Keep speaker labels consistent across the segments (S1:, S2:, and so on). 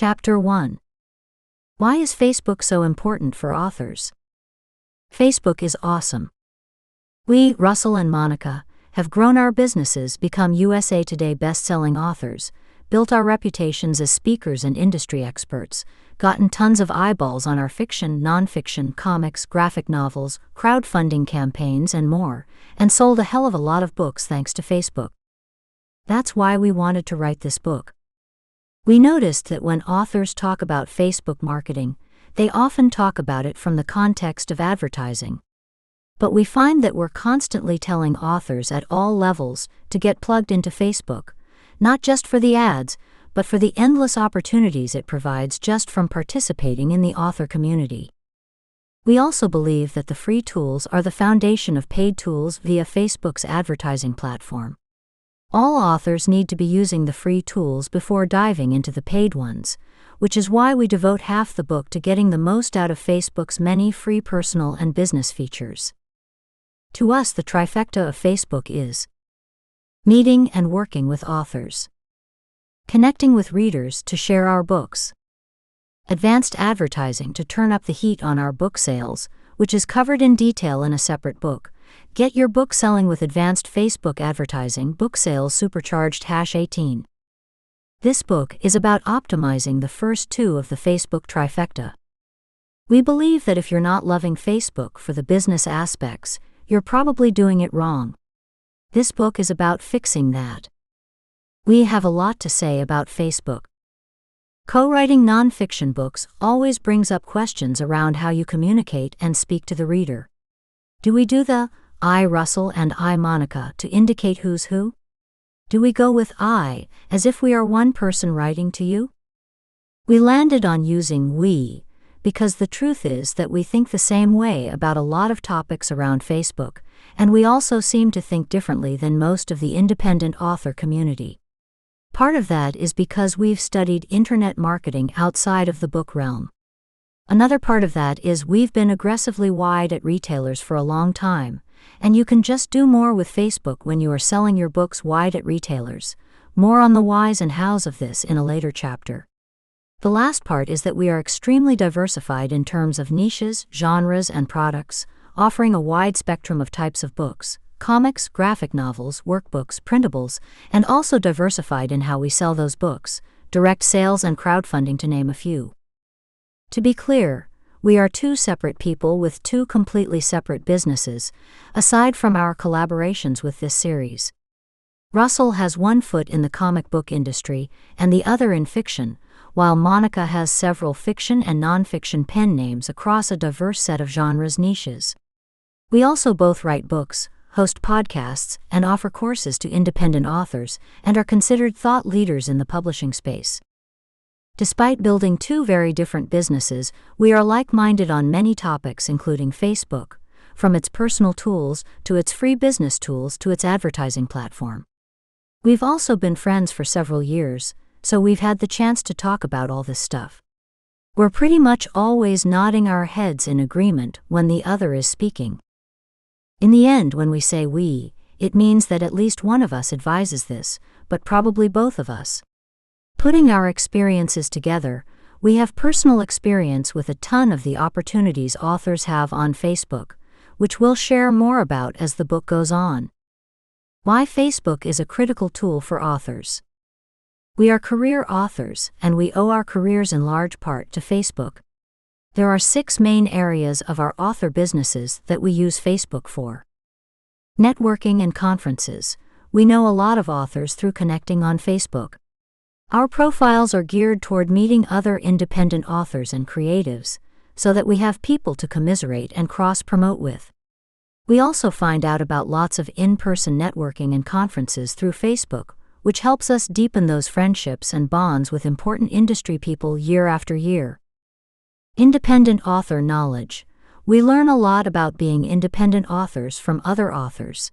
S1: Chapter 1. Why is Facebook so important for authors? Facebook is awesome. We, Russell and Monica, have grown our businesses, become USA Today best-selling authors, built our reputations as speakers and industry experts, gotten tons of eyeballs on our fiction, nonfiction, comics, graphic novels, crowdfunding campaigns, and more, and sold a hell of a lot of books thanks to Facebook. That's why we wanted to write this book. We noticed that when authors talk about Facebook marketing, they often talk about it from the context of advertising. But we find that we're constantly telling authors at all levels to get plugged into Facebook, not just for the ads, but for the endless opportunities it provides just from participating in the author community. We also believe that the free tools are the foundation of paid tools via Facebook's advertising platform. All authors need to be using the free tools before diving into the paid ones, which is why we devote half the book to getting the most out of Facebook's many free personal and business features. To us, the trifecta of Facebook is meeting and working with authors, connecting with readers to share our books, advanced advertising to turn up the heat on our book sales, which is covered in detail in a separate book. Get your book selling with advanced Facebook advertising, book sales supercharged #18. This book is about optimizing the first two of the Facebook trifecta. We believe that if you're not loving Facebook for the business aspects, you're probably doing it wrong. This book is about fixing that. We have a lot to say about Facebook. Co-writing nonfiction books always brings up questions around how you communicate and speak to the reader. Do we do the I, Russell, and I, Monica, to indicate who's who? Do we go with I, as if we are one person writing to you? We landed on using we, because the truth is that we think the same way about a lot of topics around Facebook, and we also seem to think differently than most of the independent author community. Part of that is because we've studied internet marketing outside of the book realm. Another part of that is we've been aggressively wide at retailers for a long time, and you can just do more with Facebook when you are selling your books wide at retailers. More on the whys and hows of this in a later chapter. The last part is that we are extremely diversified in terms of niches, genres, and products, offering a wide spectrum of types of books, comics, graphic novels, workbooks, printables, and also diversified in how we sell those books, direct sales and crowdfunding to name a few. To be clear, we are two separate people with two completely separate businesses, aside from our collaborations with this series. Russell has one foot in the comic book industry and the other in fiction, while Monica has several fiction and nonfiction pen names across a diverse set of genres niches. We also both write books, host podcasts, and offer courses to independent authors, and are considered thought leaders in the publishing space. Despite building two very different businesses, we are like-minded on many topics including Facebook, from its personal tools to its free business tools to its advertising platform. We've also been friends for several years, so we've had the chance to talk about all this stuff. We're pretty much always nodding our heads in agreement when the other is speaking. In the end, when we say we, it means that at least one of us advises this, but probably both of us. Putting our experiences together, we have personal experience with a ton of the opportunities authors have on Facebook, which we'll share more about as the book goes on. Why Facebook is a critical tool for authors. We are career authors, and we owe our careers in large part to Facebook. There are 6 main areas of our author businesses that we use Facebook for. Networking and conferences. We know a lot of authors through connecting on Facebook. Our profiles are geared toward meeting other independent authors and creatives, so that we have people to commiserate and cross-promote with. We also find out about lots of in-person networking and conferences through Facebook, which helps us deepen those friendships and bonds with important industry people year after year. Independent author knowledge. We learn a lot about being independent authors from other authors.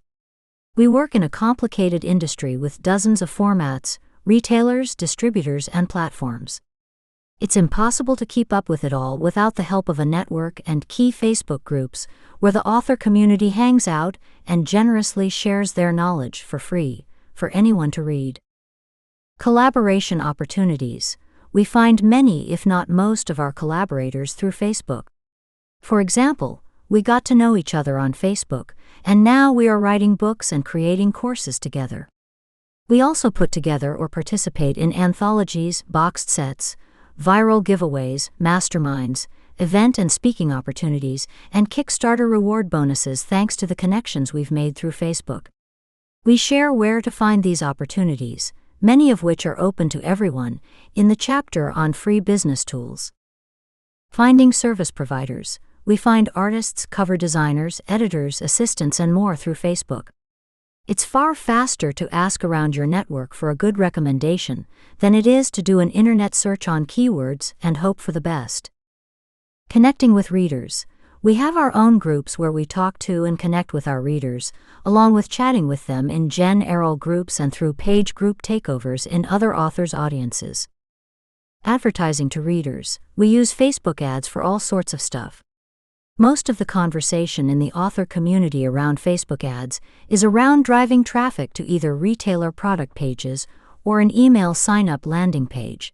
S1: We work in a complicated industry with dozens of formats, retailers, distributors, and platforms. It's impossible to keep up with it all without the help of a network and key Facebook groups where the author community hangs out and generously shares their knowledge for free, for anyone to read. Collaboration opportunities. we find many, if not most, of our collaborators through Facebook. For example, we got to know each other on Facebook, and now we are writing books and creating courses together. We also put together or participate in anthologies, boxed sets, viral giveaways, masterminds, event and speaking opportunities, and Kickstarter reward bonuses thanks to the connections we've made through Facebook. We share where to find these opportunities, many of which are open to everyone, in the chapter on free business tools. Finding service providers. We find artists, cover designers, editors, assistants, and more through Facebook. It's far faster to ask around your network for a good recommendation than it is to do an internet search on keywords and hope for the best. Connecting with readers. We have our own groups where we talk to and connect with our readers, along with chatting with them in Gen Errol groups and through page group takeovers in other authors' audiences. Advertising to readers. We use Facebook ads for all sorts of stuff. Most of the conversation in the author community around Facebook ads is around driving traffic to either retailer product pages or an email sign-up landing page.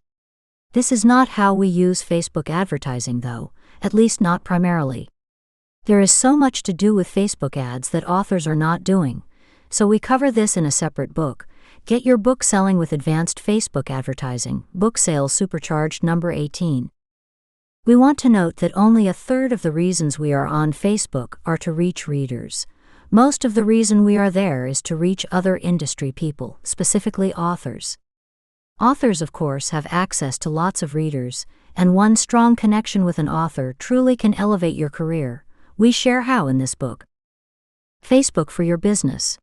S1: This is not how we use Facebook advertising, though, at least not primarily. There is so much to do with Facebook ads that authors are not doing, so we cover this in a separate book. Get your book selling with advanced Facebook advertising, Book Sales Supercharged number 18. We want to note that only a third of the reasons we are on Facebook are to reach readers. Most of the reason we are there is to reach other industry people, specifically authors. Authors, of course, have access to lots of readers, and one strong connection with an author truly can elevate your career. We share how in this book. Facebook for your business.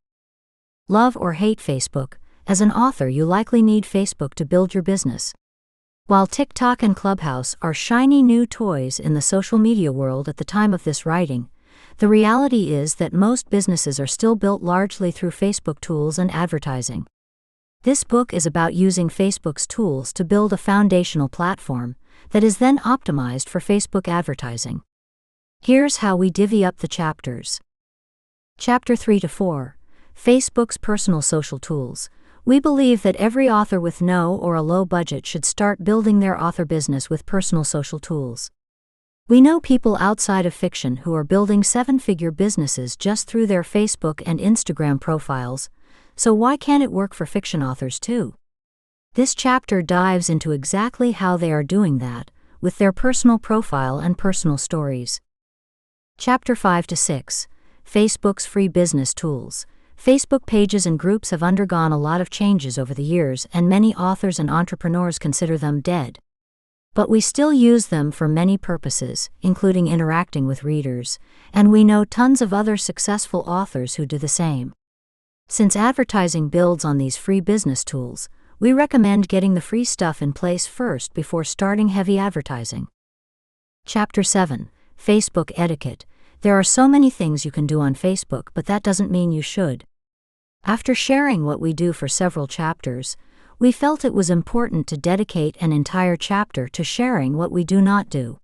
S1: Love or hate Facebook, as an author you likely need Facebook to build your business. While TikTok and Clubhouse are shiny new toys in the social media world at the time of this writing, the reality is that most businesses are still built largely through Facebook tools and advertising. This book is about using Facebook's tools to build a foundational platform that is then optimized for Facebook advertising. Here's how we divvy up the chapters. Chapter 3 to 4, Facebook's personal social tools. We believe that every author with no or a low budget should start building their author business with personal social tools. We know people outside of fiction who are building seven-figure businesses just through their Facebook and Instagram profiles, so why can't it work for fiction authors too? This chapter dives into exactly how they are doing that, with their personal profile and personal stories. Chapter 5 to 6, Facebook's free business tools. Facebook pages and groups have undergone a lot of changes over the years, and many authors and entrepreneurs consider them dead. But we still use them for many purposes, including interacting with readers, and we know tons of other successful authors who do the same. Since advertising builds on these free business tools, we recommend getting the free stuff in place first before starting heavy advertising. Chapter 7, Facebook etiquette. There are so many things you can do on Facebook, but that doesn't mean you should. After sharing what we do for several chapters, we felt it was important to dedicate an entire chapter to sharing what we do not do.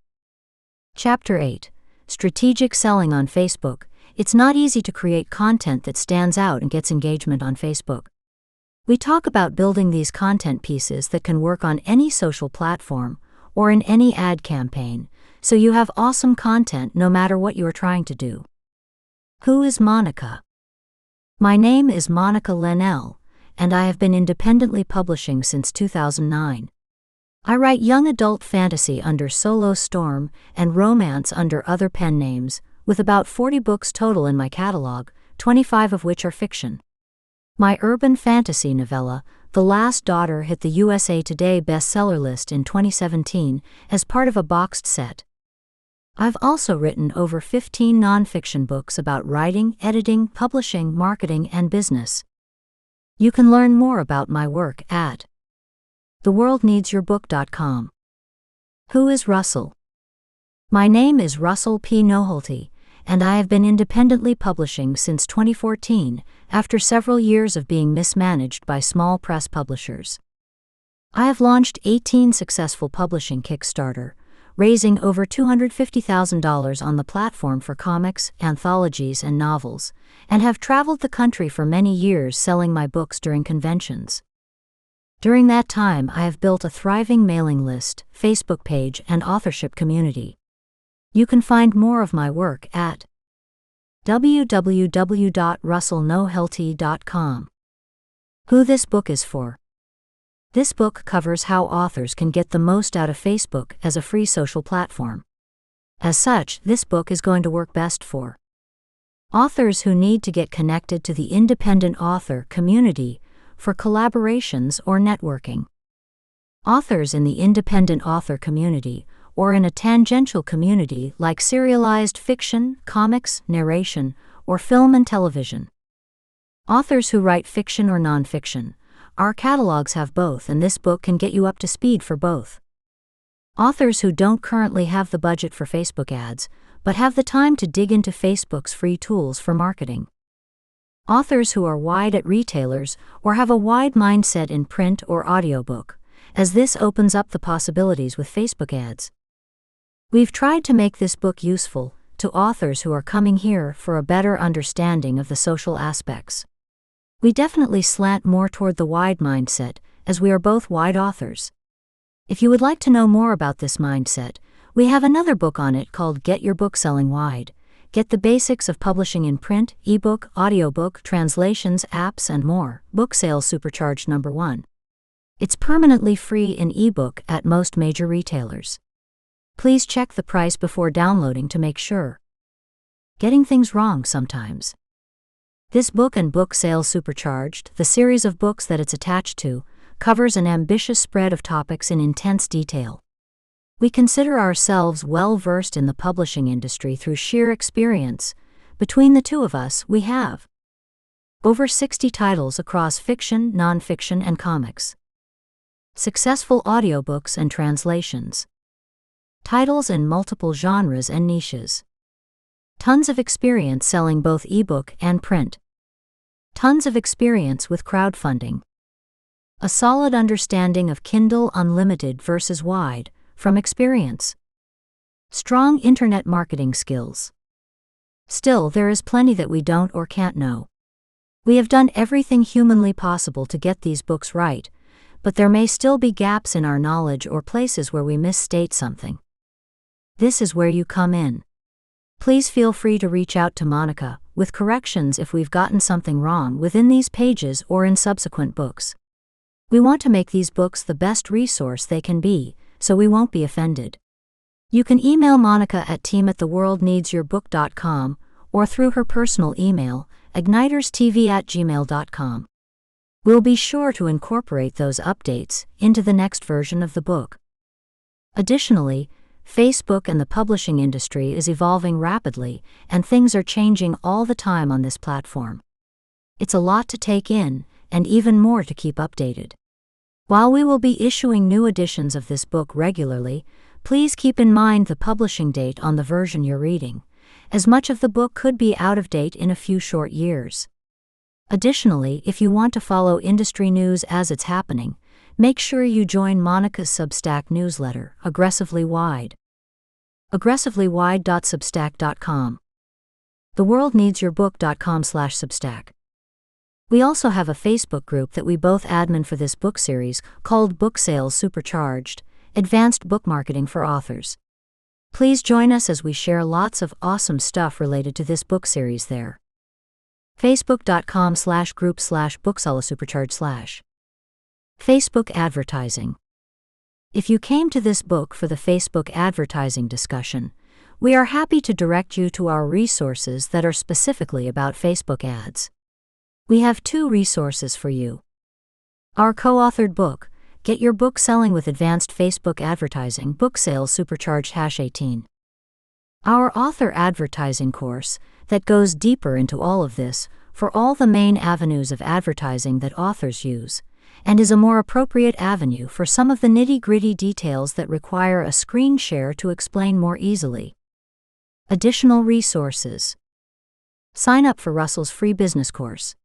S1: Chapter 8, Strategic Selling on Facebook. It's not easy to create content that stands out and gets engagement on Facebook. We talk about building these content pieces that can work on any social platform or in any ad campaign, so you have awesome content no matter what you are trying to do. Who is Monica? My name is Monica Leonelle, and I have been independently publishing since 2009. I write young adult fantasy under Solo Storm and romance under other pen names, with about 40 books total in my catalog, 25 of which are fiction. My urban fantasy novella, The Last Daughter, hit the USA Today bestseller list in 2017 as part of a boxed set. I've also written over 15 nonfiction books about writing, editing, publishing, marketing, and business. You can learn more about my work at theworldneedsyourbook.com. Who is Russell? My name is Russell P. Nohelty, and I have been independently publishing since 2014, after several years of being mismanaged by small press publishers. I have launched 18 successful publishing Kickstarter, raising over $250,000 on the platform for comics, anthologies, and novels, and have traveled the country for many years selling my books during conventions. During that time, I have built a thriving mailing list, Facebook page, and authorship community. You can find more of my work at www.russellnohelty.com. Who this book is for. This book covers how authors can get the most out of Facebook as a free social platform. As such, this book is going to work best for authors who need to get connected to the independent author community for collaborations or networking. Authors in the independent author community or in a tangential community like serialized fiction, comics, narration, or film and television. Authors who write fiction or nonfiction. Our catalogs have both, and this book can get you up to speed for both. Authors who don't currently have the budget for Facebook ads, but have the time to dig into Facebook's free tools for marketing. Authors who are wide at retailers or have a wide mindset in print or audiobook, as this opens up the possibilities with Facebook ads. We've tried to make this book useful to authors who are coming here for a better understanding of the social aspects. We definitely slant more toward the wide mindset, as we are both wide authors. If you would like to know more about this mindset, we have another book on it called Get Your Book Selling Wide. Get the basics of publishing in print, ebook, audiobook, translations, apps, and more. Book Sales Supercharged number 1. It's permanently free in ebook at most major retailers. Please check the price before downloading to make sure. Getting things wrong sometimes. This book and Book Sales Supercharged, the series of books that it's attached to, covers an ambitious spread of topics in intense detail. We consider ourselves well-versed in the publishing industry through sheer experience. Between the two of us, we have over 60 titles across fiction, nonfiction, and comics. Successful audiobooks and translations. Titles in multiple genres and niches. Tons of experience selling both ebook and print. Tons of experience with crowdfunding. A solid understanding of Kindle Unlimited versus wide, from experience. Strong internet marketing skills. Still, there is plenty that we don't or can't know. We have done everything humanly possible to get these books right, but there may still be gaps in our knowledge or places where we misstate something. This is where you come in. Please feel free to reach out to Monica with corrections if we've gotten something wrong within these pages or in subsequent books. We want to make these books the best resource they can be, so we won't be offended. You can email Monica at team@theworldneedsyourbook.com or through her personal email, igniterstv@gmail.com. We'll be sure to incorporate those updates into the next version of the book. Additionally, Facebook and the publishing industry is evolving rapidly, and things are changing all the time on this platform. It's a lot to take in, and even more to keep updated. While we will be issuing new editions of this book regularly, please keep in mind the publishing date on the version you're reading, as much of the book could be out of date in a few short years. Additionally, if you want to follow industry news as it's happening, make sure you join Monica's Substack newsletter, Aggressively Wide. aggressivelywide.substack.com. theworldneedsyourbook.com/substack. We also have a Facebook group that we both admin for this book series called Book Sales Supercharged, Advanced Book Marketing for Authors. Please join us as we share lots of awesome stuff related to this book series there. Facebook.com/group/booksellasupercharged/ Facebook advertising. If you came to this book for the Facebook advertising discussion, we are happy to direct you to our resources that are specifically about Facebook ads. We have 2 resources for you. Our co-authored book, Get Your Book Selling with Advanced Facebook Advertising, Book Sales Supercharged #18. Our author advertising course that goes deeper into all of this for all the main avenues of advertising that authors use, and is a more appropriate avenue for some of the nitty-gritty details that require a screen share to explain more easily. Additional resources. Sign up for Russell's free business course.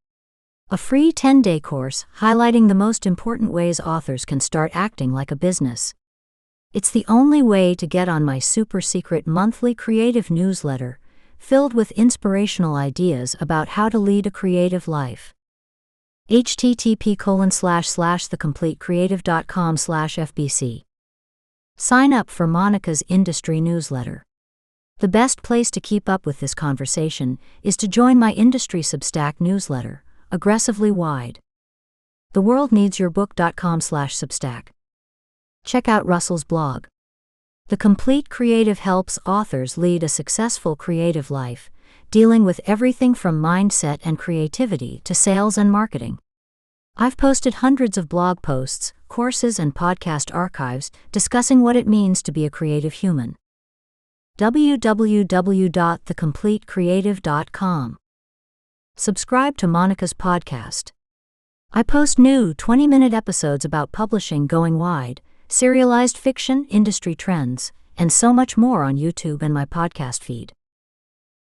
S1: A free 10-day course highlighting the most important ways authors can start acting like a business. It's the only way to get on my super secret monthly creative newsletter, filled with inspirational ideas about how to lead a creative life. http://thecompletecreative.com/FBC. Sign up for Monica's industry newsletter. The best place to keep up with this conversation is to join my industry Substack newsletter, Aggressively Wide. theworldneedsyourbook.com/Substack. Check out Russell's blog. The Complete Creative helps authors lead a successful creative life, dealing with everything from mindset and creativity to sales and marketing. I've posted hundreds of blog posts, courses, and podcast archives discussing what it means to be a creative human. www.thecompletecreative.com. Subscribe to Monica's podcast. I post new 20-minute episodes about publishing going wide, serialized fiction, industry trends, and so much more on YouTube and my podcast feed.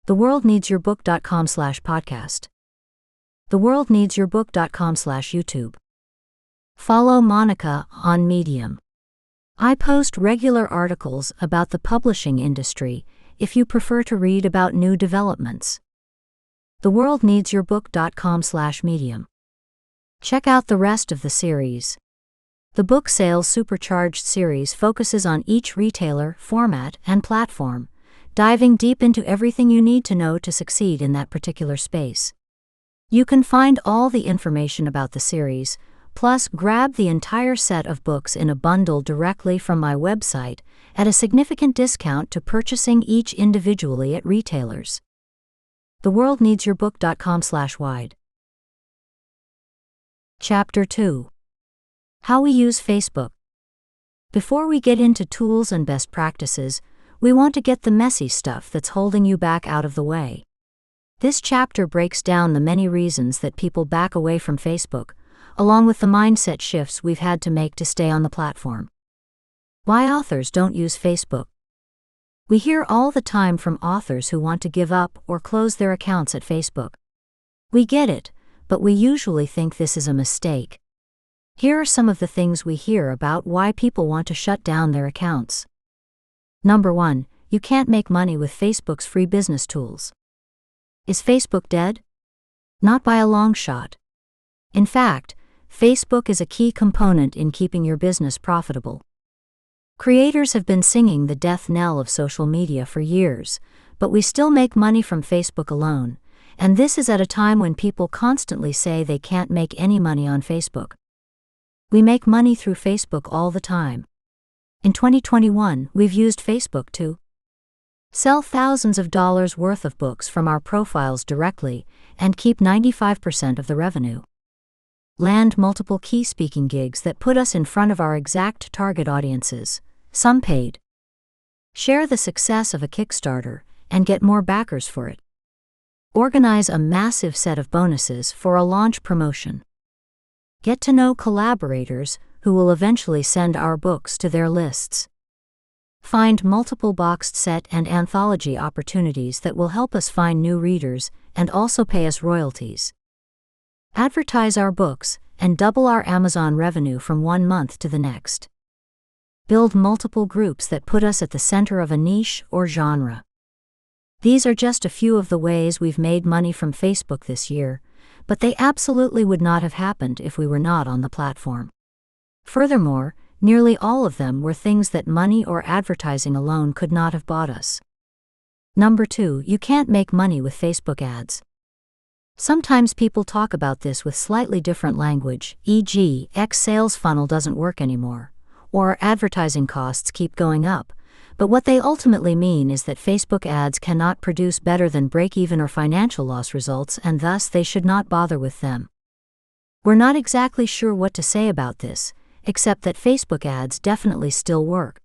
S1: theworldneedsyourbook.com/podcast. theworldneedsyourbook.com/YouTube. Follow Monica on Medium. I post regular articles about the publishing industry if you prefer to read about new developments. theworldneedsyourbook.com/medium. Check out the rest of the series. The Book Sales Supercharged series focuses on each retailer, format, and platform, diving deep into everything you need to know to succeed in that particular space. You can find all the information about the series, plus grab the entire set of books in a bundle directly from my website at a significant discount to purchasing each individually at retailers. theworldneedsyourbook.com/wide. Chapter 2. How we use Facebook. Before we get into tools and best practices, we want to get the messy stuff that's holding you back out of the way. This chapter breaks down the many reasons that people back away from Facebook, along with the mindset shifts we've had to make to stay on the platform. Why authors don't use Facebook. We hear all the time from authors who want to give up or close their accounts at Facebook. We get it, but we usually think this is a mistake. Here are some of the things we hear about why people want to shut down their accounts. Number 1, you can't make money with Facebook's free business tools. Is Facebook dead? Not by a long shot. In fact, Facebook is a key component in keeping your business profitable. Creators have been singing the death knell of social media for years, but we still make money from Facebook alone, and this is at a time when people constantly say they can't make any money on Facebook. We make money through Facebook all the time. In 2021, we've used Facebook to sell thousands of dollars worth of books from our profiles directly and keep 95% of the revenue. Land multiple key speaking gigs that put us in front of our exact target audiences, some paid. Share the success of a Kickstarter and get more backers for it. Organize a massive set of bonuses for a launch promotion. Get to know collaborators who will eventually send our books to their lists. Find multiple boxed set and anthology opportunities that will help us find new readers and also pay us royalties. Advertise our books and double our Amazon revenue from one month to the next. Build multiple groups that put us at the center of a niche or genre. These are just a few of the ways we've made money from Facebook this year, but they absolutely would not have happened if we were not on the platform. Furthermore, nearly all of them were things that money or advertising alone could not have bought us. Number 2, you can't make money with Facebook ads. Sometimes people talk about this with slightly different language, e.g., X sales funnel doesn't work anymore, or advertising costs keep going up, but what they ultimately mean is that Facebook ads cannot produce better than break-even or financial loss results, and thus they should not bother with them. We're not exactly sure what to say about this, except that Facebook ads definitely still work.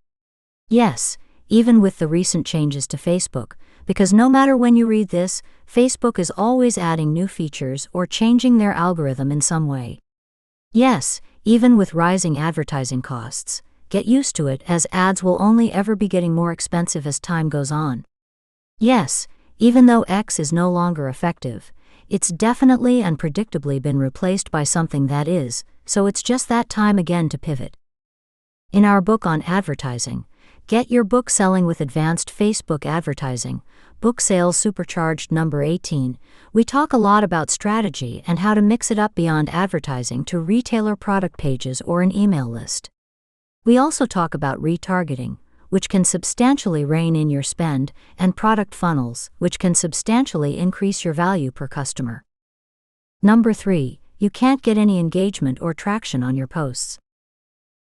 S1: Yes, even with the recent changes to Facebook, because no matter when you read this, Facebook is always adding new features or changing their algorithm in some way. Yes, even with rising advertising costs, get used to it, as ads will only ever be getting more expensive as time goes on. Yes, even though X is no longer effective, it's definitely and predictably been replaced by something that is, so it's just that time again to pivot. In our book on advertising, Get Your Book Selling with Advanced Facebook Advertising, Book Sales Supercharged number 18, we talk a lot about strategy and how to mix it up beyond advertising to retailer product pages or an email list. We also talk about retargeting, which can substantially rein in your spend, and product funnels, which can substantially increase your value per customer. Number 3, you can't get any engagement or traction on your posts.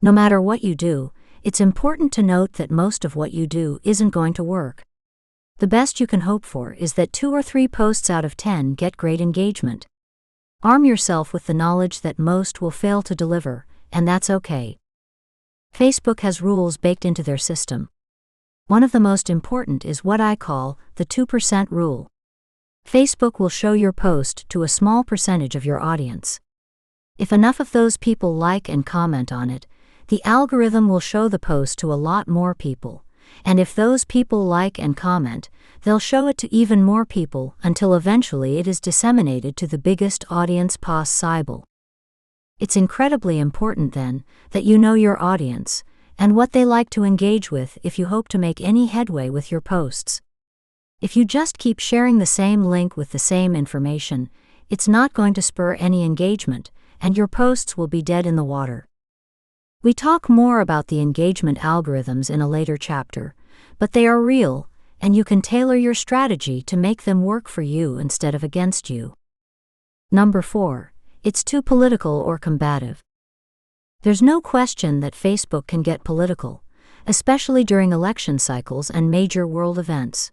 S1: No matter what you do, it's important to note that most of what you do isn't going to work. The best you can hope for is that 2 or 3 posts out of 10 get great engagement. Arm yourself with the knowledge that most will fail to deliver, and that's okay. Facebook has rules baked into their system. One of the most important is what I call the 2% rule. Facebook will show your post to a small percentage of your audience. If enough of those people like and comment on it, the algorithm will show the post to a lot more people. And if those people like and comment, they'll show it to even more people until eventually it is disseminated to the biggest audience possible. It's incredibly important then that you know your audience and what they like to engage with if you hope to make any headway with your posts. If you just keep sharing the same link with the same information, it's not going to spur any engagement, and your posts will be dead in the water. We talk more about the engagement algorithms in a later chapter, but they are real, and you can tailor your strategy to make them work for you instead of against you. Number 4, it's too political or combative. There's no question that Facebook can get political, especially during election cycles and major world events.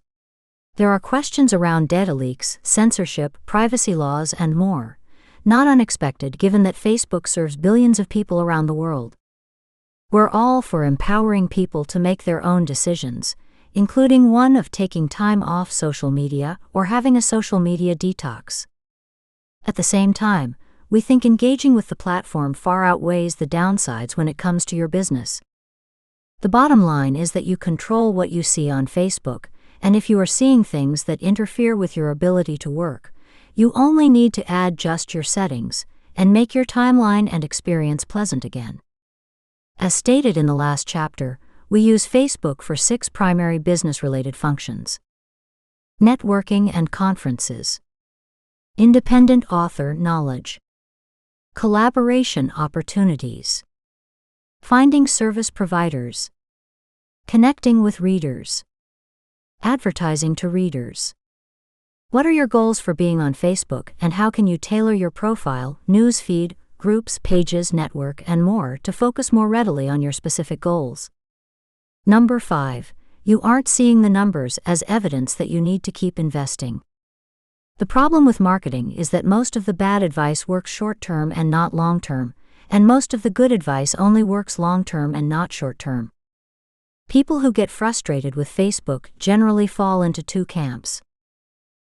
S1: There are questions around data leaks, censorship, privacy laws, and more, not unexpected given that Facebook serves billions of people around the world. We're all for empowering people to make their own decisions, including one of taking time off social media or having a social media detox. At the same time, we think engaging with the platform far outweighs the downsides when it comes to your business. The bottom line is that you control what you see on Facebook, and if you are seeing things that interfere with your ability to work, you only need to adjust your settings and make your timeline and experience pleasant again. As stated in the last chapter, we use Facebook for 6 primary business-related functions: networking and conferences, independent author knowledge, collaboration opportunities, finding service providers, connecting with readers, advertising to readers. What are your goals for being on Facebook, and how can you tailor your profile, news feed, groups, pages, network, and more to focus more readily on your specific goals? Number 5, you aren't seeing the numbers as evidence that you need to keep investing. The problem with marketing is that most of the bad advice works short-term and not long-term, and most of the good advice only works long-term and not short-term. People who get frustrated with Facebook generally fall into 2 camps.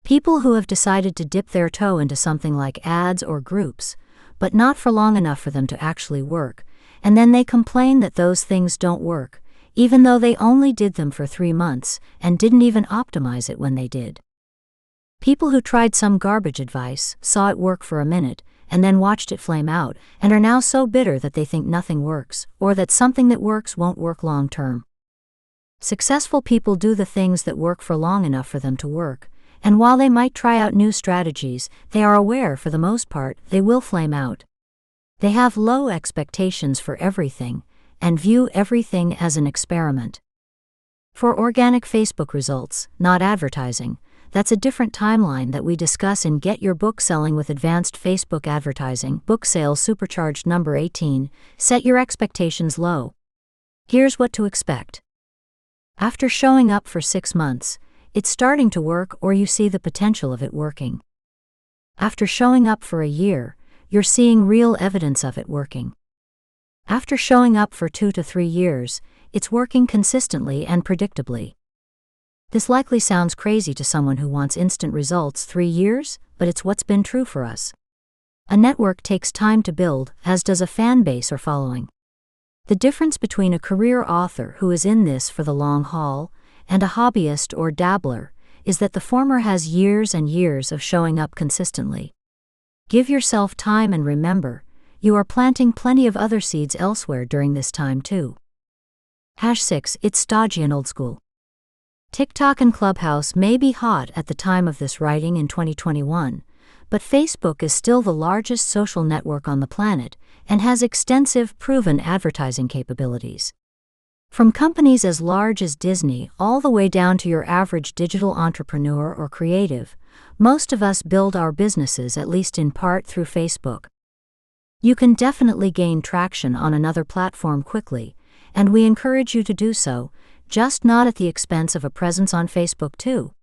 S1: People who have decided to dip their toe into something like ads or groups, but not for long enough for them to actually work, and then they complain that those things don't work, even though they only did them for 3 months and didn't even optimize it when they did. People who tried some garbage advice, saw it work for a minute, and then watched it flame out, and are now so bitter that they think nothing works, or that something that works won't work long term. Successful people do the things that work for long enough for them to work, and while they might try out new strategies, they are aware for the most part they will flame out. They have low expectations for everything, and view everything as an experiment. For organic Facebook results, not advertising, that's a different timeline that we discuss in Get Your Book Selling with Advanced Facebook Advertising, Book Sales Supercharged number 18, Set Your Expectations Low. Here's what to expect. After showing up for 6 months, it's starting to work, or you see the potential of it working. After showing up for a year, you're seeing real evidence of it working. After showing up for 2 to 3 years, it's working consistently and predictably. This likely sounds crazy to someone who wants instant results. 3 years, but it's what's been true for us. A network takes time to build, as does a fan base or following. The difference between a career author who is in this for the long haul and a hobbyist or dabbler is that the former has years and years of showing up consistently. Give yourself time, and remember, you are planting plenty of other seeds elsewhere during this time too. #6, it's stodgy and old school. TikTok and Clubhouse may be hot at the time of this writing in 2021, but Facebook is still the largest social network on the planet and has extensive, proven advertising capabilities. From companies as large as Disney all the way down to your average digital entrepreneur or creative, most of us build our businesses at least in part through Facebook. You can definitely gain traction on another platform quickly, and we encourage you to do so, just not at the expense of a presence on Facebook too.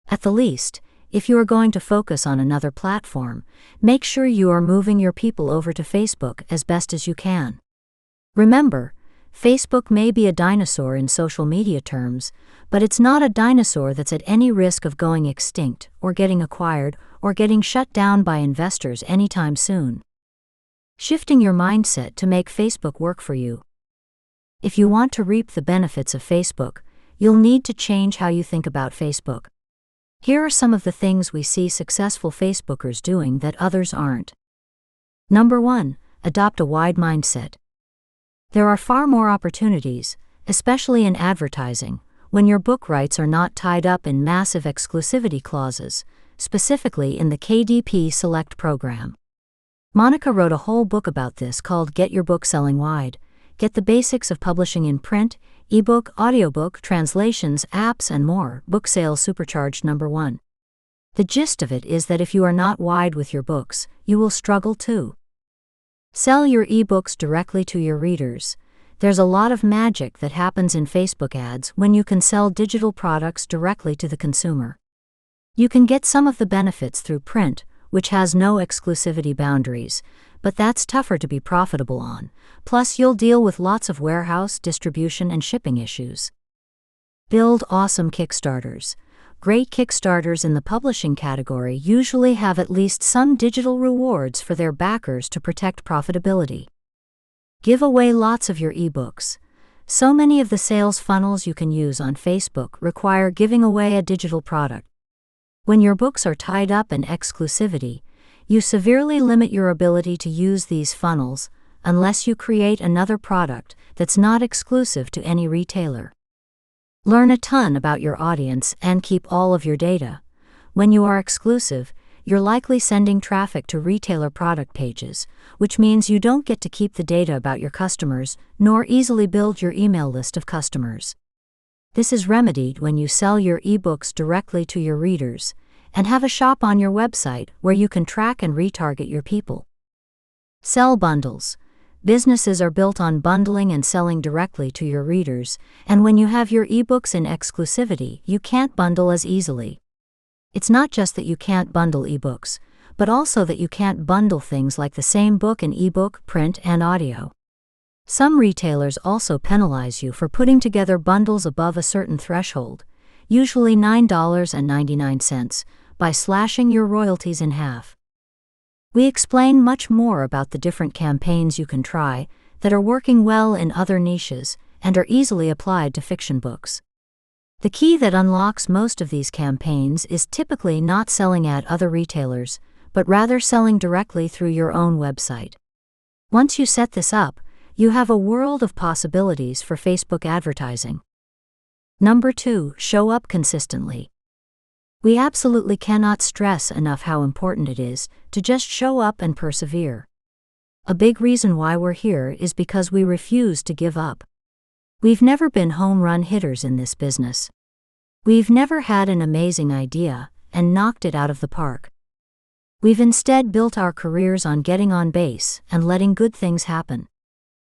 S1: At the least, if you are going to focus on another platform, make sure you are moving your people over to Facebook as best as you can. Remember, Facebook may be a dinosaur in social media terms, but it's not a dinosaur that's at any risk of going extinct, or getting acquired, or getting shut down by investors anytime soon. Shifting your mindset to make Facebook work for you. If you want to reap the benefits of Facebook, you'll need to change how you think about Facebook. Here are some of the things we see successful Facebookers doing that others aren't. Number 1, adopt a wide mindset. There are far more opportunities, especially in advertising, when your book rights are not tied up in massive exclusivity clauses, specifically in the KDP Select program. Monica wrote a whole book about this called Get Your Book Selling Wide. Get the basics of publishing in print, ebook, audiobook, translations, apps, and more. Book sales supercharged. Number 1. The gist of it is that if you are not wide with your books, you will struggle too. Sell your ebooks directly to your readers. There's a lot of magic that happens in Facebook ads when you can sell digital products directly to the consumer. You can get some of the benefits through print, which has no exclusivity boundaries, but that's tougher to be profitable on. Plus, you'll deal with lots of warehouse, distribution, and shipping issues. Build awesome Kickstarters. Great Kickstarters in the publishing category usually have at least some digital rewards for their backers to protect profitability. Give away lots of your ebooks. So many of the sales funnels you can use on Facebook require giving away a digital product. When your books are tied up in exclusivity, you severely limit your ability to use these funnels unless you create another product that's not exclusive to any retailer. Learn a ton about your audience and keep all of your data. When you are exclusive, you're likely sending traffic to retailer product pages, which means you don't get to keep the data about your customers nor easily build your email list of customers. This is remedied when you sell your ebooks directly to your readers and have a shop on your website where you can track and retarget your people. Sell bundles. Businesses are built on bundling and selling directly to your readers, and when you have your ebooks in exclusivity, you can't bundle as easily. It's not just that you can't bundle ebooks, but also that you can't bundle things like the same book in ebook, print, and audio. Some retailers also penalize you for putting together bundles above a certain threshold, usually $9.99, by slashing your royalties in half. We explain much more about the different campaigns you can try that are working well in other niches and are easily applied to fiction books. The key that unlocks most of these campaigns is typically not selling at other retailers, but rather selling directly through your own website. Once you set this up, you have a world of possibilities for Facebook advertising. Number 2, show up consistently. We absolutely cannot stress enough how important it is to just show up and persevere. A big reason why we're here is because we refuse to give up. We've never been home run hitters in this business. We've never had an amazing idea and knocked it out of the park. We've instead built our careers on getting on base and letting good things happen.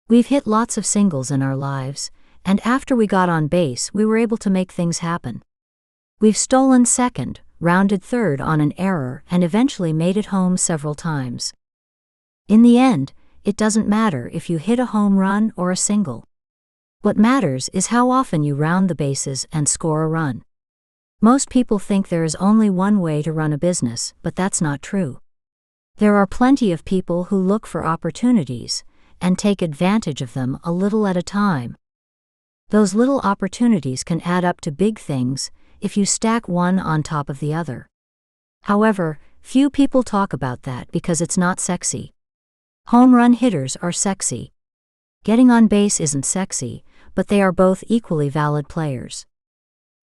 S1: We've hit lots of singles in our lives, and after we got on base, we were able to make things happen. We've stolen second, rounded third on an error, and eventually made it home several times. In the end, it doesn't matter if you hit a home run or a single. What matters is how often you round the bases and score a run. Most people think there is only one way to run a business, but that's not true. There are plenty of people who look for opportunities and take advantage of them a little at a time. Those little opportunities can add up to big things if you stack one on top of the other. However, few people talk about that because it's not sexy. Home run hitters are sexy. Getting on base isn't sexy, but they are both equally valid players.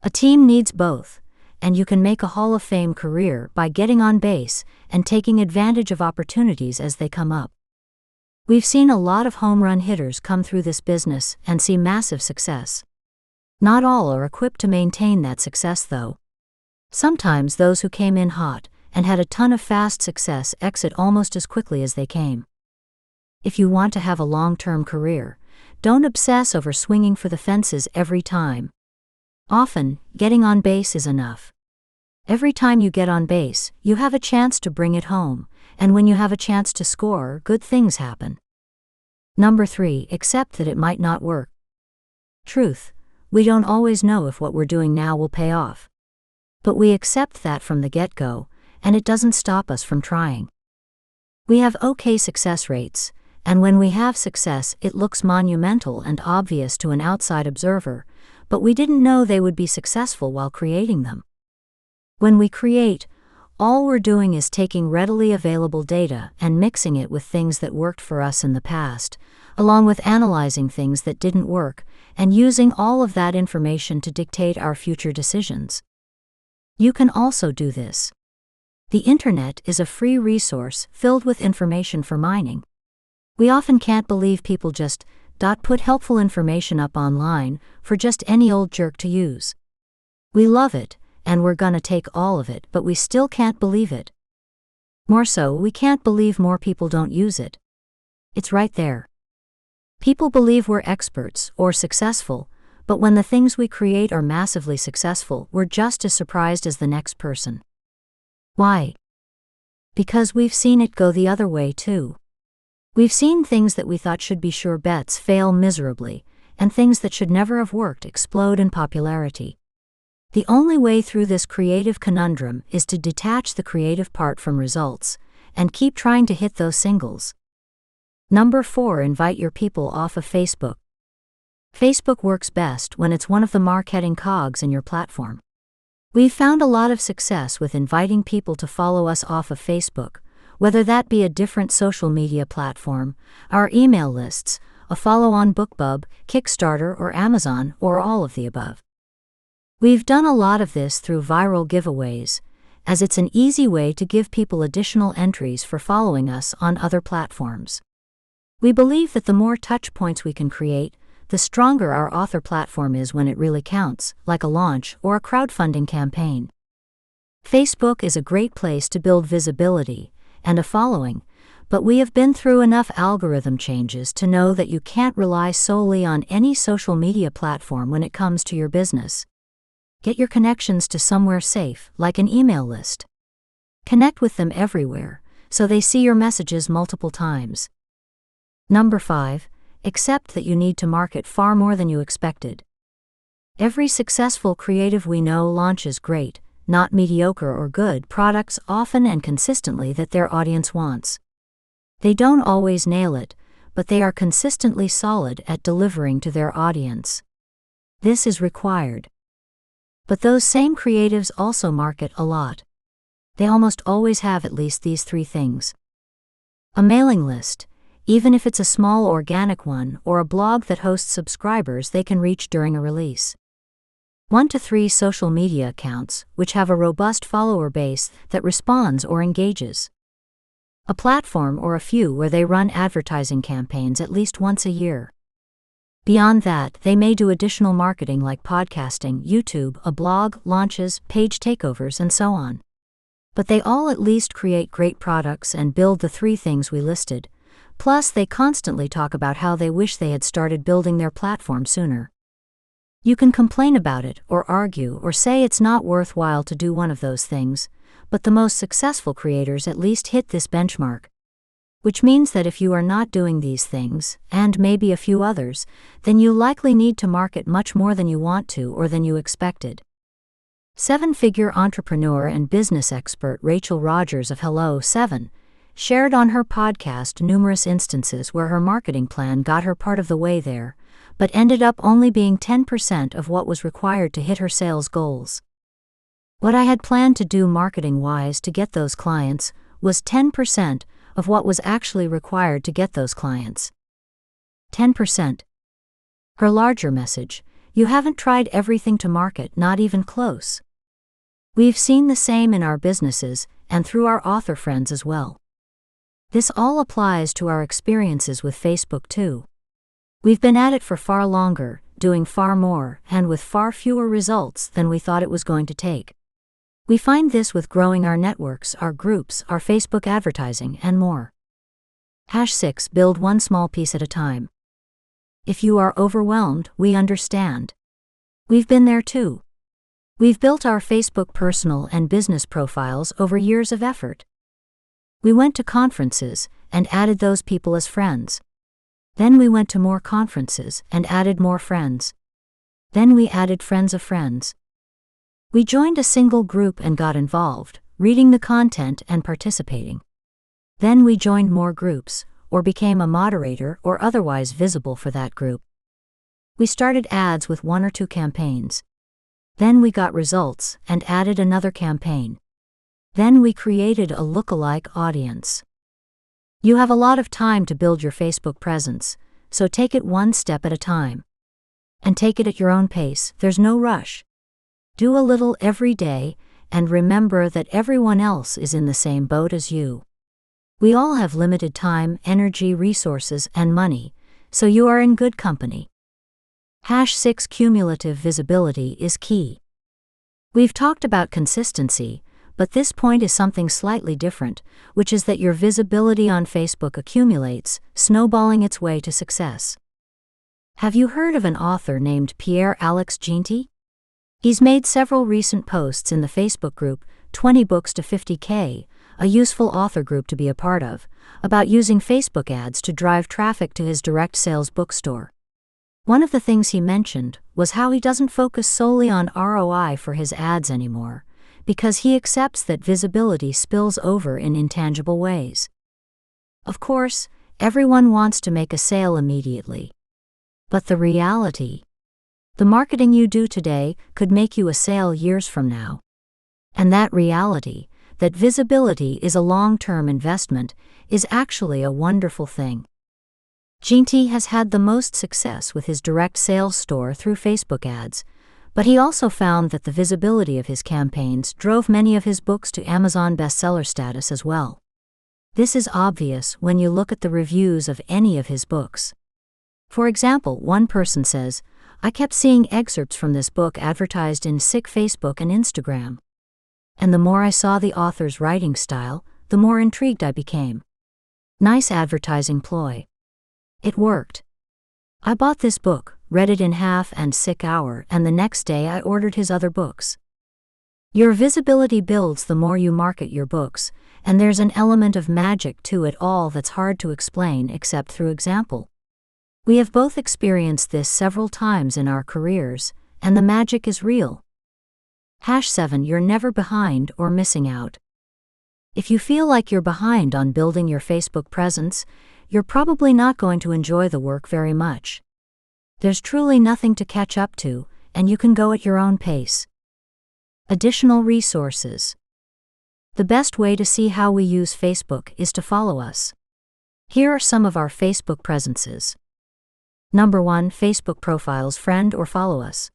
S1: A team needs both, and you can make a Hall of Fame career by getting on base and taking advantage of opportunities as they come up. We've seen a lot of home run hitters come through this business and see massive success. Not all are equipped to maintain that success, though. Sometimes those who came in hot and had a ton of fast success exit almost as quickly as they came. If you want to have a long-term career, don't obsess over swinging for the fences every time. Often, getting on base is enough. Every time you get on base, you have a chance to bring it home, and when you have a chance to score, good things happen. Number 3, accept that it might not work. Truth, we don't always know if what we're doing now will pay off. But we accept that from the get-go, and it doesn't stop us from trying. We have okay success rates, and when we have success, it looks monumental and obvious to an outside observer, but we didn't know they would be successful while creating them. When we create, all we're doing is taking readily available data and mixing it with things that worked for us in the past, along with analyzing things that didn't work, and using all of that information to dictate our future decisions. You can also do this. The internet is a free resource filled with information for mining. We often can't believe people just put helpful information up online for just any old jerk to use. We love it, and we're gonna take all of it, but we still can't believe it. More so, we can't believe more people don't use it. It's right there. People believe we're experts or successful, but when the things we create are massively successful, we're just as surprised as the next person. Why? Because we've seen it go the other way too. We've seen things that we thought should be sure bets fail miserably, and things that should never have worked explode in popularity. The only way through this creative conundrum is to detach the creative part from results, and keep trying to hit those singles. Number 4, invite your people off of Facebook. Facebook works best when it's one of the marketing cogs in your platform. We've found a lot of success with inviting people to follow us off of Facebook, whether that be a different social media platform, our email lists, a follow on BookBub, Kickstarter, or Amazon, or all of the above. We've done a lot of this through viral giveaways, as it's an easy way to give people additional entries for following us on other platforms. We believe that the more touch points we can create, the stronger our author platform is when it really counts, like a launch or a crowdfunding campaign. Facebook is a great place to build visibility and a following, but we have been through enough algorithm changes to know that you can't rely solely on any social media platform when it comes to your business. Get your connections to somewhere safe, like an email list. Connect with them everywhere, so they see your messages multiple times. Number 5, accept that you need to market far more than you expected. Every successful creative we know launches great, not mediocre or good products often and consistently that their audience wants. They don't always nail it, but they are consistently solid at delivering to their audience. This is required. But those same creatives also market a lot. They almost always have at least these 3 things. A mailing list, even if it's a small organic one or a blog that hosts subscribers they can reach during a release. 1 to 3 social media accounts, which have a robust follower base that responds or engages. A platform or a few where they run advertising campaigns at least once a year. Beyond that, they may do additional marketing like podcasting, YouTube, a blog, launches, page takeovers, and so on. But they all at least create great products and build the 3 things we listed. Plus, they constantly talk about how they wish they had started building their platform sooner. You can complain about it, or argue, or say it's not worthwhile to do one of those things, but the most successful creators at least hit this benchmark. Which means that if you are not doing these things, and maybe a few others, then you likely need to market much more than you want to or than you expected. 7-figure entrepreneur and business expert Rachel Rogers of Hello 7 shared on her podcast numerous instances where her marketing plan got her part of the way there, but ended up only being 10% of what was required to hit her sales goals. What I had planned to do marketing-wise to get those clients was 10% of what was actually required to get those clients. 10%. Her larger message, You haven't tried everything to market, not even close. We've seen the same in our businesses and through our author friends as well. This all applies to our experiences with Facebook too. We've been at it for far longer, doing far more, and with far fewer results than we thought it was going to take. We find this with growing our networks, our groups, our Facebook advertising, and more. #6 Build one small piece at a time. If you are overwhelmed, we understand. We've been there too. We've built our Facebook personal and business profiles over years of effort. We went to conferences and added those people as friends. Then we went to more conferences and added more friends. Then we added friends of friends. We joined a single group and got involved, reading the content and participating. Then we joined more groups, or became a moderator or otherwise visible for that group. We started ads with 1 or 2 campaigns. Then we got results and added another campaign. Then we created a lookalike audience. You have a lot of time to build your Facebook presence, so take it one step at a time. And take it at your own pace, there's no rush. Do a little every day, and remember that everyone else is in the same boat as you. We all have limited time, energy, resources, and money, so you are in good company. #6 Cumulative visibility is key. We've talked about consistency, but this point is something slightly different, which is that your visibility on Facebook accumulates, snowballing its way to success. Have you heard of an author named Pierre-Alex Ginty? He's made several recent posts in the Facebook group 20 Books to 50K, a useful author group to be a part of, about using Facebook ads to drive traffic to his direct sales bookstore. One of the things he mentioned was how he doesn't focus solely on ROI for his ads anymore, because he accepts that visibility spills over in intangible ways. Of course, everyone wants to make a sale immediately. But the reality, the marketing you do today could make you a sale years from now. And that reality, that visibility is a long-term investment, is actually a wonderful thing. Ginty has had the most success with his direct sales store through Facebook ads, but he also found that the visibility of his campaigns drove many of his books to Amazon bestseller status as well. This is obvious when you look at the reviews of any of his books. For example, one person says, "I kept seeing excerpts from this book advertised in sick Facebook and Instagram. And the more I saw the author's writing style, the more intrigued I became. Nice advertising ploy. It worked. I bought this book, read it in half and sick hour, and the next day I ordered his other books." Your visibility builds the more you market your books, and there's an element of magic to it all that's hard to explain except through example. We have both experienced this several times in our careers, and the magic is real. #7 You're never behind or missing out. If you feel like you're behind on building your Facebook presence, you're probably not going to enjoy the work very much. There's truly nothing to catch up to, and you can go at your own pace. Additional resources. The best way to see how we use Facebook is to follow us. Here are some of our Facebook presences. Number 1, Facebook profiles. Friend or follow us.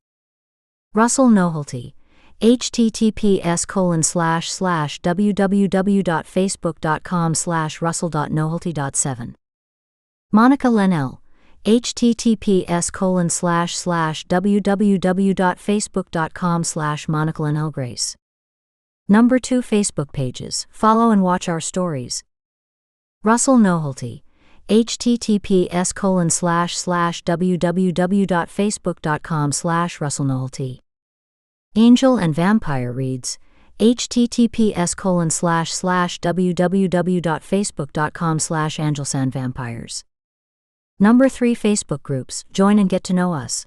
S1: Russell Nohelty, https://www.facebook.com/russell.nohelty.7. Monica Leonelle, https://www.facebook.com/MonicaLenelleGrace. Number 2, Facebook pages. Follow and watch our stories. Russell Nohelty, https://www.facebook.com/RussellNohelty. Angel and Vampire Reads, https://www.facebook.com/AngelSandVampires. Number 3, Facebook groups. Join and get to know us.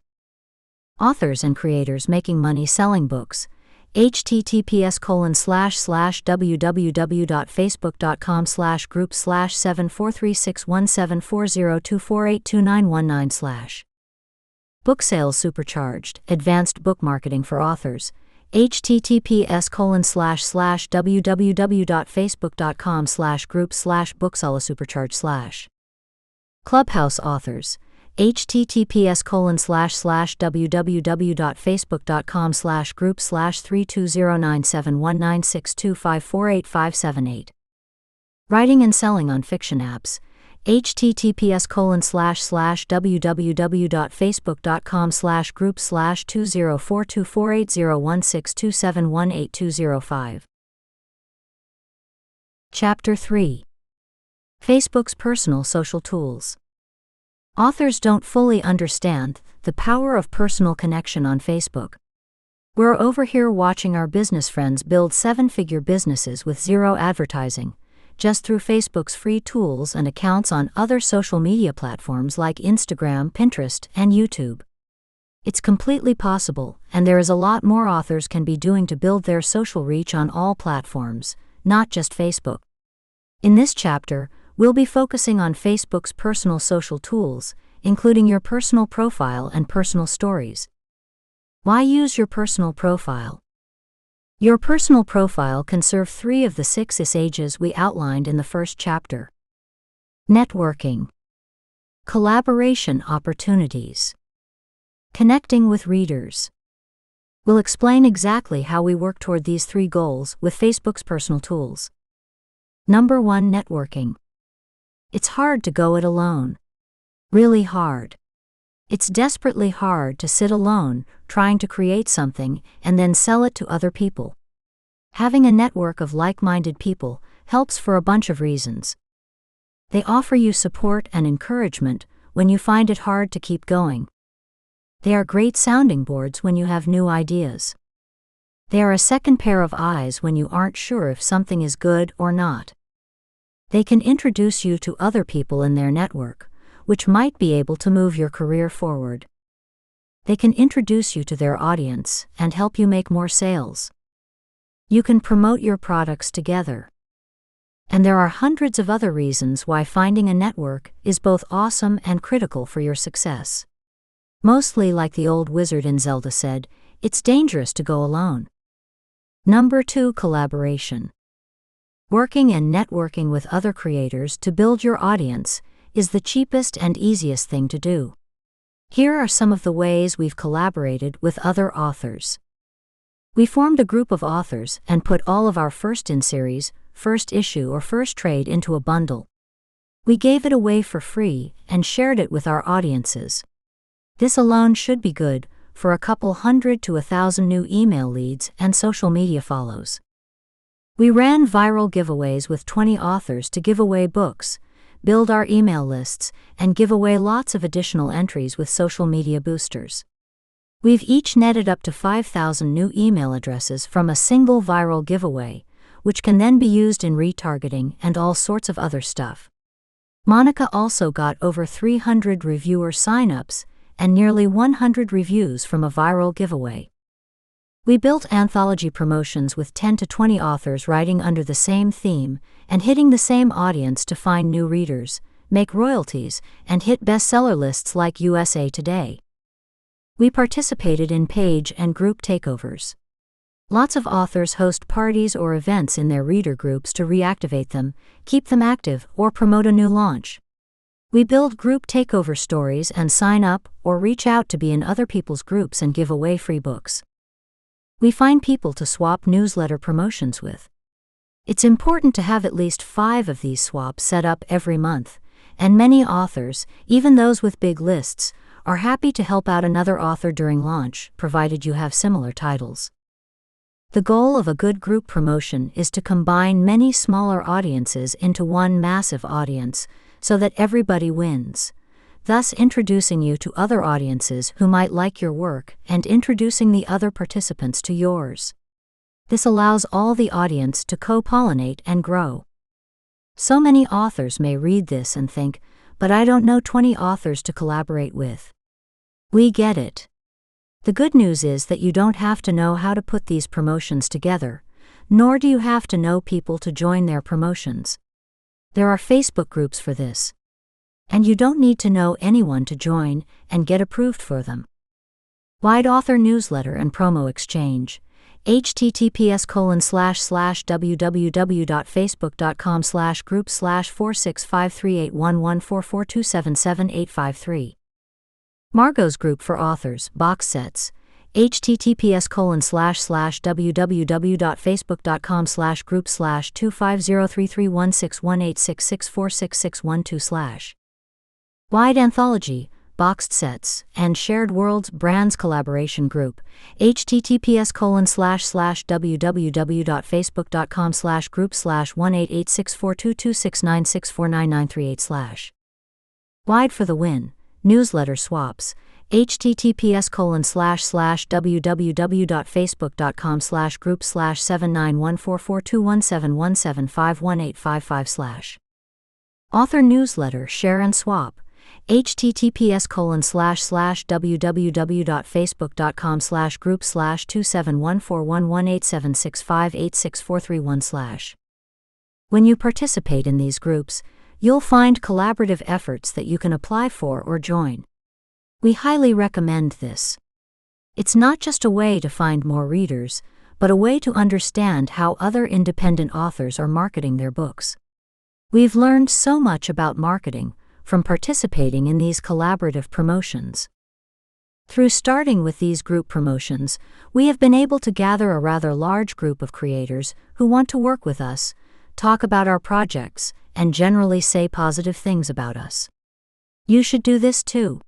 S1: Authors and creators making money selling books, https://www.facebook.com/group/743617402482919/. Book Sales Supercharged, Advanced Book Marketing for Authors, https://www.facebook.com/group/booksolosupercharged/. Clubhouse Authors, https://www.facebook.com/group/320971962548548. Writing and selling on fiction apps. https://www.facebook.com/group/2042480162718205. Chapter 3. Facebook's Personal Social Tools. Authors don't fully understand the power of personal connection on Facebook. We're over here watching our business friends build seven-figure businesses with zero advertising, just through Facebook's free tools and accounts on other social media platforms like Instagram, Pinterest, and YouTube. It's completely possible, and there is a lot more authors can be doing to build their social reach on all platforms, not just Facebook. In this chapter, we'll be focusing on Facebook's personal social tools, including your personal profile and personal stories. Why use your personal profile? Your personal profile can serve 3 of the 6 usages we outlined in the first chapter. Networking. Collaboration opportunities. Connecting with readers. We'll explain exactly how we work toward these 3 goals with Facebook's personal tools. Number 1. Networking. It's hard to go it alone. Really hard. It's desperately hard to sit alone, trying to create something and then sell it to other people. Having a network of like-minded people helps for a bunch of reasons. They offer you support and encouragement when you find it hard to keep going. They are great sounding boards when you have new ideas. They are a second pair of eyes when you aren't sure if something is good or not. They can introduce you to other people in their network, which might be able to move your career forward. They can introduce you to their audience and help you make more sales. You can promote your products together. And there are hundreds of other reasons why finding a network is both awesome and critical for your success. Mostly like the old wizard in Zelda said, it's dangerous to go alone. Number 2. Collaboration. Working and networking with other creators to build your audience is the cheapest and easiest thing to do. Here are some of the ways we've collaborated with other authors. We formed a group of authors and put all of our first-in-series, first issue or first trade into a bundle. We gave it away for free and shared it with our audiences. This alone should be good for a couple hundred to 1,000 new email leads and social media follows. We ran viral giveaways with 20 authors to give away books, build our email lists, and give away lots of additional entries with social media boosters. We've each netted up to 5,000 new email addresses from a single viral giveaway, which can then be used in retargeting and all sorts of other stuff. Monica also got over 300 reviewer signups and nearly 100 reviews from a viral giveaway. We built anthology promotions with 10 to 20 authors writing under the same theme and hitting the same audience to find new readers, make royalties, and hit bestseller lists like USA Today. We participated in page and group takeovers. Lots of authors host parties or events in their reader groups to reactivate them, keep them active, or promote a new launch. We build group takeover stories and sign up or reach out to be in other people's groups and give away free books. We find people to swap newsletter promotions with. It's important to have at least 5 of these swaps set up every month, and many authors, even those with big lists, are happy to help out another author during launch, provided you have similar titles. The goal of a good group promotion is to combine many smaller audiences into one massive audience, so that everybody wins, thus introducing you to other audiences who might like your work and introducing the other participants to yours. This allows all the audience to co-pollinate and grow. So many authors may read this and think, but I don't know 20 authors to collaborate with. We get it. The good news is that you don't have to know how to put these promotions together, nor do you have to know people to join their promotions. There are Facebook groups for this. And you don't need to know anyone to join and get approved for them. Wide Author Newsletter and Promo Exchange. https://www.facebook.com/group/465381144277853 Margot's Group for Authors, Box Sets, https://www.facebook.com/group/25033161866466112/ Wide Anthology, Boxed Sets, and Shared Worlds Brands Collaboration Group, https://www.facebook.com/group/188642269649938/ Wide for the Win, Newsletter Swaps, https://www.facebook.com/group/791442171751855/ Author Newsletter Share and Swap, https://www.facebook.com/group/271411876586431/. When you participate in these groups, you'll find collaborative efforts that you can apply for or join. We highly recommend this. It's not just a way to find more readers, but a way to understand how other independent authors are marketing their books. We've learned so much about marketing from participating in these collaborative promotions. Through starting with these group promotions, we have been able to gather a rather large group of creators who want to work with us, talk about our projects, and generally say positive things about us. You should do this too.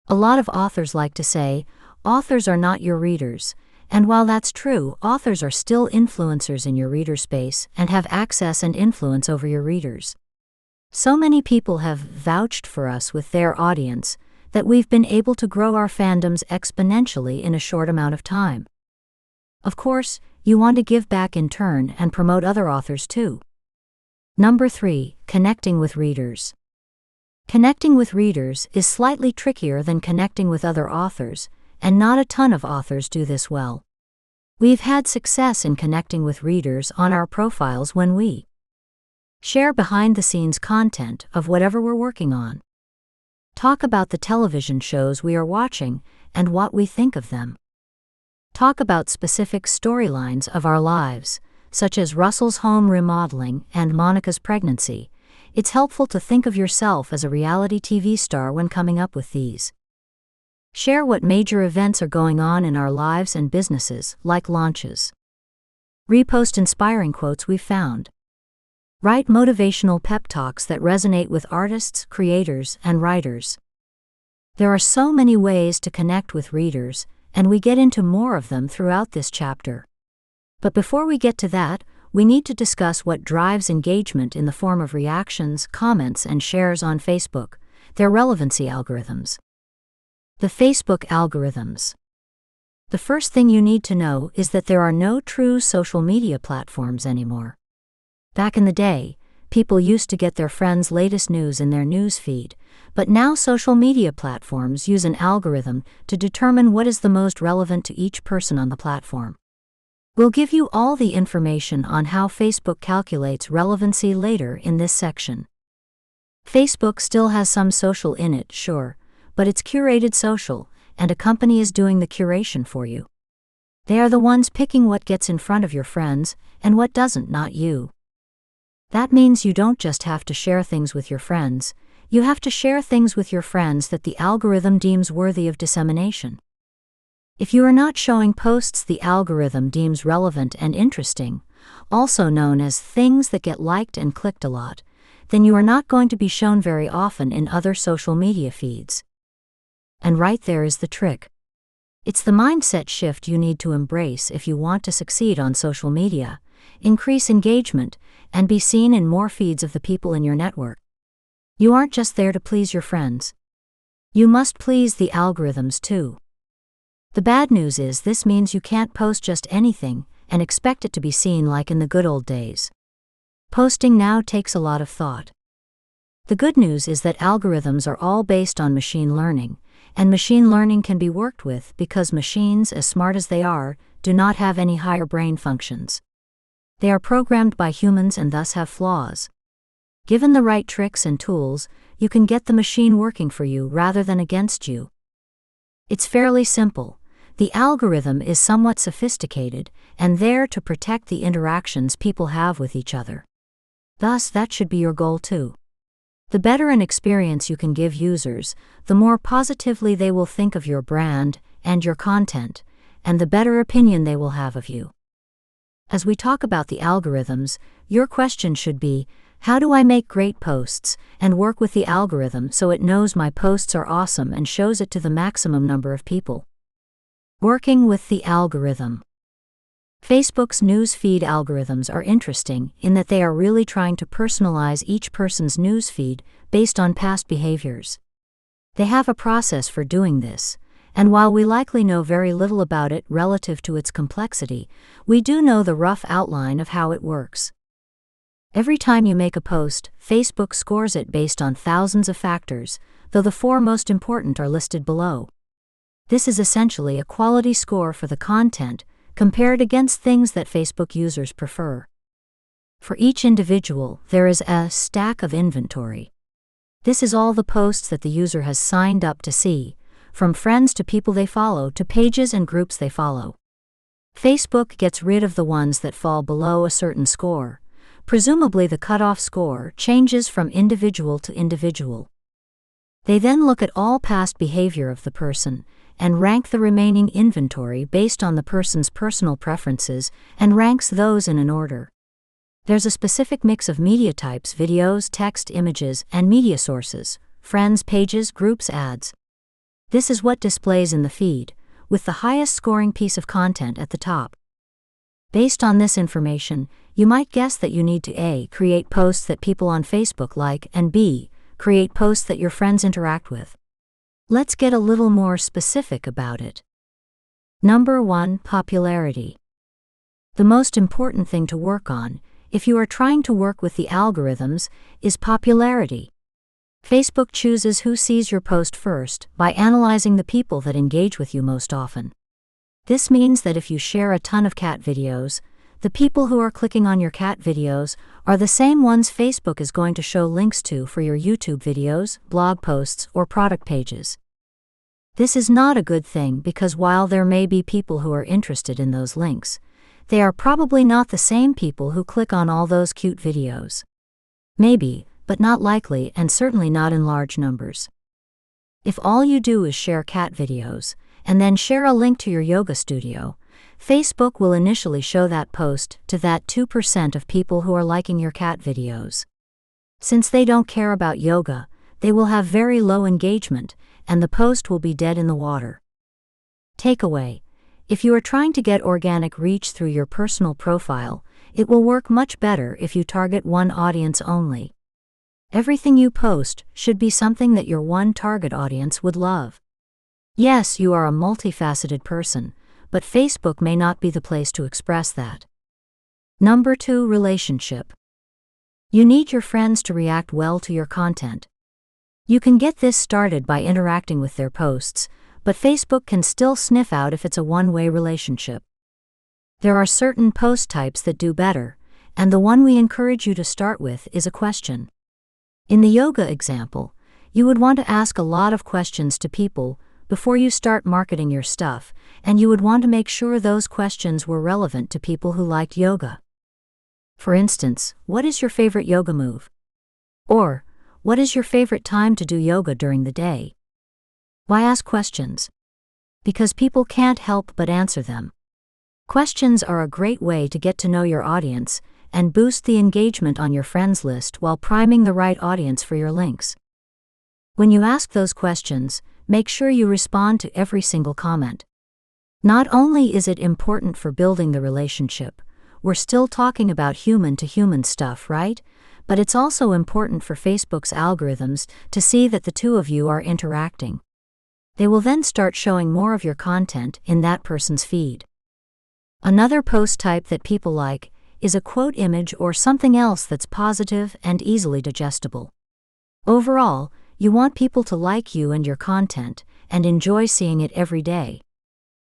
S1: A lot of authors like to say, authors are not your readers, and while that's true, authors are still influencers in your reader space and have access and influence over your readers. So many people have vouched for us with their audience that we've been able to grow our fandoms exponentially in a short amount of time. Of course, you want to give back in turn and promote other authors too. Number 3, connecting with readers. Connecting with readers is slightly trickier than connecting with other authors, and not a ton of authors do this well. We've had success in connecting with readers on our profiles when we share behind-the-scenes content of whatever we're working on. Talk about the television shows we are watching and what we think of them. Talk about specific storylines of our lives, such as Russell's home remodeling and Monica's pregnancy. It's helpful to think of yourself as a reality TV star when coming up with these. Share what major events are going on in our lives and businesses, like launches. Repost inspiring quotes we've found. Write motivational pep talks that resonate with artists, creators, and writers. There are so many ways to connect with readers, and we get into more of them throughout this chapter. But before we get to that, we need to discuss what drives engagement in the form of reactions, comments, and shares on Facebook, their relevancy algorithms. The Facebook algorithms. The first thing you need to know is that there are no true social media platforms anymore. Back in the day, people used to get their friends' latest news in their news feed, but now social media platforms use an algorithm to determine what is the most relevant to each person on the platform. We'll give you all the information on how Facebook calculates relevancy later in this section. Facebook still has some social in it, sure, but it's curated social, and a company is doing the curation for you. They are the ones picking what gets in front of your friends and what doesn't, not you. That means you don't just have to share things with your friends, you have to share things with your friends that the algorithm deems worthy of dissemination. If you are not showing posts the algorithm deems relevant and interesting, also known as things that get liked and clicked a lot, then you are not going to be shown very often in other social media feeds. And right there is the trick. It's the mindset shift you need to embrace if you want to succeed on social media, increase engagement, and be seen in more feeds of the people in your network. You aren't just there to please your friends. You must please the algorithms too. The bad news is this means you can't post just anything and expect it to be seen like in the good old days. Posting now takes a lot of thought. The good news is that algorithms are all based on machine learning, and machine learning can be worked with because machines, as smart as they are, do not have any higher brain functions. They are programmed by humans and thus have flaws. Given the right tricks and tools, you can get the machine working for you rather than against you. It's fairly simple. The algorithm is somewhat sophisticated and there to protect the interactions people have with each other. Thus, that should be your goal too. The better an experience you can give users, the more positively they will think of your brand and your content, and the better opinion they will have of you. As we talk about the algorithms, your question should be, how do I make great posts and work with the algorithm so it knows my posts are awesome and shows it to the maximum number of people? Working with the algorithm. Facebook's news feed algorithms are interesting in that they are really trying to personalize each person's news feed based on past behaviors. They have a process for doing this, and while we likely know very little about it relative to its complexity, we do know the rough outline of how it works. Every time you make a post, Facebook scores it based on thousands of factors, though the 4 most important are listed below. This is essentially a quality score for the content, compared against things that Facebook users prefer. For each individual, there is a stack of inventory. This is all the posts that the user has signed up to see, from friends to people they follow to pages and groups they follow. Facebook gets rid of the ones that fall below a certain score. Presumably the cutoff score changes from individual to individual. They then look at all past behavior of the person and rank the remaining inventory based on the person's personal preferences and ranks those in an order. There's a specific mix of media types: videos, text, images, and media sources, friends, pages, groups, ads. This is what displays in the feed, with the highest scoring piece of content at the top. Based on this information, you might guess that you need to A. create posts that people on Facebook like, and B. create posts that your friends interact with. Let's get a little more specific about it. Number 1, popularity. The most important thing to work on, if you are trying to work with the algorithms, is popularity. Facebook chooses who sees your post first by analyzing the people that engage with you most often. This means that if you share a ton of cat videos, the people who are clicking on your cat videos are the same ones Facebook is going to show links to for your YouTube videos, blog posts, or product pages. This is not a good thing because while there may be people who are interested in those links, they are probably not the same people who click on all those cute videos. Maybe, but not likely, and certainly not in large numbers. If all you do is share cat videos, and then share a link to your yoga studio, Facebook will initially show that post to that 2% of people who are liking your cat videos. Since they don't care about yoga, they will have very low engagement, and the post will be dead in the water. Takeaway: if you are trying to get organic reach through your personal profile, it will work much better if you target one audience only. Everything you post should be something that your one target audience would love. Yes, you are a multifaceted person, but Facebook may not be the place to express that. Number 2, relationship. You need your friends to react well to your content. You can get this started by interacting with their posts, but Facebook can still sniff out if it's a one-way relationship. There are certain post types that do better, and the one we encourage you to start with is a question. In the yoga example, you would want to ask a lot of questions to people before you start marketing your stuff, and you would want to make sure those questions were relevant to people who liked yoga. For instance, what is your favorite yoga move? Or, what is your favorite time to do yoga during the day? Why ask questions? Because people can't help but answer them. Questions are a great way to get to know your audience and boost the engagement on your friends list while priming the right audience for your links. When you ask those questions, make sure you respond to every single comment. Not only is it important for building the relationship, we're still talking about human-to-human stuff, right? But it's also important for Facebook's algorithms to see that the two of you are interacting. They will then start showing more of your content in that person's feed. Another post type that people like is a quote image or something else that's positive and easily digestible. Overall, you want people to like you and your content and enjoy seeing it every day.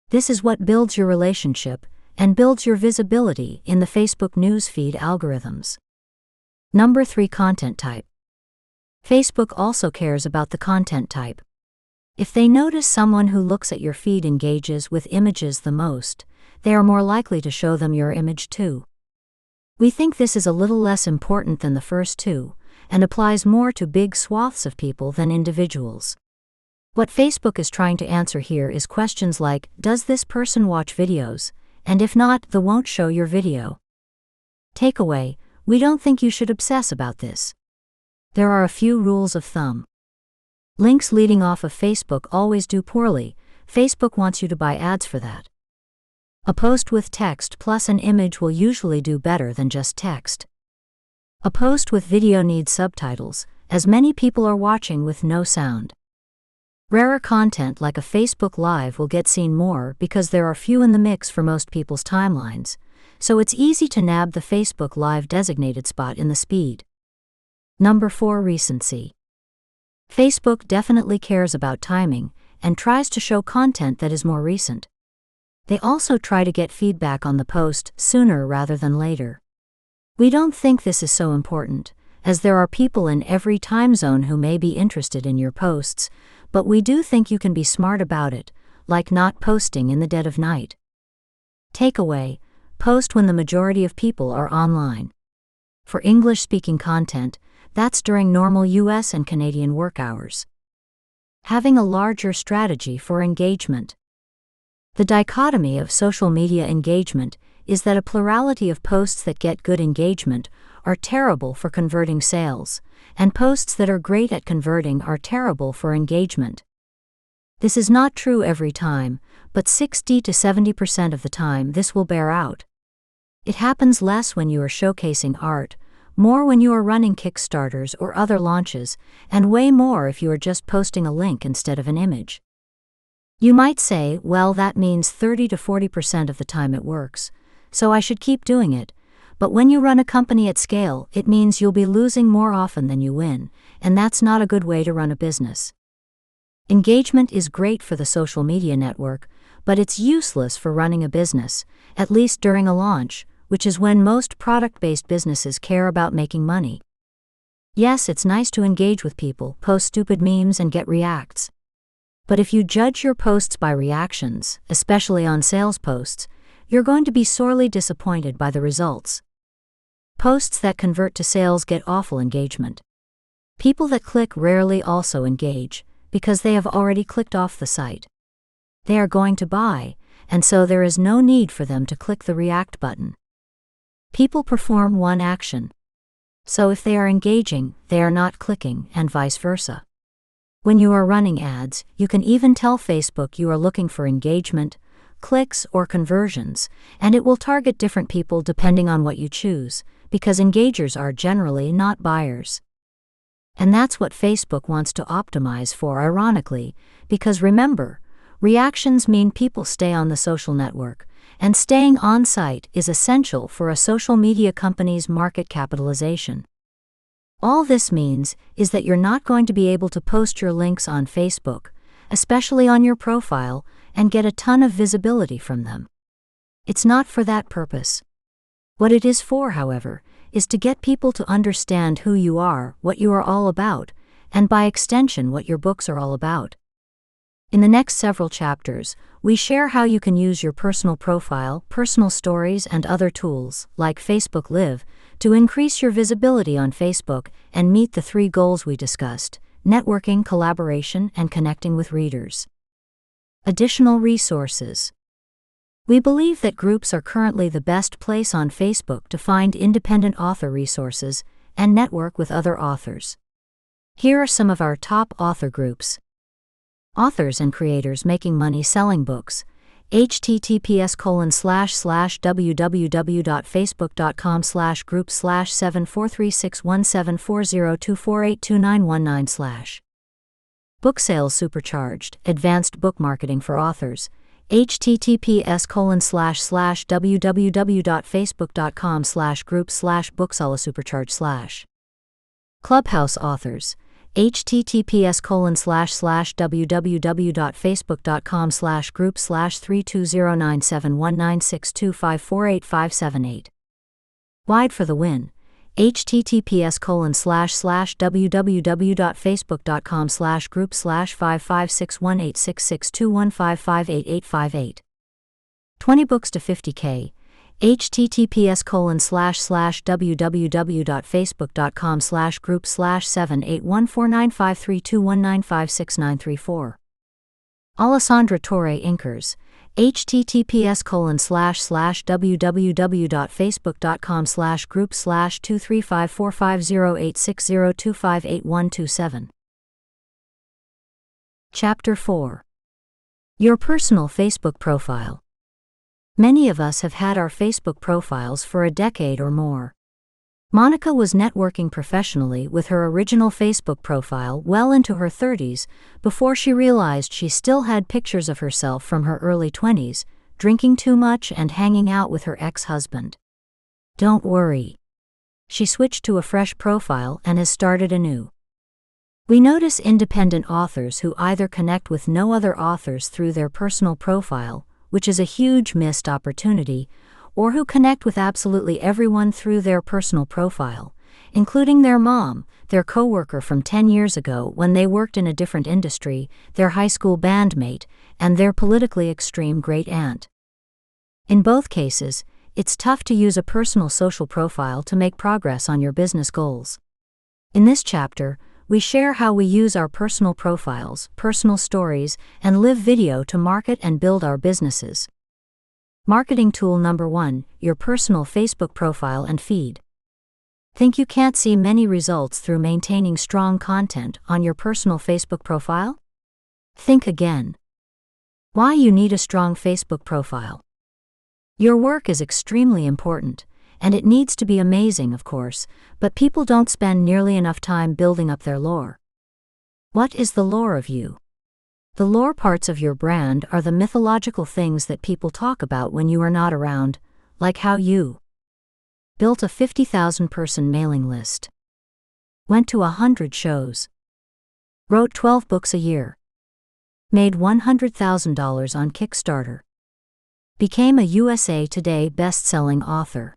S1: This is what builds your relationship and builds your visibility in the Facebook newsfeed algorithms. Number 3, content type. Facebook also cares about the content type. If they notice someone who looks at your feed engages with images the most, they are more likely to show them your image too. We think this is a little less important than the first two, and applies more to big swaths of people than individuals. What Facebook is trying to answer here is questions like, does this person watch videos? And if not, they won't show your video. Takeaway: we don't think you should obsess about this. There are a few rules of thumb. Links leading off of Facebook always do poorly. Facebook wants you to buy ads for that. A post with text plus an image will usually do better than just text. A post with video needs subtitles, as many people are watching with no sound. Rarer content like a Facebook Live will get seen more because there are few in the mix for most people's timelines, so it's easy to nab the Facebook Live designated spot in the feed. Number 4. Recency. Facebook definitely cares about timing and tries to show content that is more recent. They also try to get feedback on the post sooner rather than later. We don't think this is so important, as there are people in every time zone who may be interested in your posts, but we do think you can be smart about it, like not posting in the dead of night. Takeaway: post when the majority of people are online. For English-speaking content, that's during normal US and Canadian work hours. Having a larger strategy for engagement. The dichotomy of social media engagement is that a plurality of posts that get good engagement are terrible for converting sales, and posts that are great at converting are terrible for engagement. This is not true every time, but 60 to 70% of the time this will bear out. It happens less when you are showcasing art, more when you are running Kickstarters or other launches, and way more if you are just posting a link instead of an image. You might say, well, that means 30 to 40% of the time it works, so I should keep doing it. But when you run a company at scale, it means you'll be losing more often than you win, and that's not a good way to run a business. Engagement is great for the social media network, but it's useless for running a business, at least during a launch, which is when most product-based businesses care about making money. Yes, it's nice to engage with people, post stupid memes and get reacts. But if you judge your posts by reactions, especially on sales posts, you're going to be sorely disappointed by the results. Posts that convert to sales get awful engagement. People that click rarely also engage, because they have already clicked off the site. They are going to buy, and so there is no need for them to click the react button. People perform one action. So if they are engaging, they are not clicking, and vice versa. When you are running ads, you can even tell Facebook you are looking for engagement, clicks, or conversions, and it will target different people depending on what you choose, because engagers are generally not buyers. And that's what Facebook wants to optimize for, ironically, because remember, reactions mean people stay on the social network, and staying on site is essential for a social media company's market capitalization. All this means is that you're not going to be able to post your links on Facebook, especially on your profile, and get a ton of visibility from them. It's not for that purpose. What it is for, however, is to get people to understand who you are, what you are all about, and by extension what your books are all about. In the next several chapters, we share how you can use your personal profile, personal stories, and other tools, like Facebook Live, to increase your visibility on Facebook and meet the 3 goals we discussed: networking, collaboration, and connecting with readers. Additional resources. We believe that groups are currently the best place on Facebook to find independent author resources and network with other authors. Here are some of our top author groups. Authors and creators making money selling books. https://www.facebook.com/group/743617402482919/ Book Sales Supercharged, Advanced Book Marketing for Authors. https://www.facebook.com/group/booksolosupercharged/ Clubhouse Authors. https://www.facebook.com/group/32097196254854858 Wide for the Win. https://www.facebook.com/group/556186621558858 20 Books to 50K. https://www.facebook.com/group/781495321956934. Alessandra Torre Inkers, https://www.facebook.com/group/235450860258127. Chapter 4. Your personal Facebook profile. Many of us have had our Facebook profiles for a decade or more. Monica was networking professionally with her original Facebook profile well into her 30s before she realized she still had pictures of herself from her early 20s, drinking too much and hanging out with her ex-husband. Don't worry. She switched to a fresh profile and has started anew. We notice independent authors who either connect with no other authors through their personal profile, which is a huge missed opportunity, or who connect with absolutely everyone through their personal profile, including their mom, their coworker from 10 years ago when they worked in a different industry, their high school bandmate, and their politically extreme great-aunt. In both cases, it's tough to use a personal social profile to make progress on your business goals. In this chapter, we share how we use our personal profiles, personal stories, and live video to market and build our businesses. Marketing tool number 1, your personal Facebook profile and feed. Think you can't see many results through maintaining strong content on your personal Facebook profile? Think again. Why you need a strong Facebook profile. Your work is extremely important, and it needs to be amazing, of course, but people don't spend nearly enough time building up their lore. What is the lore of you? The lore parts of your brand are the mythological things that people talk about when you are not around, like how you built a 50,000-person mailing list, went to 100 shows, wrote 12 books a year, made $100,000 on Kickstarter, became a USA Today best-selling author.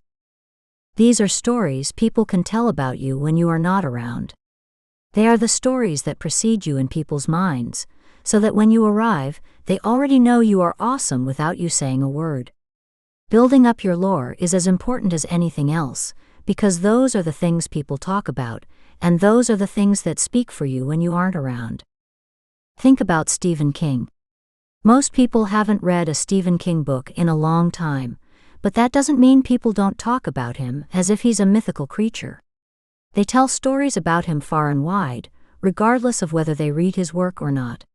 S1: These are stories people can tell about you when you are not around. They are the stories that precede you in people's minds, so that when you arrive, they already know you are awesome without you saying a word. Building up your lore is as important as anything else, because those are the things people talk about, and those are the things that speak for you when you aren't around. Think about Stephen King. Most people haven't read a Stephen King book in a long time, but that doesn't mean people don't talk about him as if he's a mythical creature. They tell stories about him far and wide, regardless of whether they read his work or not.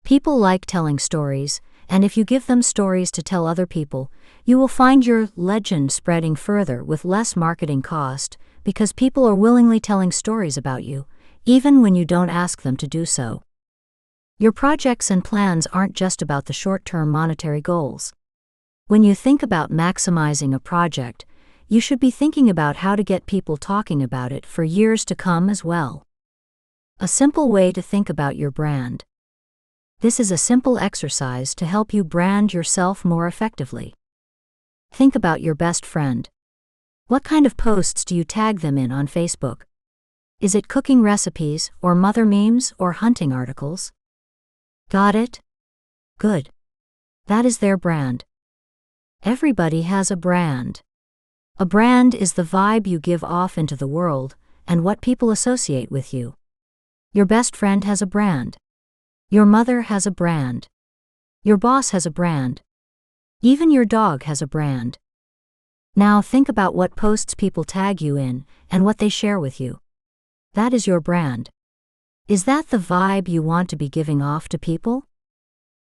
S1: People like telling stories, and if you give them stories to tell other people, you will find your legend spreading further with less marketing cost, because people are willingly telling stories about you, even when you don't ask them to do so. Your projects and plans aren't just about the short-term monetary goals. When you think about maximizing a project, you should be thinking about how to get people talking about it for years to come as well. A simple way to think about your brand. This is a simple exercise to help you brand yourself more effectively. Think about your best friend. What kind of posts do you tag them in on Facebook? Is it cooking recipes, or mother memes, or hunting articles? Got it? Good. That is their brand. Everybody has a brand. A brand is the vibe you give off into the world, and what people associate with you. Your best friend has a brand. Your mother has a brand. Your boss has a brand. Even your dog has a brand. Now think about what posts people tag you in, and what they share with you. That is your brand. Is that the vibe you want to be giving off to people?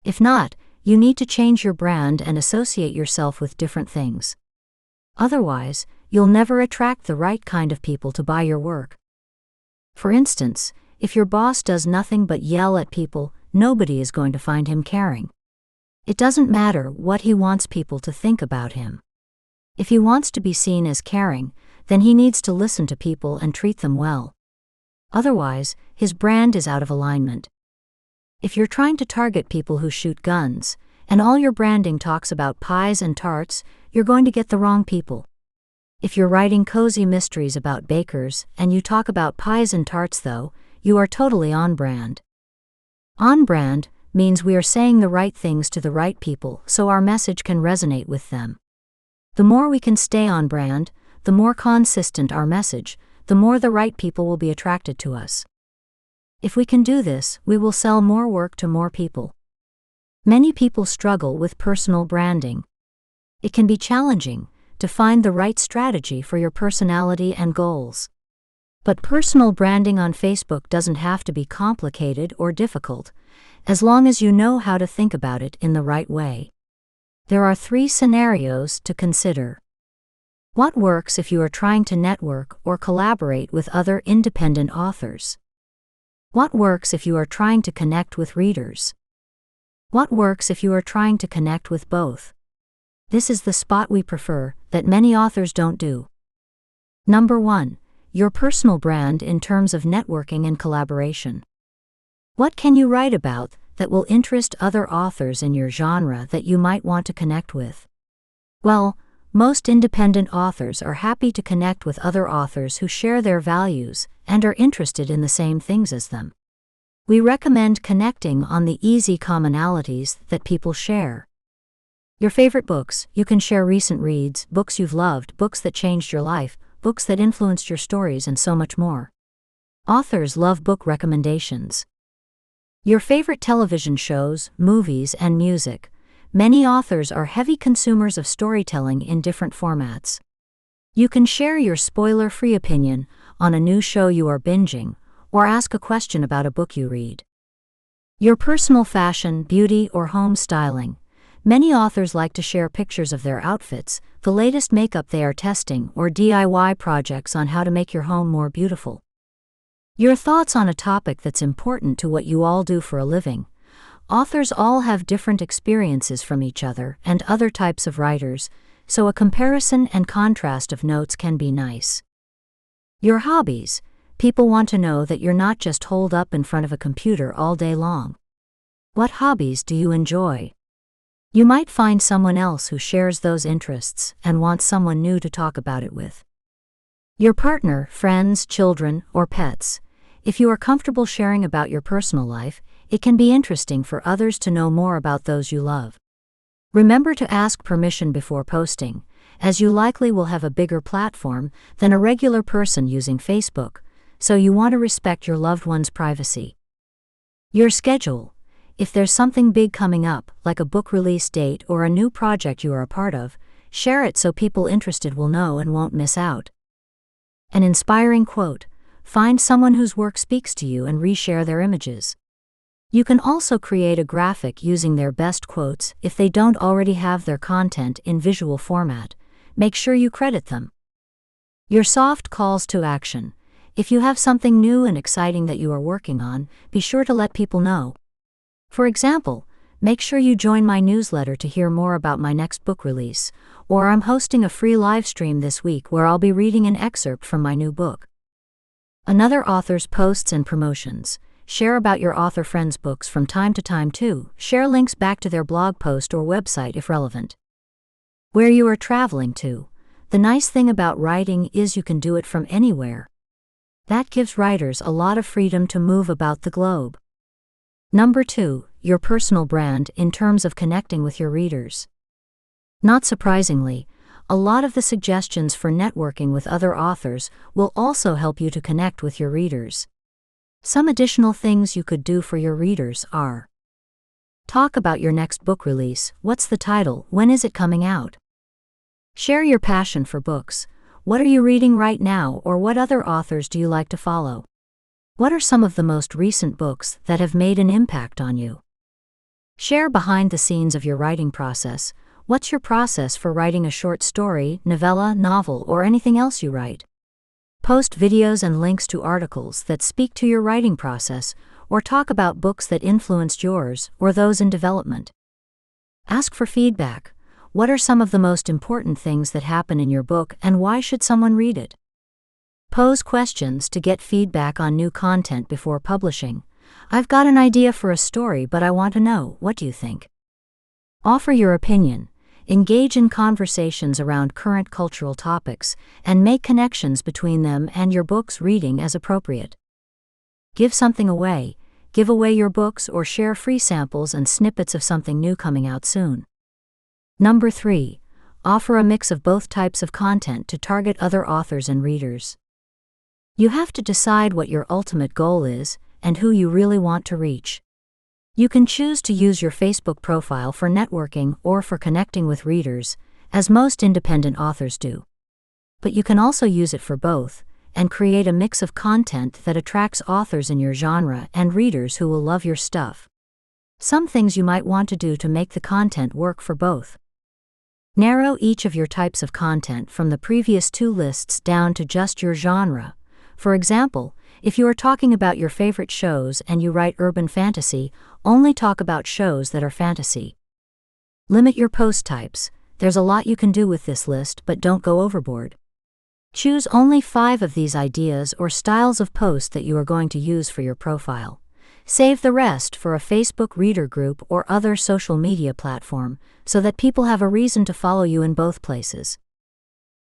S1: If not, you need to change your brand and associate yourself with different things. Otherwise, you'll never attract the right kind of people to buy your work. For instance, if your boss does nothing but yell at people, nobody is going to find him caring. It doesn't matter what he wants people to think about him. If he wants to be seen as caring, then he needs to listen to people and treat them well. Otherwise, his brand is out of alignment. If you're trying to target people who shoot guns, and all your branding talks about pies and tarts, you're going to get the wrong people. If you're writing cozy mysteries about bakers, and you talk about pies and tarts though, you are totally on brand. On brand means we are saying the right things to the right people so our message can resonate with them. The more we can stay on brand, the more consistent our message, the more the right people will be attracted to us. If we can do this, we will sell more work to more people. Many people struggle with personal branding. It can be challenging to find the right strategy for your personality and goals. But personal branding on Facebook doesn't have to be complicated or difficult, as long as you know how to think about it in the right way. There are 3 scenarios to consider. What works if you are trying to network or collaborate with other independent authors? What works if you are trying to connect with readers? What works if you are trying to connect with both? This is the spot we prefer, that many authors don't do. Number 1. Your personal brand in terms of networking and collaboration. What can you write about that will interest other authors in your genre that you might want to connect with? Well, most independent authors are happy to connect with other authors who share their values and are interested in the same things as them. We recommend connecting on the easy commonalities that people share. Your favorite books. You can share recent reads, books you've loved, books that changed your life, books that influenced your stories, and so much more. Authors love book recommendations. Your favorite television shows, movies, and music. Many authors are heavy consumers of storytelling in different formats. You can share your spoiler-free opinion on a new show you are binging, or ask a question about a book you read. Your personal fashion, beauty, or home styling. Many authors like to share pictures of their outfits, the latest makeup they are testing, or DIY projects on how to make your home more beautiful. Your thoughts on a topic that's important to what you all do for a living. Authors all have different experiences from each other and other types of writers, so a comparison and contrast of notes can be nice. Your hobbies. People want to know that you're not just holed up in front of a computer all day long. What hobbies do you enjoy? You might find someone else who shares those interests and wants someone new to talk about it with. Your partner, friends, children, or pets. If you are comfortable sharing about your personal life, it can be interesting for others to know more about those you love. Remember to ask permission before posting, as you likely will have a bigger platform than a regular person using Facebook, so you want to respect your loved one's privacy. Your schedule. If there's something big coming up, like a book release date or a new project you are a part of, share it so people interested will know and won't miss out. An inspiring quote. Find someone whose work speaks to you and reshare their images. You can also create a graphic using their best quotes if they don't already have their content in visual format. Make sure you credit them. Your soft calls to action. If you have something new and exciting that you are working on, be sure to let people know. For example, make sure you join my newsletter to hear more about my next book release, or I'm hosting a free live stream this week where I'll be reading an excerpt from my new book. Another author's posts and promotions. Share about your author friends' books from time to time too. Share links back to their blog post or website if relevant. Where you are traveling to. The nice thing about writing is you can do it from anywhere. That gives writers a lot of freedom to move about the globe. Number 2, your personal brand in terms of connecting with your readers. Not surprisingly, a lot of the suggestions for networking with other authors will also help you to connect with your readers. Some additional things you could do for your readers are: talk about your next book release. What's the title? When is it coming out? Share your passion for books. What are you reading right now, or what other authors do you like to follow? What are some of the most recent books that have made an impact on you? Share behind the scenes of your writing process. What's your process for writing a short story, novella, novel, or anything else you write? Post videos and links to articles that speak to your writing process, or talk about books that influenced yours or those in development. Ask for feedback. What are some of the most important things that happen in your book, and why should someone read it? Pose questions to get feedback on new content before publishing. I've got an idea for a story, but I want to know, what do you think? Offer your opinion. Engage in conversations around current cultural topics, and make connections between them and your book's reading as appropriate. Give something away. Give away your books or share free samples and snippets of something new coming out soon. Number 3. offer a mix of both types of content to target other authors and readers. You have to decide what your ultimate goal is and who you really want to reach. You can choose to use your Facebook profile for networking or for connecting with readers, as most independent authors do. But you can also use it for both, and create a mix of content that attracts authors in your genre and readers who will love your stuff. Some things you might want to do to make the content work for both. Narrow each of your types of content from the previous two lists down to just your genre. For example, if you are talking about your favorite shows and you write urban fantasy, only talk about shows that are fantasy. Limit your post types. There's a lot you can do with this list, but don't go overboard. Choose only 5 of these ideas or styles of post that you are going to use for your profile. Save the rest for a Facebook reader group or other social media platform so that people have a reason to follow you in both places.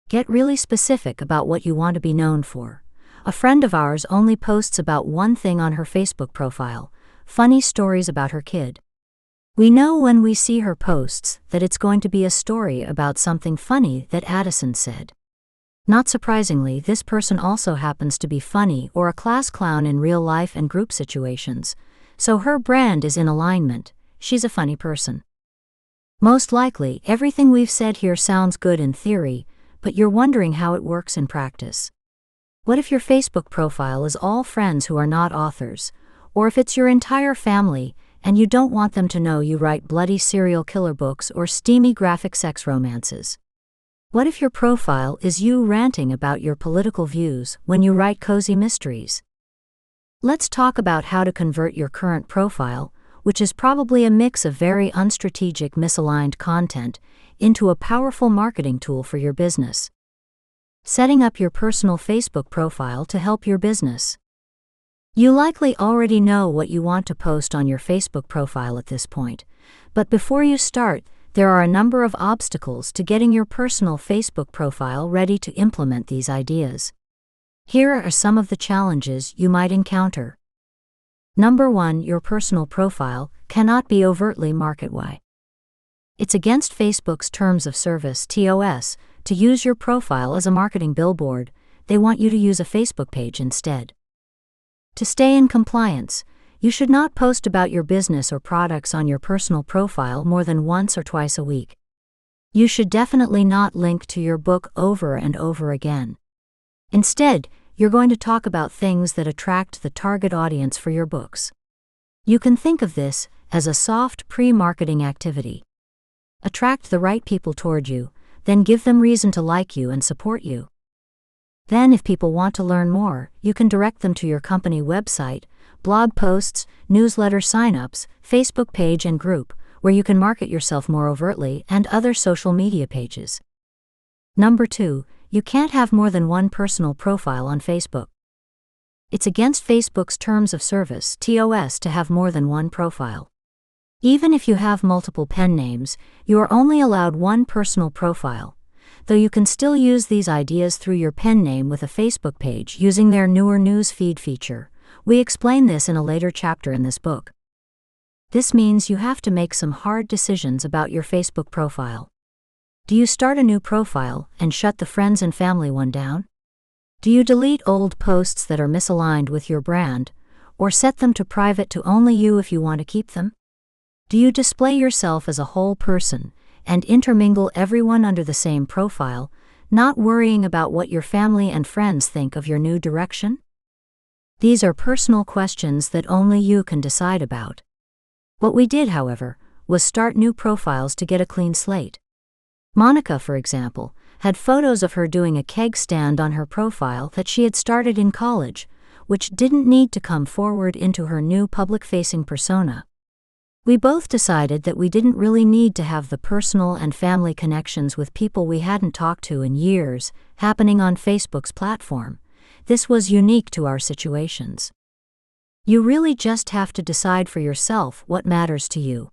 S1: Get really specific about what you want to be known for. A friend of ours only posts about one thing on her Facebook profile: funny stories about her kid. We know when we see her posts that it's going to be a story about something funny that Addison said. Not surprisingly, this person also happens to be funny or a class clown in real life and group situations, so her brand is in alignment. She's a funny person. Most likely, everything we've said here sounds good in theory, but you're wondering how it works in practice. What if your Facebook profile is all friends who are not authors, or if it's your entire family and you don't want them to know you write bloody serial killer books or steamy graphic sex romances? What if your profile is you ranting about your political views when you write cozy mysteries? Let's talk about how to convert your current profile, which is probably a mix of very unstrategic, misaligned content, into a powerful marketing tool for your business. Setting up your personal Facebook profile to help your business. You likely already know what you want to post on your Facebook profile at this point, but before you start, there are a number of obstacles to getting your personal Facebook profile ready to implement these ideas. Here are some of the challenges you might encounter. Number 1, your personal profile cannot be overtly market-wise. It's against Facebook's Terms of Service to use your profile as a marketing billboard. They want you to use a Facebook page instead. To stay in compliance, you should not post about your business or products on your personal profile more than once or twice a week. You should definitely not link to your book over and over again. Instead, you're going to talk about things that attract the target audience for your books. You can think of this as a soft pre-marketing activity. Attract the right people toward you, then give them reason to like you and support you. Then, if people want to learn more, you can direct them to your company website, blog posts, newsletter signups, Facebook page and group, where you can market yourself more overtly, and other social media pages. Number 2, you can't have more than one personal profile on Facebook. It's against Facebook's Terms of Service to have more than one profile. Even if you have multiple pen names, you are only allowed one personal profile, though you can still use these ideas through your pen name with a Facebook page using their newer news feed feature. We explain this in a later chapter in this book. This means you have to make some hard decisions about your Facebook profile. Do you start a new profile and shut the friends and family one down? Do you delete old posts that are misaligned with your brand, or set them to private to only you if you want to keep them? Do you display yourself as a whole person and intermingle everyone under the same profile, not worrying about what your family and friends think of your new direction? These are personal questions that only you can decide about. What we did, however, was start new profiles to get a clean slate. Monica, for example, had photos of her doing a keg stand on her profile that she had started in college, which didn't need to come forward into her new public-facing persona. We both decided that we didn't really need to have the personal and family connections with people we hadn't talked to in years happening on Facebook's platform. This was unique to our situations. You really just have to decide for yourself what matters to you.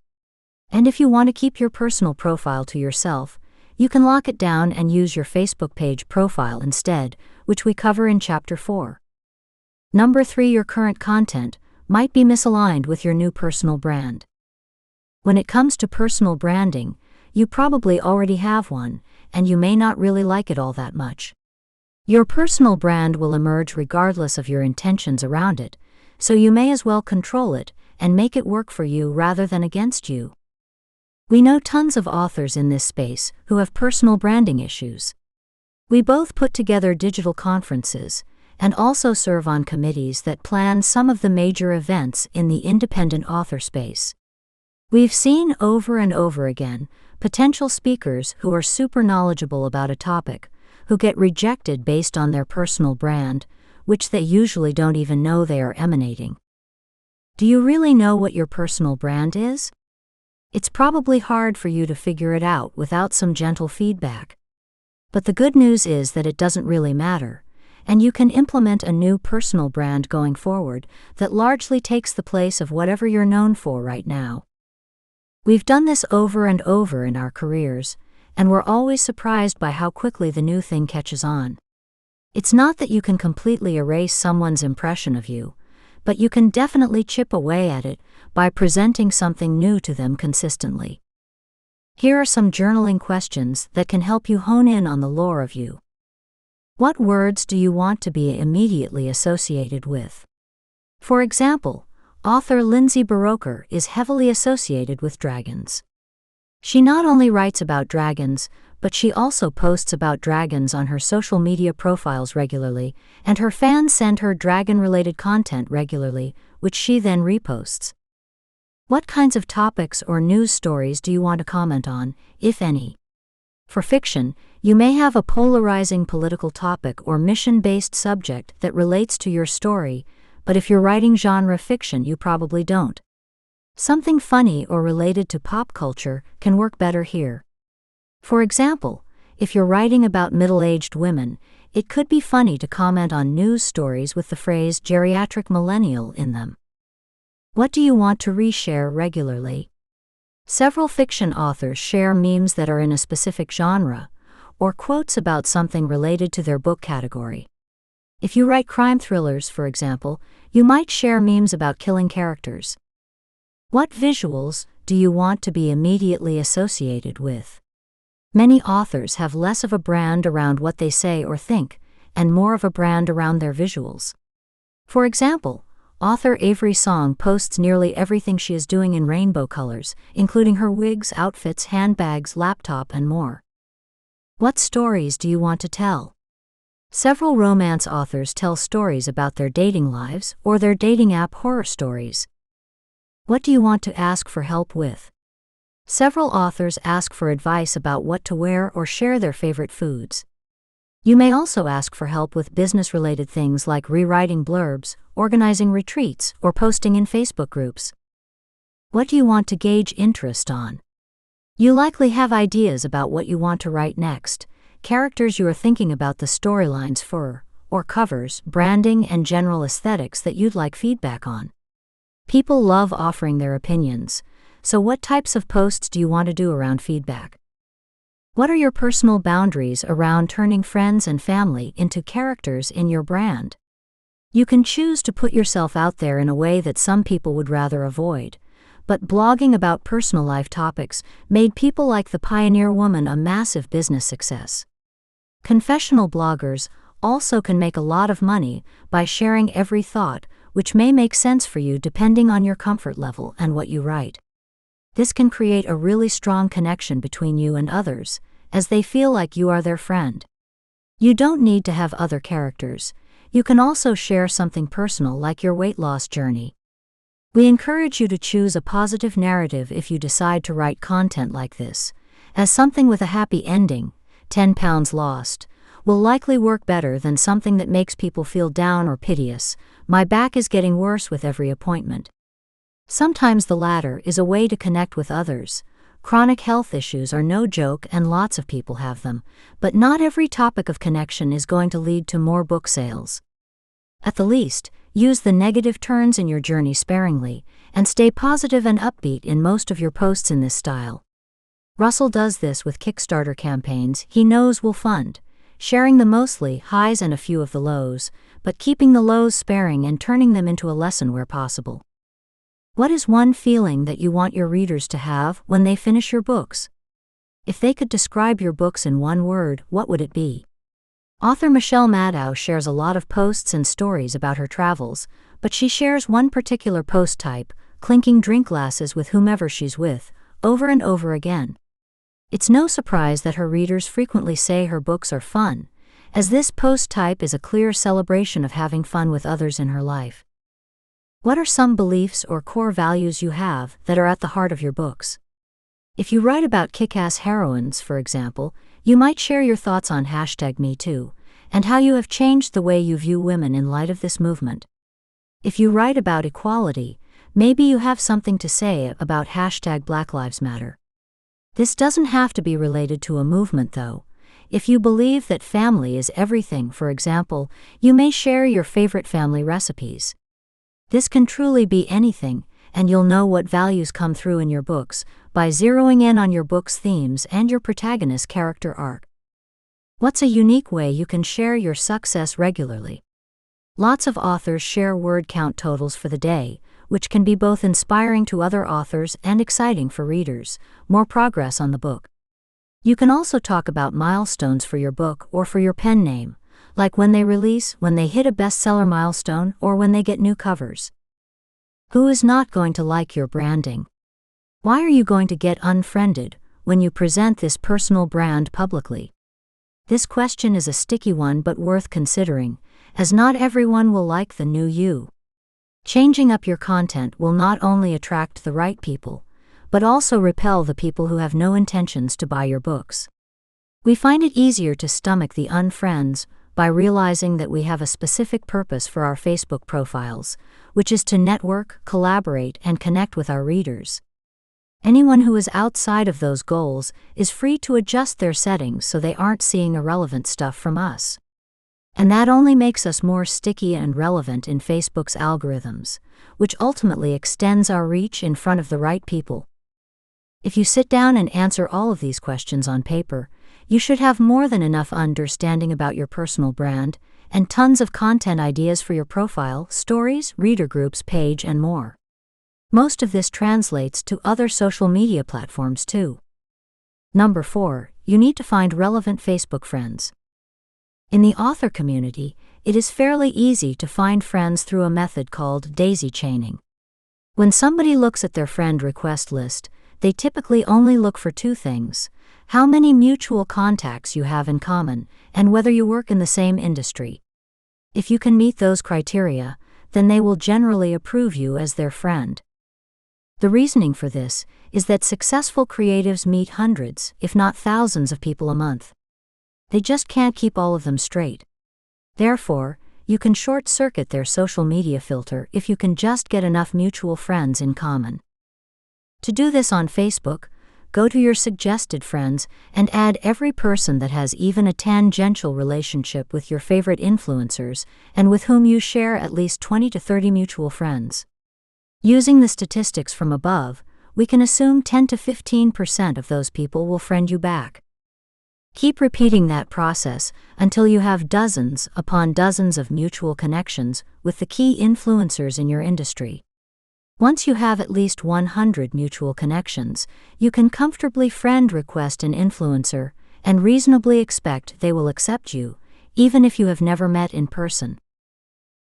S1: And if you want to keep your personal profile to yourself, you can lock it down and use your Facebook page profile instead, which we cover in Chapter 4. Number 3, your current content might be misaligned with your new personal brand. When it comes to personal branding, you probably already have one, and you may not really like it all that much. Your personal brand will emerge regardless of your intentions around it, so you may as well control it and make it work for you rather than against you. We know tons of authors in this space who have personal branding issues. We both put together digital conferences and also serve on committees that plan some of the major events in the independent author space. We've seen over and over again potential speakers who are super knowledgeable about a topic who get rejected based on their personal brand, which they usually don't even know they are emanating. Do you really know what your personal brand is? It's probably hard for you to figure it out without some gentle feedback. But the good news is that it doesn't really matter, and you can implement a new personal brand going forward that largely takes the place of whatever you're known for right now. We've done this over and over in our careers, and we're always surprised by how quickly the new thing catches on. It's not that you can completely erase someone's impression of you, but you can definitely chip away at it by presenting something new to them consistently. Here are some journaling questions that can help you hone in on the lore of you. What words do you want to be immediately associated with? For example, author Lindsay Buroker is heavily associated with dragons. She not only writes about dragons, but she also posts about dragons on her social media profiles regularly, and her fans send her dragon-related content regularly, which she then reposts. What kinds of topics or news stories do you want to comment on, if any? For fiction, you may have a polarizing political topic or mission-based subject that relates to your story, but if you're writing genre fiction, you probably don't. Something funny or related to pop culture can work better here. For example, if you're writing about middle-aged women, it could be funny to comment on news stories with the phrase geriatric millennial in them. What do you want to reshare regularly? Several fiction authors share memes that are in a specific genre, or quotes about something related to their book category. If you write crime thrillers, for example, you might share memes about killing characters. What visuals do you want to be immediately associated with? Many authors have less of a brand around what they say or think, and more of a brand around their visuals. For example, author Avery Song posts nearly everything she is doing in rainbow colors, including her wigs, outfits, handbags, laptop, and more. What stories do you want to tell? Several romance authors tell stories about their dating lives or their dating app horror stories. What do you want to ask for help with? Several authors ask for advice about what to wear or share their favorite foods. You may also ask for help with business-related things like rewriting blurbs, organizing retreats, or posting in Facebook groups. What do you want to gauge interest on? You likely have ideas about what you want to write next, characters you are thinking about, the storylines for, or covers, branding, and general aesthetics that you'd like feedback on. People love offering their opinions, so what types of posts do you want to do around feedback? What are your personal boundaries around turning friends and family into characters in your brand? You can choose to put yourself out there in a way that some people would rather avoid, but blogging about personal life topics made people like the Pioneer Woman a massive business success. Confessional bloggers also can make a lot of money by sharing every thought, which may make sense for you depending on your comfort level and what you write. This can create a really strong connection between you and others, as they feel like you are their friend. You don't need to have other characters. You can also share something personal like your weight loss journey. We encourage you to choose a positive narrative if you decide to write content like this, as something with a happy ending, 10 pounds lost, will likely work better than something that makes people feel down or piteous. My back is getting worse with every appointment. Sometimes the latter is a way to connect with others. Chronic health issues are no joke and lots of people have them, but not every topic of connection is going to lead to more book sales. At the least, use the negative turns in your journey sparingly, and stay positive and upbeat in most of your posts in this style. Russell does this with Kickstarter campaigns he knows will fund, sharing the mostly highs and a few of the lows, but keeping the lows sparing and turning them into a lesson where possible. What is one feeling that you want your readers to have when they finish your books? If they could describe your books in one word, what would it be? Author Michelle Maddow shares a lot of posts and stories about her travels, but she shares one particular post type, clinking drink glasses with whomever she's with, over and over again. It's no surprise that her readers frequently say her books are fun, as this post type is a clear celebration of having fun with others in her life. What are some beliefs or core values you have that are at the heart of your books? If you write about kick-ass heroines, for example, you might share your thoughts on #MeToo, and how you have changed the way you view women in light of this movement. If you write about equality, maybe you have something to say about #Black Lives Matter. This doesn't have to be related to a movement though. If you believe that family is everything, for example, you may share your favorite family recipes. This can truly be anything, and you'll know what values come through in your books by zeroing in on your book's themes and your protagonist's character arc. What's a unique way you can share your success regularly? Lots of authors share word count totals for the day, which can be both inspiring to other authors and exciting for readers. More progress on the book. You can also talk about milestones for your book or for your pen name, like when they release, when they hit a bestseller milestone, or when they get new covers. Who is not going to like your branding? Why are you going to get unfriended when you present this personal brand publicly? This question is a sticky one but worth considering, as not everyone will like the new you. Changing up your content will not only attract the right people, but also repel the people who have no intentions to buy your books. We find it easier to stomach the unfriends by realizing that we have a specific purpose for our Facebook profiles, which is to network, collaborate, and connect with our readers. Anyone who is outside of those goals is free to adjust their settings so they aren't seeing irrelevant stuff from us. And that only makes us more sticky and relevant in Facebook's algorithms, which ultimately extends our reach in front of the right people. If you sit down and answer all of these questions on paper, you should have more than enough understanding about your personal brand, and tons of content ideas for your profile, stories, reader groups, page, and more. Most of this translates to other social media platforms too. Number 4, you need to find relevant Facebook friends. In the author community, it is fairly easy to find friends through a method called daisy chaining. When somebody looks at their friend request list, they typically only look for two things: how many mutual contacts you have in common, and whether you work in the same industry. If you can meet those criteria, then they will generally approve you as their friend. The reasoning for this is that successful creatives meet hundreds, if not thousands of people a month. They just can't keep all of them straight. Therefore, you can short-circuit their social media filter if you can just get enough mutual friends in common. To do this on Facebook, go to your suggested friends and add every person that has even a tangential relationship with your favorite influencers and with whom you share at least 20 to 30 mutual friends. Using the statistics from above, we can assume 10 to 15% of those people will friend you back. Keep repeating that process until you have dozens upon dozens of mutual connections with the key influencers in your industry. Once you have at least 100 mutual connections, you can comfortably friend request an influencer and reasonably expect they will accept you, even if you have never met in person.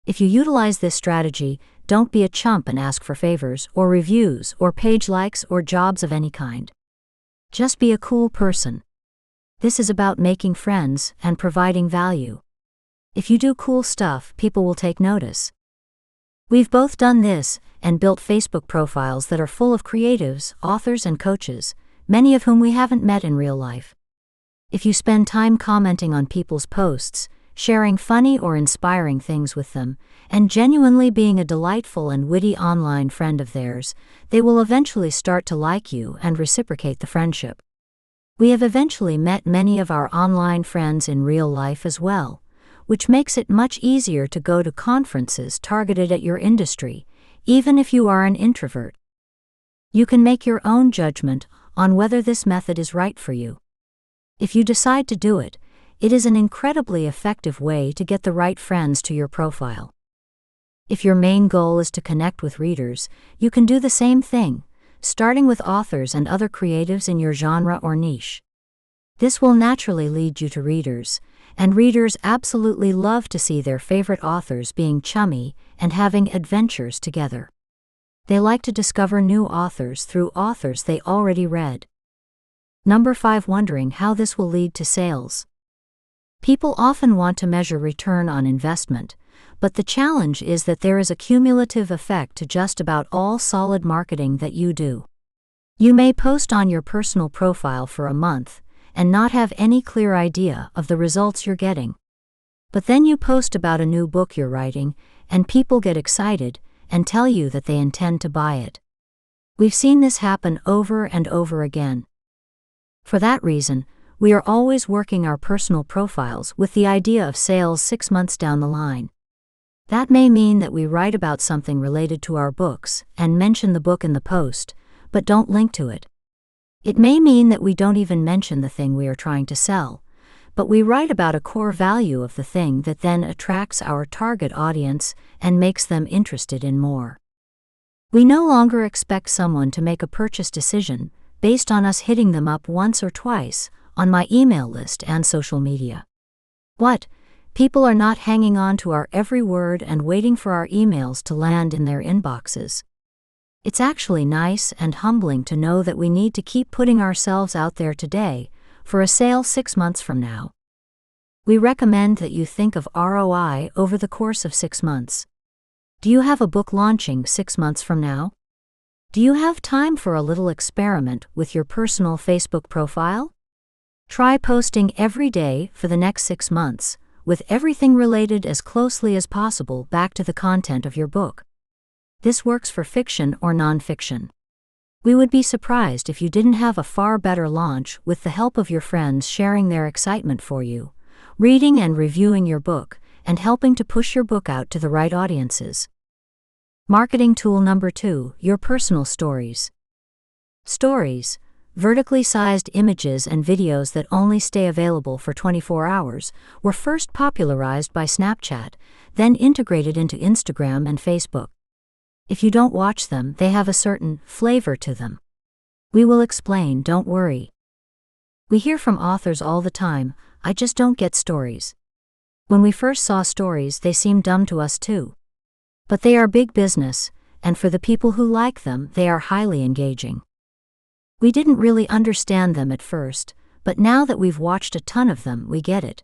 S1: If you utilize this strategy, don't be a chump and ask for favors or reviews or page likes or jobs of any kind. Just be a cool person. This is about making friends and providing value. If you do cool stuff, people will take notice. We've both done this and built Facebook profiles that are full of creatives, authors, and coaches, many of whom we haven't met in real life. If you spend time commenting on people's posts, sharing funny or inspiring things with them, and genuinely being a delightful and witty online friend of theirs, they will eventually start to like you and reciprocate the friendship. We have eventually met many of our online friends in real life as well, which makes it much easier to go to conferences targeted at your industry, even if you are an introvert. You can make your own judgment on whether this method is right for you. If you decide to do it, it is an incredibly effective way to get the right friends to your profile. If your main goal is to connect with readers, you can do the same thing. starting with authors and other creatives in your genre or niche. This will naturally lead you to readers, and readers absolutely love to see their favorite authors being chummy and having adventures together. They like to discover new authors through authors they already read. Number 5. Wondering how this will lead to sales. People often want to measure return on investment, but the challenge is that there is a cumulative effect to just about all solid marketing that you do. You may post on your personal profile for a month and not have any clear idea of the results you're getting. But then you post about a new book you're writing, and people get excited and tell you that they intend to buy it. We've seen this happen over and over again. For that reason, we are always working our personal profiles with the idea of sales 6 months down the line. That may mean that we write about something related to our books and mention the book in the post, but don't link to it. It may mean that we don't even mention the thing we are trying to sell, but we write about a core value of the thing that then attracts our target audience and makes them interested in more. We no longer expect someone to make a purchase decision based on us hitting them up once or twice on my email list and social media. What? People are not hanging on to our every word and waiting for our emails to land in their inboxes. It's actually nice and humbling to know that we need to keep putting ourselves out there today for a sale 6 months from now. We recommend that you think of ROI over the course of 6 months. Do you have a book launching 6 months from now? Do you have time for a little experiment with your personal Facebook profile? Try posting every day for the next 6 months, with everything related as closely as possible back to the content of your book. This works for fiction or nonfiction. We would be surprised if you didn't have a far better launch with the help of your friends sharing their excitement for you, reading and reviewing your book, and helping to push your book out to the right audiences. Marketing tool number 2, your personal stories. Stories, vertically sized images and videos that only stay available for 24 hours, were first popularized by Snapchat, then integrated into Instagram and Facebook. If you don't watch them, they have a certain flavor to them. We will explain, don't worry. We hear from authors all the time, I just don't get stories. When we first saw stories, they seemed dumb to us too. But they are big business, and for the people who like them, they are highly engaging. We didn't really understand them at first, but now that we've watched a ton of them, we get it.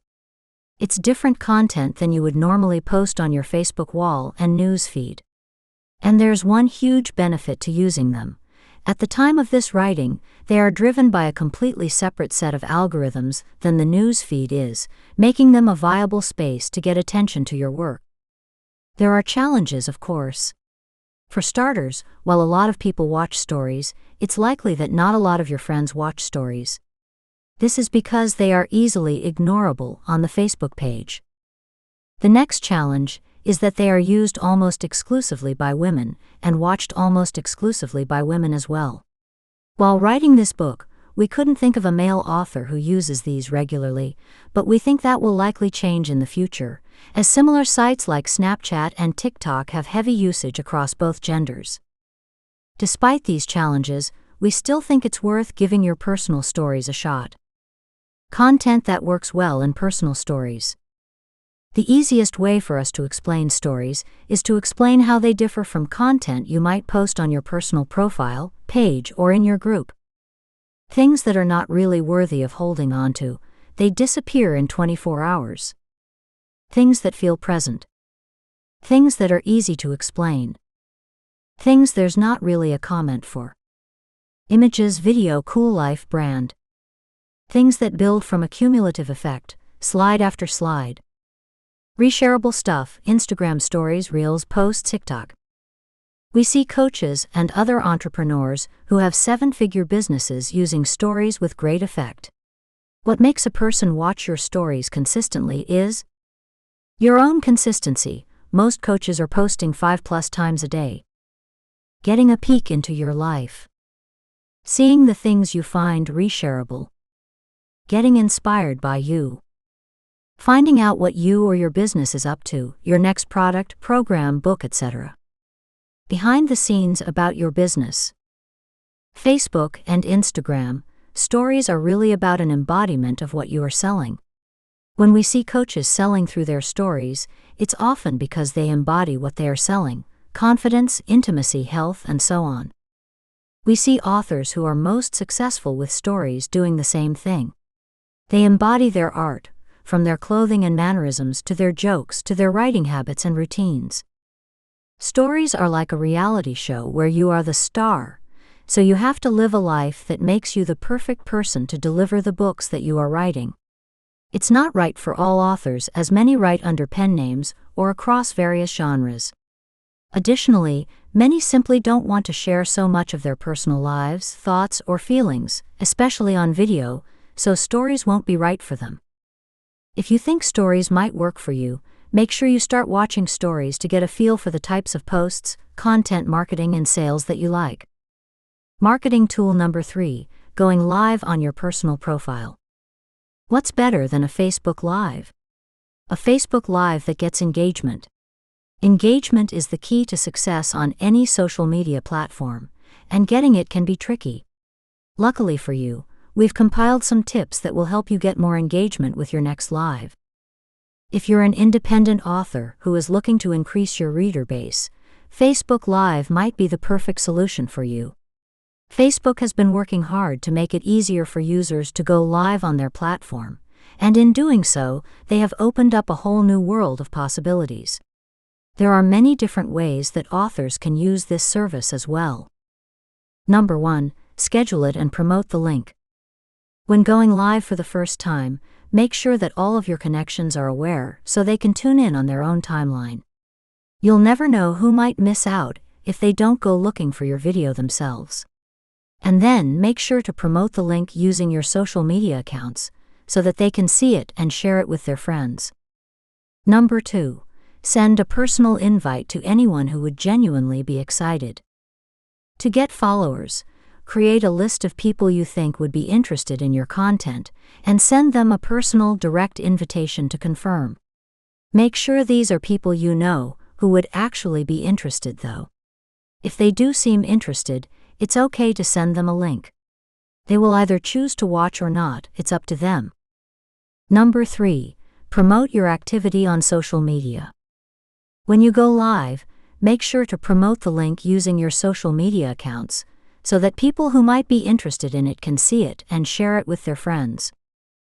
S1: It's different content than you would normally post on your Facebook wall and news feed. And there's one huge benefit to using them. At the time of this writing, they are driven by a completely separate set of algorithms than the news feed is, making them a viable space to get attention to your work. There are challenges, of course. For starters, while a lot of people watch stories, it's likely that not a lot of your friends watch stories. This is because they are easily ignorable on the Facebook page. The next challenge is that they are used almost exclusively by women, and watched almost exclusively by women as well. While writing this book, we couldn't think of a male author who uses these regularly, but we think that will likely change in the future, as similar sites like Snapchat and TikTok have heavy usage across both genders. Despite these challenges, we still think it's worth giving your personal stories a shot. Content that works well in personal stories. The easiest way for us to explain stories is to explain how they differ from content you might post on your personal profile, page, or in your group. Things that are not really worthy of holding on to, they disappear in 24 hours. Things that feel present. Things that are easy to explain. Things there's not really a comment for. Images, video, cool life brand. Things that build from a cumulative effect, slide after slide. Reshareable stuff, Instagram stories, reels, posts, TikTok. We see coaches and other entrepreneurs who have 7-figure businesses using stories with great effect. What makes a person watch your stories consistently is your own consistency. Most coaches are posting 5+ times a day. Getting a peek into your life. Seeing the things you find reshareable. Getting inspired by you. Finding out what you or your business is up to, your next product, program, book, etc. Behind the scenes about your business. Facebook and Instagram, stories are really about an embodiment of what you are selling. When we see coaches selling through their stories, it's often because they embody what they are selling: confidence, intimacy, health, and so on. We see authors who are most successful with stories doing the same thing. They embody their art, from their clothing and mannerisms to their jokes to their writing habits and routines. Stories are like a reality show where you are the star, so you have to live a life that makes you the perfect person to deliver the books that you are writing. It's not right for all authors, as many write under pen names or across various genres. Additionally, many simply don't want to share so much of their personal lives, thoughts, or feelings, especially on video, so stories won't be right for them. If you think stories might work for you, make sure you start watching stories to get a feel for the types of posts, content marketing, and sales that you like. Marketing tool number 3, going live on your personal profile. What's better than a Facebook Live? A Facebook Live that gets engagement. Engagement is the key to success on any social media platform, and getting it can be tricky. Luckily for you, we've compiled some tips that will help you get more engagement with your next live. If you're an independent author who is looking to increase your reader base, Facebook Live might be the perfect solution for you. Facebook has been working hard to make it easier for users to go live on their platform, and in doing so, they have opened up a whole new world of possibilities. There are many different ways that authors can use this service as well. Number 1, schedule it and promote the link. When going live for the first time, make sure that all of your connections are aware so they can tune in on their own timeline. You'll never know who might miss out if they don't go looking for your video themselves. And then make sure to promote the link using your social media accounts so that they can see it and share it with their friends. Number 2, send a personal invite to anyone who would genuinely be excited. To get followers, create a list of people you think would be interested in your content and send them a personal, direct invitation to confirm. Make sure these are people you know who would actually be interested, though. If they do seem interested, it's okay to send them a link. They will either choose to watch or not, it's up to them. Number 3, promote your activity on social media. When you go live, make sure to promote the link using your social media accounts so that people who might be interested in it can see it and share it with their friends.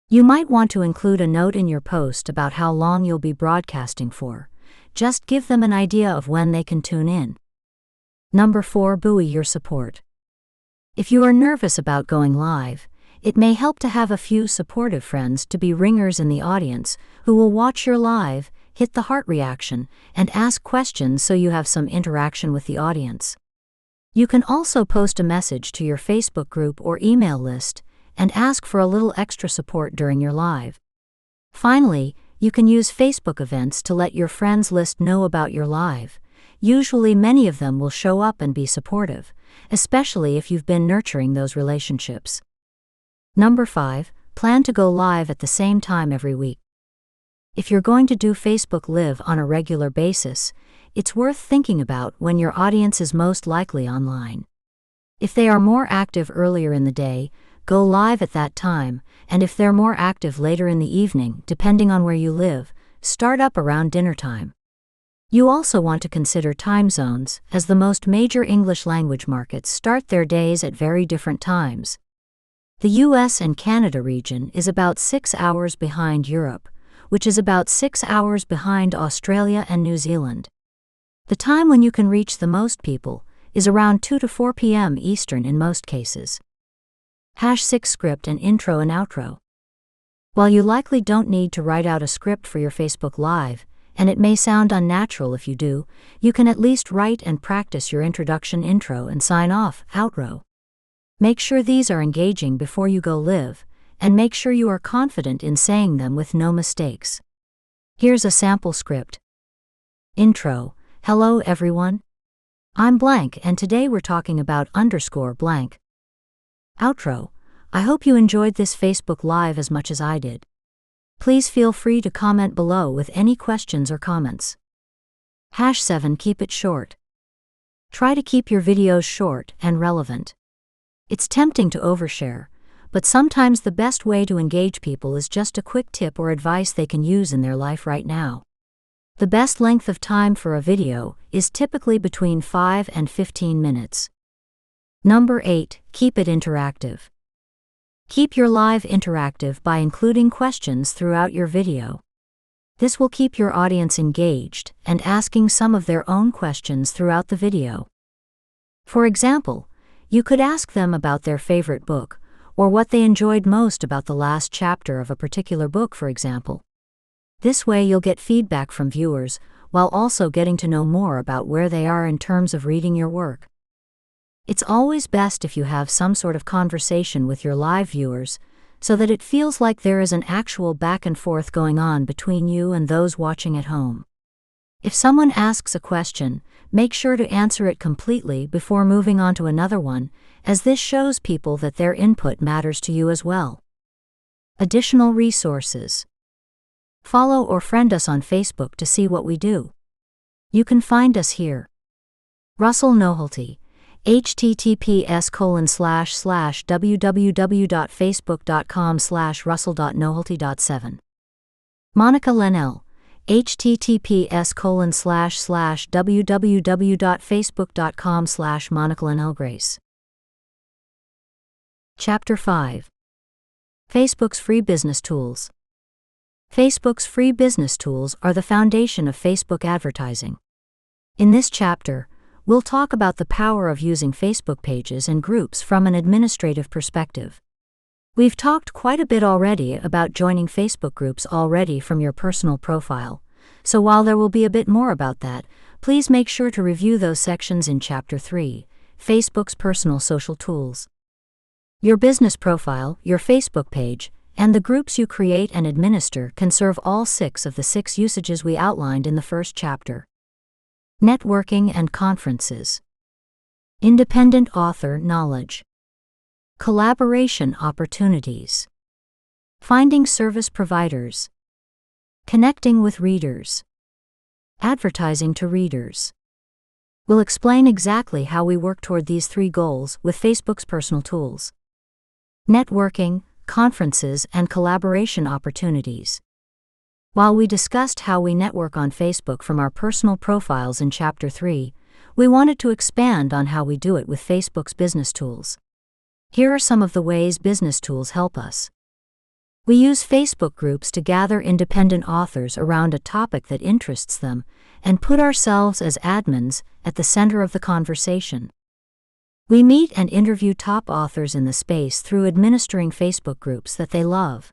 S1: You might want to include a note in your post about how long you'll be broadcasting for. Just give them an idea of when they can tune in. Number 4, buoy your support. If you are nervous about going live, it may help to have a few supportive friends to be ringers in the audience who will watch your live, hit the heart reaction, and ask questions so you have some interaction with the audience. You can also post a message to your Facebook group or email list and ask for a little extra support during your live. Finally, you can use Facebook events to let your friends list know about your live. Usually many of them will show up and be supportive, especially if you've been nurturing those relationships. Number 5, plan to go live at the same time every week. If you're going to do Facebook Live on a regular basis, it's worth thinking about when your audience is most likely online. If they are more active earlier in the day, go live at that time, and if they're more active later in the evening, depending on where you live, start up around dinner time. You also want to consider time zones, as the most major English language markets start their days at very different times. The US and Canada region is about 6 hours behind Europe, which is about 6 hours behind Australia and New Zealand. The time when you can reach the most people is around 2 to 4 p.m. Eastern in most cases. #6 Script and intro and outro. While you likely don't need to write out a script for your Facebook Live, and it may sound unnatural if you do, you can at least write and practice your introduction, intro, and sign off, outro. Make sure these are engaging before you go live, and make sure you are confident in saying them with no mistakes. Here's a sample script. Intro. Hello everyone. I'm blank and today we're talking about _blank. Outro. I hope you enjoyed this Facebook Live as much as I did. Please feel free to comment below with any questions or comments. #7 Keep it short. Try to keep your videos short and relevant. It's tempting to overshare, but sometimes the best way to engage people is just a quick tip or advice they can use in their life right now. The best length of time for a video is typically between 5 and 15 minutes. Number 8, keep it interactive. Keep your live interactive by including questions throughout your video. This will keep your audience engaged and asking some of their own questions throughout the video. For example, you could ask them about their favorite book, or what they enjoyed most about the last chapter of a particular book, for example. This way you'll get feedback from viewers, while also getting to know more about where they are in terms of reading your work. It's always best if you have some sort of conversation with your live viewers, so that it feels like there is an actual back and forth going on between you and those watching at home. If someone asks a question, make sure to answer it completely before moving on to another one, as this shows people that their input matters to you as well. Additional resources. Follow or friend us on Facebook to see what we do. You can find us here. Russell Nohelty, https://www.facebook.com/russell.nohelty.7. Monica Leonelle, https://www.facebook.com/MonicaLenelleGrace. Chapter 5. Facebook's Free Business Tools. Facebook's free business tools are the foundation of Facebook advertising. In this chapter, we'll talk about the power of using Facebook pages and groups from an administrative perspective. We've talked quite a bit already about joining Facebook groups already from your personal profile, so while there will be a bit more about that, please make sure to review those sections in Chapter 3, Facebook's Personal Social Tools. Your business profile, your Facebook page, and the groups you create and administer can serve all 6 of the 6 usages we outlined in the first chapter. Networking and conferences. Independent author knowledge. Collaboration opportunities. Finding service providers. Connecting with readers. Advertising to readers. We'll explain exactly how we work toward these 3 goals with Facebook's personal tools. Networking, conferences, and collaboration opportunities. While we discussed how we network on Facebook from our personal profiles in Chapter 3, we wanted to expand on how we do it with Facebook's business tools. Here are some of the ways business tools help us. We use Facebook groups to gather independent authors around a topic that interests them and put ourselves as admins at the center of the conversation. We meet and interview top authors in the space through administering Facebook groups that they love.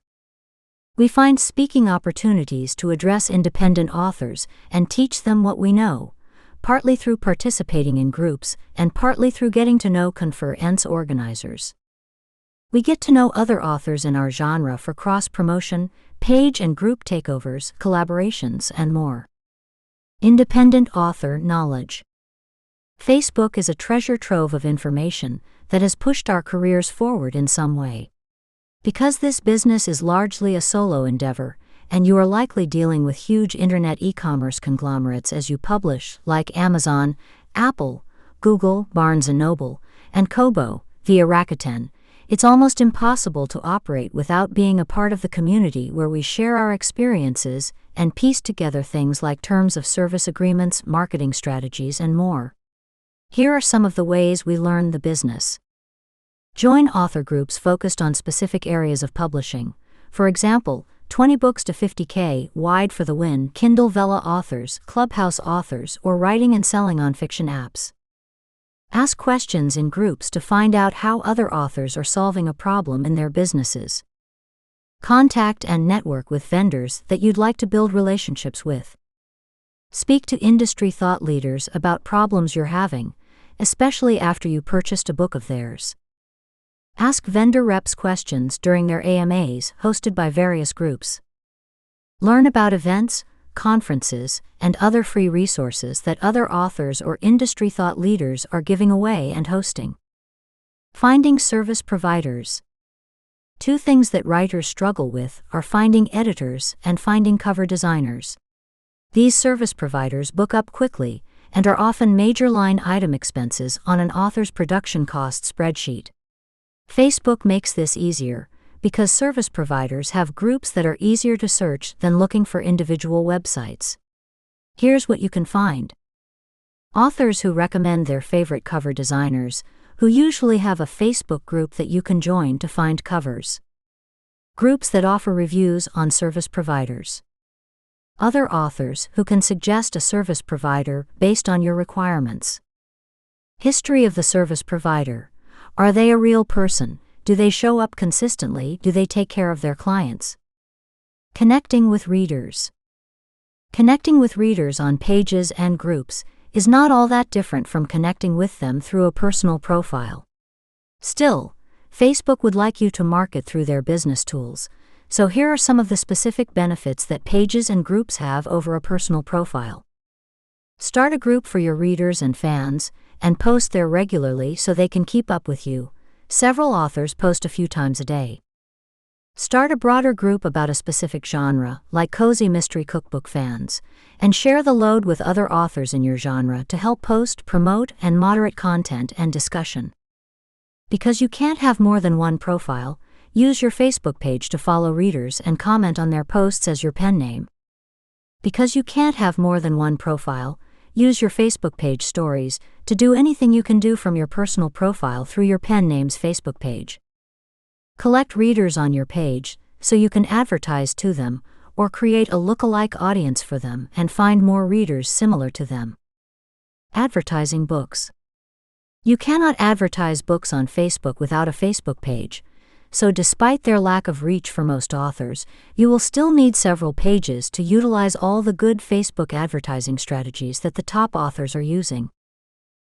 S1: We find speaking opportunities to address independent authors and teach them what we know, partly through participating in groups and partly through getting to know conference organizers. We get to know other authors in our genre for cross-promotion, page and group takeovers, collaborations, and more. Independent author knowledge. Facebook is a treasure trove of information that has pushed our careers forward in some way. Because this business is largely a solo endeavor, and you are likely dealing with huge internet e-commerce conglomerates as you publish, like Amazon, Apple, Google, Barnes & Noble, and Kobo, via Rakuten, it's almost impossible to operate without being a part of the community where we share our experiences and piece together things like terms of service agreements, marketing strategies, and more. Here are some of the ways we learn the business. Join author groups focused on specific areas of publishing. For example, 20 books to 50K, Wide for the Win, Kindle Vella authors, Clubhouse authors, or writing and selling nonfiction apps. Ask questions in groups to find out how other authors are solving a problem in their businesses. Contact and network with vendors that you'd like to build relationships with. Speak to industry thought leaders about problems you're having, especially after you purchased a book of theirs. Ask vendor reps questions during their AMAs hosted by various groups. Learn about events, conferences, and other free resources that other authors or industry thought leaders are giving away and hosting. Finding service providers. 2 things that writers struggle with are finding editors and finding cover designers. These service providers book up quickly and are often major line item expenses on an author's production cost spreadsheet. Facebook makes this easier because service providers have groups that are easier to search than looking for individual websites. Here's what you can find. Authors who recommend their favorite cover designers, who usually have a Facebook group that you can join to find covers. Groups that offer reviews on service providers. Other authors who can suggest a service provider based on your requirements. History of the service provider. Are they a real person? Do they show up consistently? Do they take care of their clients? Connecting with readers. Connecting with readers on pages and groups is not all that different from connecting with them through a personal profile. Still, Facebook would like you to market through their business tools, so here are some of the specific benefits that pages and groups have over a personal profile. Start a group for your readers and fans, and post there regularly so they can keep up with you. Several authors post a few times a day. Start a broader group about a specific genre, like cozy mystery cookbook fans, and share the load with other authors in your genre to help post, promote, and moderate content and discussion. Because you can't have more than one profile, use your Facebook page to follow readers and comment on their posts as your pen name. Because you can't have more than one profile, use your Facebook page stories to do anything you can do from your personal profile through your pen name's Facebook page. Collect readers on your page so you can advertise to them or create a lookalike audience for them and find more readers similar to them. Advertising books. You cannot advertise books on Facebook without a Facebook page, so despite their lack of reach for most authors, you will still need several pages to utilize all the good Facebook advertising strategies that the top authors are using.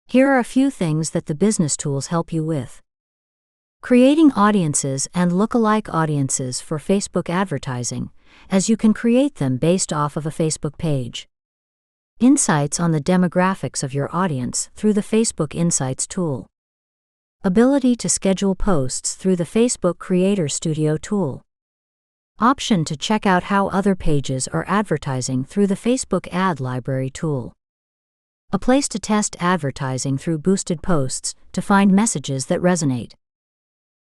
S1: Here are a few things that the business tools help you with. Creating audiences and lookalike audiences for Facebook advertising, as you can create them based off of a Facebook page. Insights on the demographics of your audience through the Facebook Insights tool. Ability to schedule posts through the Facebook Creator Studio tool. Option to check out how other pages are advertising through the Facebook Ad Library tool. A place to test advertising through boosted posts to find messages that resonate.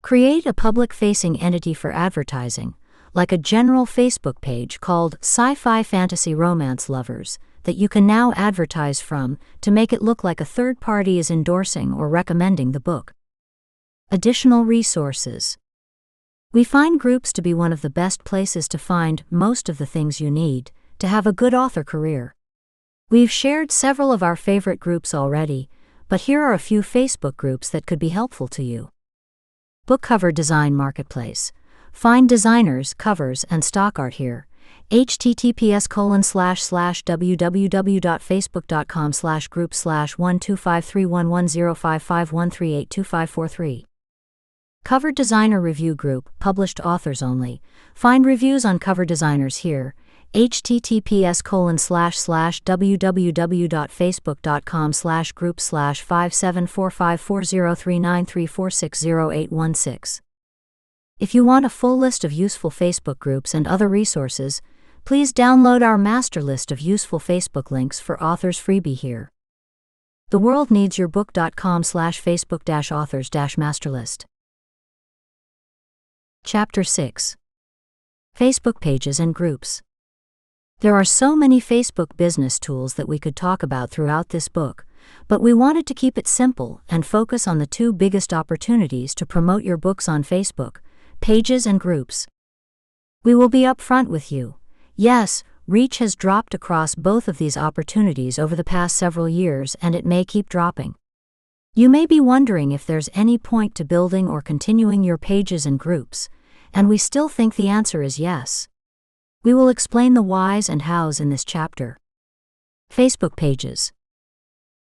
S1: Create a public-facing entity for advertising, like a general Facebook page called Sci-Fi Fantasy Romance Lovers, that you can now advertise from to make it look like a third party is endorsing or recommending the book. Additional resources. We find groups to be one of the best places to find most of the things you need to have a good author career. We've shared several of our favorite groups already, but here are a few Facebook groups that could be helpful to you. Book Cover Design Marketplace. Find designers, covers, and stock art here. https://www.facebook.com/group/12531105513825543. Cover Designer Review Group, published authors only. Find reviews on cover designers here. https://www.facebook.com/group/574540393460816. If you want a full list of useful Facebook groups and other resources, please download our master list of useful Facebook links for authors freebie here. theworldneedsyourbook.com/facebook-authors-masterlist. Chapter 6. Facebook Pages and Groups. There are so many Facebook business tools that we could talk about throughout this book, but we wanted to keep it simple and focus on the two biggest opportunities to promote your books on Facebook: pages and groups. We will be upfront with you. Yes, reach has dropped across both of these opportunities over the past several years, and it may keep dropping. You may be wondering if there's any point to building or continuing your pages and groups, and we still think the answer is yes. We will explain the whys and hows in this chapter. Facebook pages.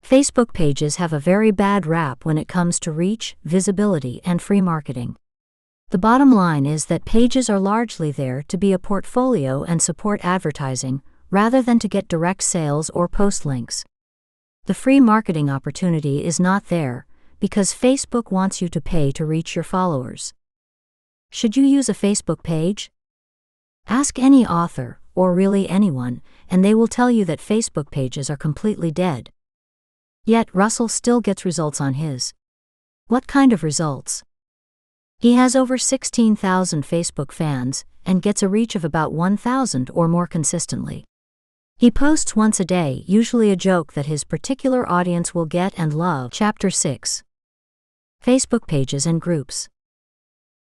S1: Facebook pages have a very bad rap when it comes to reach, visibility, and free marketing. The bottom line is that pages are largely there to be a portfolio and support advertising, rather than to get direct sales or post links. The free marketing opportunity is not there, because Facebook wants you to pay to reach your followers. Should you use a Facebook page? Ask any author, or really anyone, and they will tell you that Facebook pages are completely dead. Yet Russell still gets results on his. What kind of results? He has over 16,000 Facebook fans and gets a reach of about 1,000 or more consistently. He posts once a day, usually a joke that his particular audience will get and love. Chapter 6. Facebook pages and groups.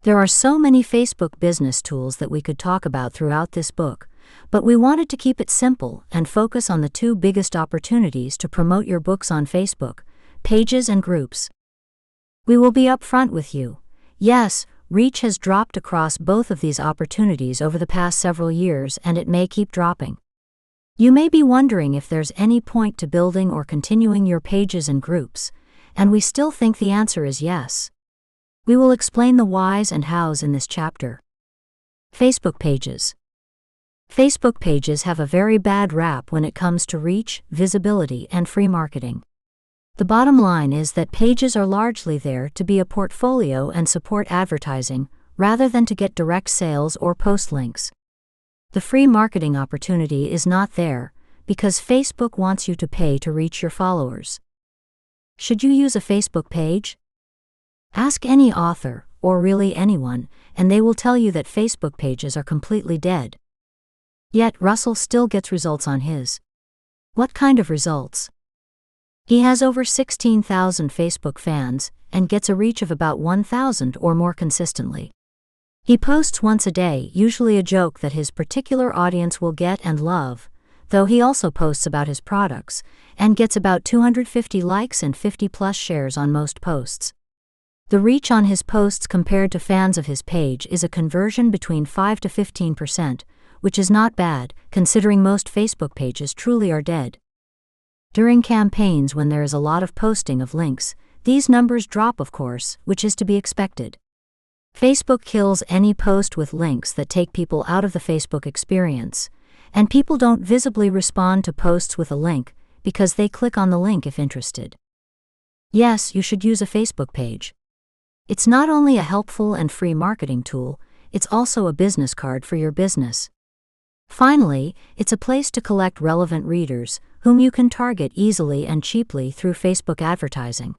S1: There are so many Facebook business tools that we could talk about throughout this book, but we wanted to keep it simple and focus on the two biggest opportunities to promote your books on Facebook: pages and groups. We will be upfront with you. Yes, reach has dropped across both of these opportunities over the past several years, and it may keep dropping. You may be wondering if there's any point to building or continuing your pages and groups, and we still think the answer is yes. We will explain the whys and hows in this chapter. Facebook pages. Facebook pages have a very bad rap when it comes to reach, visibility, and free marketing. The bottom line is that pages are largely there to be a portfolio and support advertising, rather than to get direct sales or post links. The free marketing opportunity is not there, because Facebook wants you to pay to reach your followers. Should you use a Facebook page? Ask any author, or really anyone, and they will tell you that Facebook pages are completely dead. Yet Russell still gets results on his. What kind of results? He has over 16,000 Facebook fans and gets a reach of about 1,000 or more consistently. He posts once a day, usually a joke that his particular audience will get and love, though he also posts about his products, and gets about 250 likes and 50+ shares on most posts. The reach on his posts compared to fans of his page is a conversion between 5 to 15%, which is not bad, considering most Facebook pages truly are dead. During campaigns when there is a lot of posting of links, these numbers drop, of course, which is to be expected. Facebook kills any post with links that take people out of the Facebook experience, and people don't visibly respond to posts with a link because they click on the link if interested. Yes, you should use a Facebook page. It's not only a helpful and free marketing tool, it's also a business card for your business. Finally, it's a place to collect relevant readers, whom you can target easily and cheaply through Facebook advertising.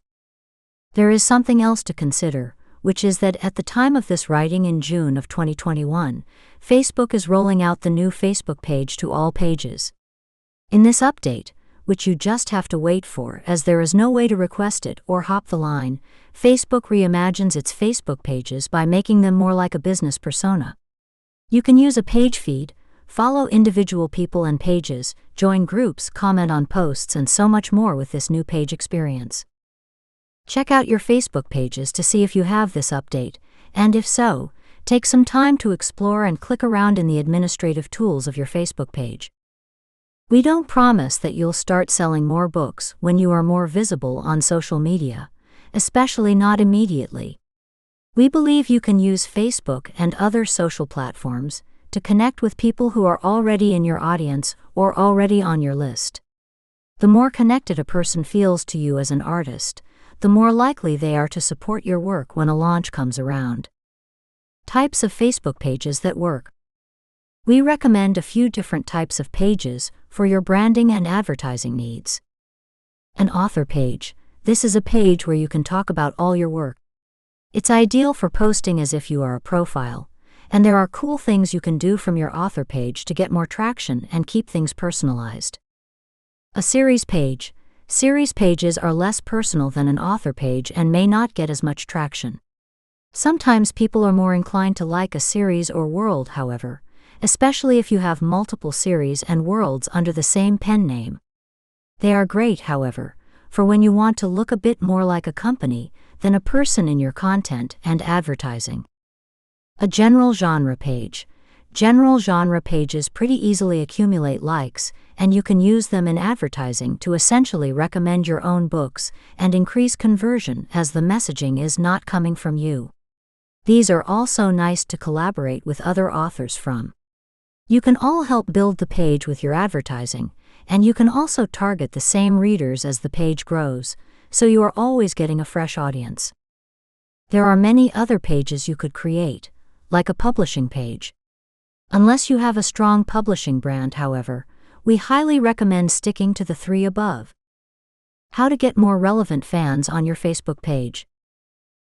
S1: There is something else to consider, which is that at the time of this writing in June of 2021, Facebook is rolling out the new Facebook page to all pages. In this update, which you just have to wait for as there is no way to request it or hop the line, Facebook reimagines its Facebook pages by making them more like a business persona. You can use a page feed, follow individual people and pages, join groups, comment on posts, and so much more with this new page experience. Check out your Facebook pages to see if you have this update, and if so, take some time to explore and click around in the administrative tools of your Facebook page. We don't promise that you'll start selling more books when you are more visible on social media, especially not immediately. We believe you can use Facebook and other social platforms to connect with people who are already in your audience or already on your list. The more connected a person feels to you as an artist, the more likely they are to support your work when a launch comes around. Types of Facebook pages that work. We recommend a few different types of pages for your branding and advertising needs. An author page. This is a page where you can talk about all your work. It's ideal for posting as if you are a profile, and there are cool things you can do from your author page to get more traction and keep things personalized. A series page. Series pages are less personal than an author page and may not get as much traction. Sometimes people are more inclined to like a series or world, however, especially if you have multiple series and worlds under the same pen name. They are great, however, for when you want to look a bit more like a company than a person in your content and advertising. A general genre page. General genre pages pretty easily accumulate likes, and you can use them in advertising to essentially recommend your own books and increase conversion as the messaging is not coming from you. These are also nice to collaborate with other authors from. You can all help build the page with your advertising, and you can also target the same readers as the page grows, so you are always getting a fresh audience. There are many other pages you could create, like a publishing page. Unless you have a strong publishing brand, however, we highly recommend sticking to the three above. How to get more relevant fans on your Facebook page.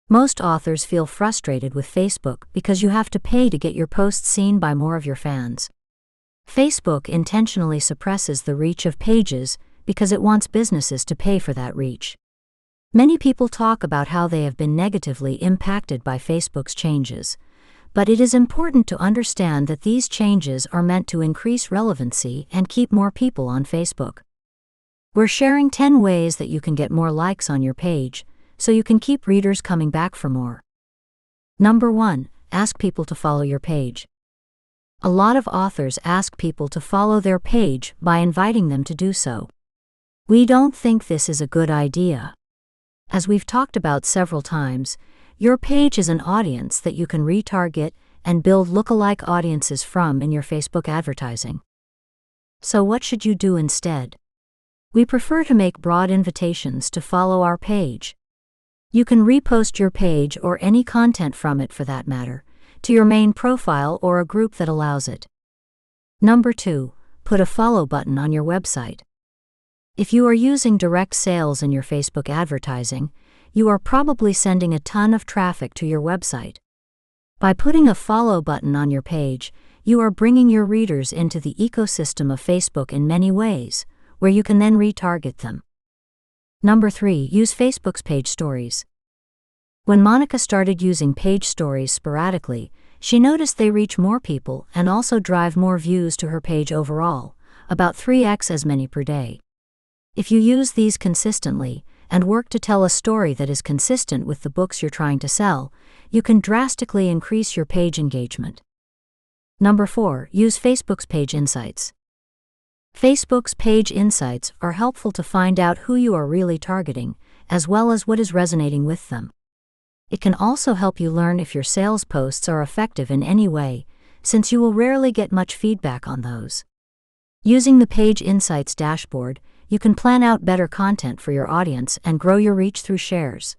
S1: Most authors feel frustrated with Facebook because you have to pay to get your posts seen by more of your fans. Facebook intentionally suppresses the reach of pages because it wants businesses to pay for that reach. Many people talk about how they have been negatively impacted by Facebook's changes, but it is important to understand that these changes are meant to increase relevancy and keep more people on Facebook. We're sharing 10 ways that you can get more likes on your page, so you can keep readers coming back for more. Number 1, ask people to follow your page. A lot of authors ask people to follow their page by inviting them to do so. We don't think this is a good idea. As we've talked about several times, your page is an audience that you can retarget and build lookalike audiences from in your Facebook advertising. So what should you do instead? We prefer to make broad invitations to follow our page. You can repost your page or any content from it for that matter, to your main profile or a group that allows it. Number 2, put a follow button on your website. If you are using direct sales in your Facebook advertising, you are probably sending a ton of traffic to your website. By putting a follow button on your page, you are bringing your readers into the ecosystem of Facebook in many ways, where you can then retarget them. Number 3, use Facebook's page stories. When Monica started using page stories sporadically, she noticed they reach more people and also drive more views to her page overall, about 3x as many per day. If you use these consistently and work to tell a story that is consistent with the books you're trying to sell, you can drastically increase your page engagement. Number 4, use Facebook's page insights. Facebook's page insights are helpful to find out who you are really targeting, as well as what is resonating with them. It can also help you learn if your sales posts are effective in any way, since you will rarely get much feedback on those. Using the Page Insights dashboard, you can plan out better content for your audience and grow your reach through shares.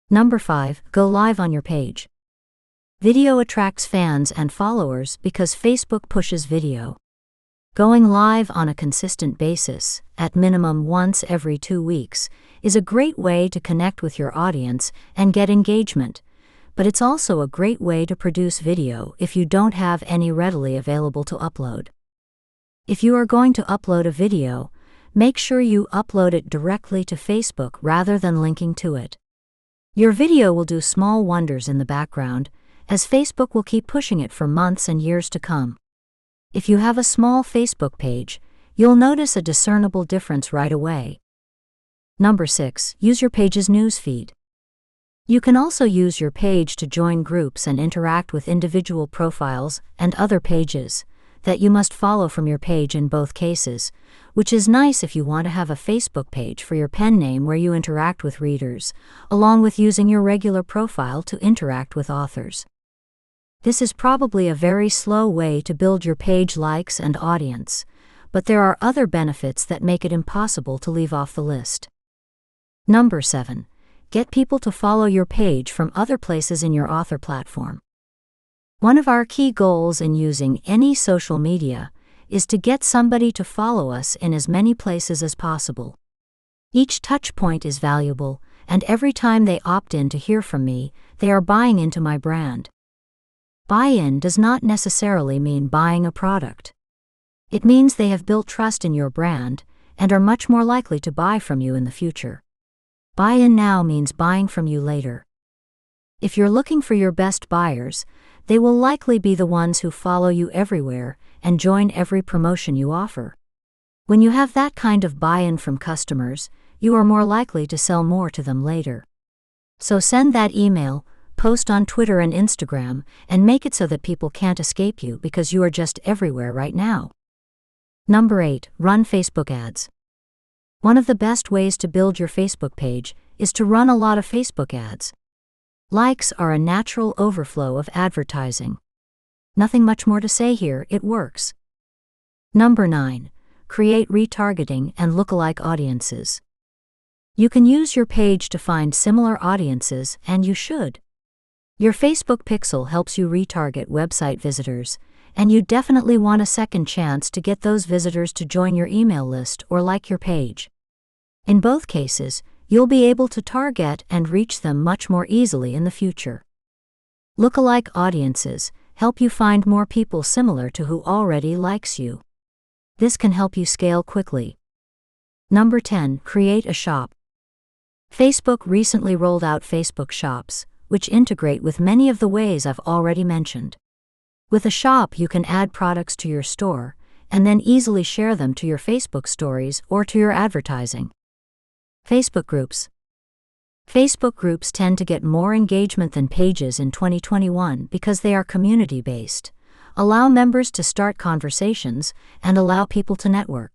S1: Number 5, go live on your page. Video attracts fans and followers because Facebook pushes video. Going live on a consistent basis, at minimum once every 2 weeks, is a great way to connect with your audience and get engagement, but it's also a great way to produce video if you don't have any readily available to upload. If you are going to upload a video, make sure you upload it directly to Facebook rather than linking to it. Your video will do small wonders in the background, as Facebook will keep pushing it for months and years to come. If you have a small Facebook page, you'll notice a discernible difference right away. Number 6, use your page's newsfeed. You can also use your page to join groups and interact with individual profiles and other pages that you must follow from your page in both cases, which is nice if you want to have a Facebook page for your pen name where you interact with readers, along with using your regular profile to interact with authors. This is probably a very slow way to build your page likes and audience, but there are other benefits that make it impossible to leave off the list. Number 7, get people to follow your page from other places in your author platform. One of our key goals in using any social media is to get somebody to follow us in as many places as possible. Each touch point is valuable, and every time they opt in to hear from me, they are buying into my brand. Buy-in does not necessarily mean buying a product. It means they have built trust in your brand and are much more likely to buy from you in the future. Buy-in now means buying from you later. If you're looking for your best buyers, they will likely be the ones who follow you everywhere and join every promotion you offer. When you have that kind of buy-in from customers, you are more likely to sell more to them later. So send that email, post on Twitter and Instagram, and make it so that people can't escape you because you are just everywhere right now. Number 8, run Facebook ads. One of the best ways to build your Facebook page is to run a lot of Facebook ads. Likes are a natural overflow of advertising. Nothing much more to say here, it works. Number 9, create retargeting and lookalike audiences. You can use your page to find similar audiences, and you should. Your Facebook pixel helps you retarget website visitors, and you definitely want a second chance to get those visitors to join your email list or like your page. In both cases, you'll be able to target and reach them much more easily in the future. Lookalike audiences help you find more people similar to who already likes you. This can help you scale quickly. Number 10. Create a shop. Facebook recently rolled out Facebook Shops, which integrate with many of the ways I've already mentioned. With a shop, you can add products to your store, and then easily share them to your Facebook stories or to your advertising. Facebook groups. Facebook groups tend to get more engagement than pages in 2021 because they are community-based, allow members to start conversations, and allow people to network.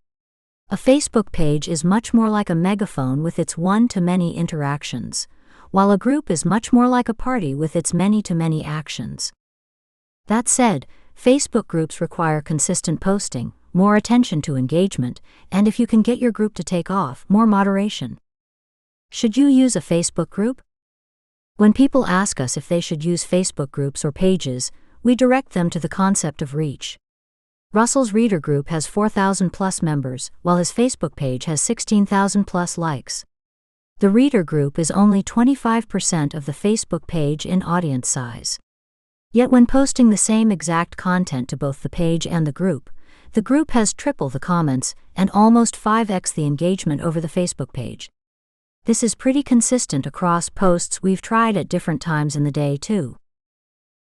S1: A Facebook page is much more like a megaphone with its one-to-many interactions, while a group is much more like a party with its many-to-many actions. That said, Facebook groups require consistent posting, more attention to engagement, and if you can get your group to take off, more moderation. Should you use a Facebook group? When people ask us if they should use Facebook groups or pages, we direct them to the concept of reach. Russell's reader group has 4,000 plus members, while his Facebook page has 16,000 plus likes. The reader group is only 25% of the Facebook page in audience size. Yet when posting the same exact content to both the page and the group has triple the comments and almost 5x the engagement over the Facebook page. This is pretty consistent across posts we've tried at different times in the day too.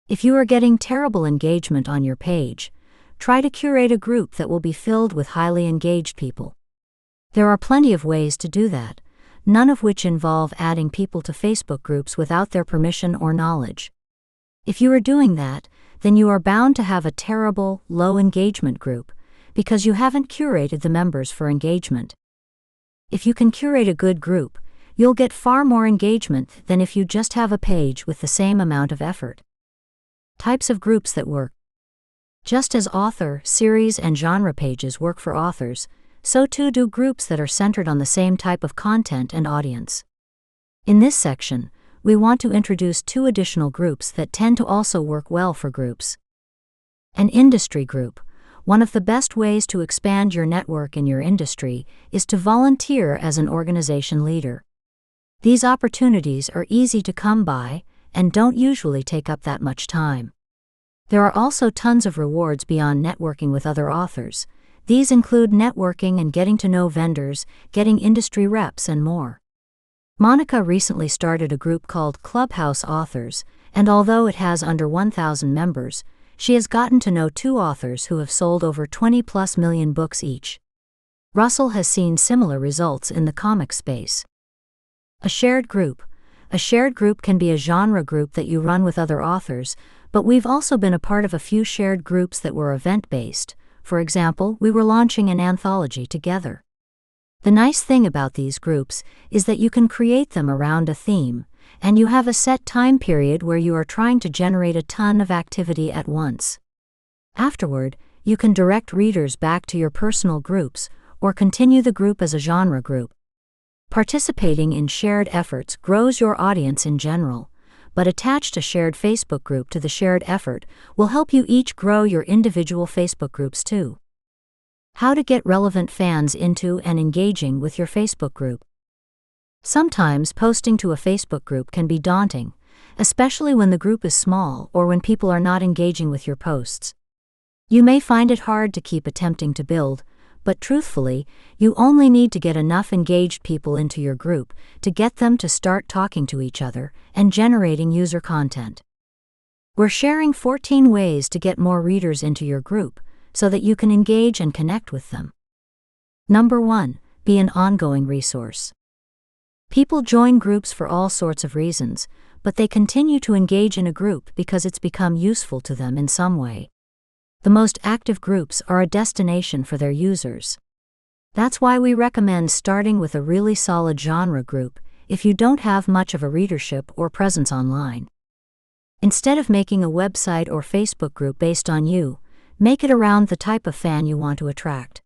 S1: If you are getting terrible engagement on your page, try to curate a group that will be filled with highly engaged people. There are plenty of ways to do that, none of which involve adding people to Facebook groups without their permission or knowledge. If you are doing that, then you are bound to have a terrible, low engagement group, because you haven't curated the members for engagement. If you can curate a good group, you'll get far more engagement than if you just have a page with the same amount of effort. Types of groups that work. Just as author, series, and genre pages work for authors, so too do groups that are centered on the same type of content and audience. In this section, we want to introduce two additional groups that tend to also work well for groups. An industry group. One of the best ways to expand your network in your industry is to volunteer as an organization leader. These opportunities are easy to come by and don't usually take up that much time. There are also tons of rewards beyond networking with other authors. These include networking and getting to know vendors, getting industry reps, and more. Monica recently started a group called Clubhouse Authors, and although it has under 1,000 members, she has gotten to know 2 authors who have sold over 20+ million books each. Russell has seen similar results in the comic space. A shared group. A shared group can be a genre group that you run with other authors, but we've also been a part of a few shared groups that were event-based. For example, we were launching an anthology together. The nice thing about these groups is that you can create them around a theme, and you have a set time period where you are trying to generate a ton of activity at once. Afterward, you can direct readers back to your personal groups, or continue the group as a genre group. Participating in shared efforts grows your audience in general, but attached a shared Facebook group to the shared effort will help you each grow your individual Facebook groups too. How to get relevant fans into and engaging with your Facebook group. Sometimes posting to a Facebook group can be daunting, especially when the group is small or when people are not engaging with your posts. You may find it hard to keep attempting to build, but truthfully, you only need to get enough engaged people into your group to get them to start talking to each other and generating user content. We're sharing 14 ways to get more readers into your group, so that you can engage and connect with them. Number 1. Be an ongoing resource. People join groups for all sorts of reasons, but they continue to engage in a group because it's become useful to them in some way. The most active groups are a destination for their users. That's why we recommend starting with a really solid genre group if you don't have much of a readership or presence online. Instead of making a website or Facebook group based on you, make it around the type of fan you want to attract.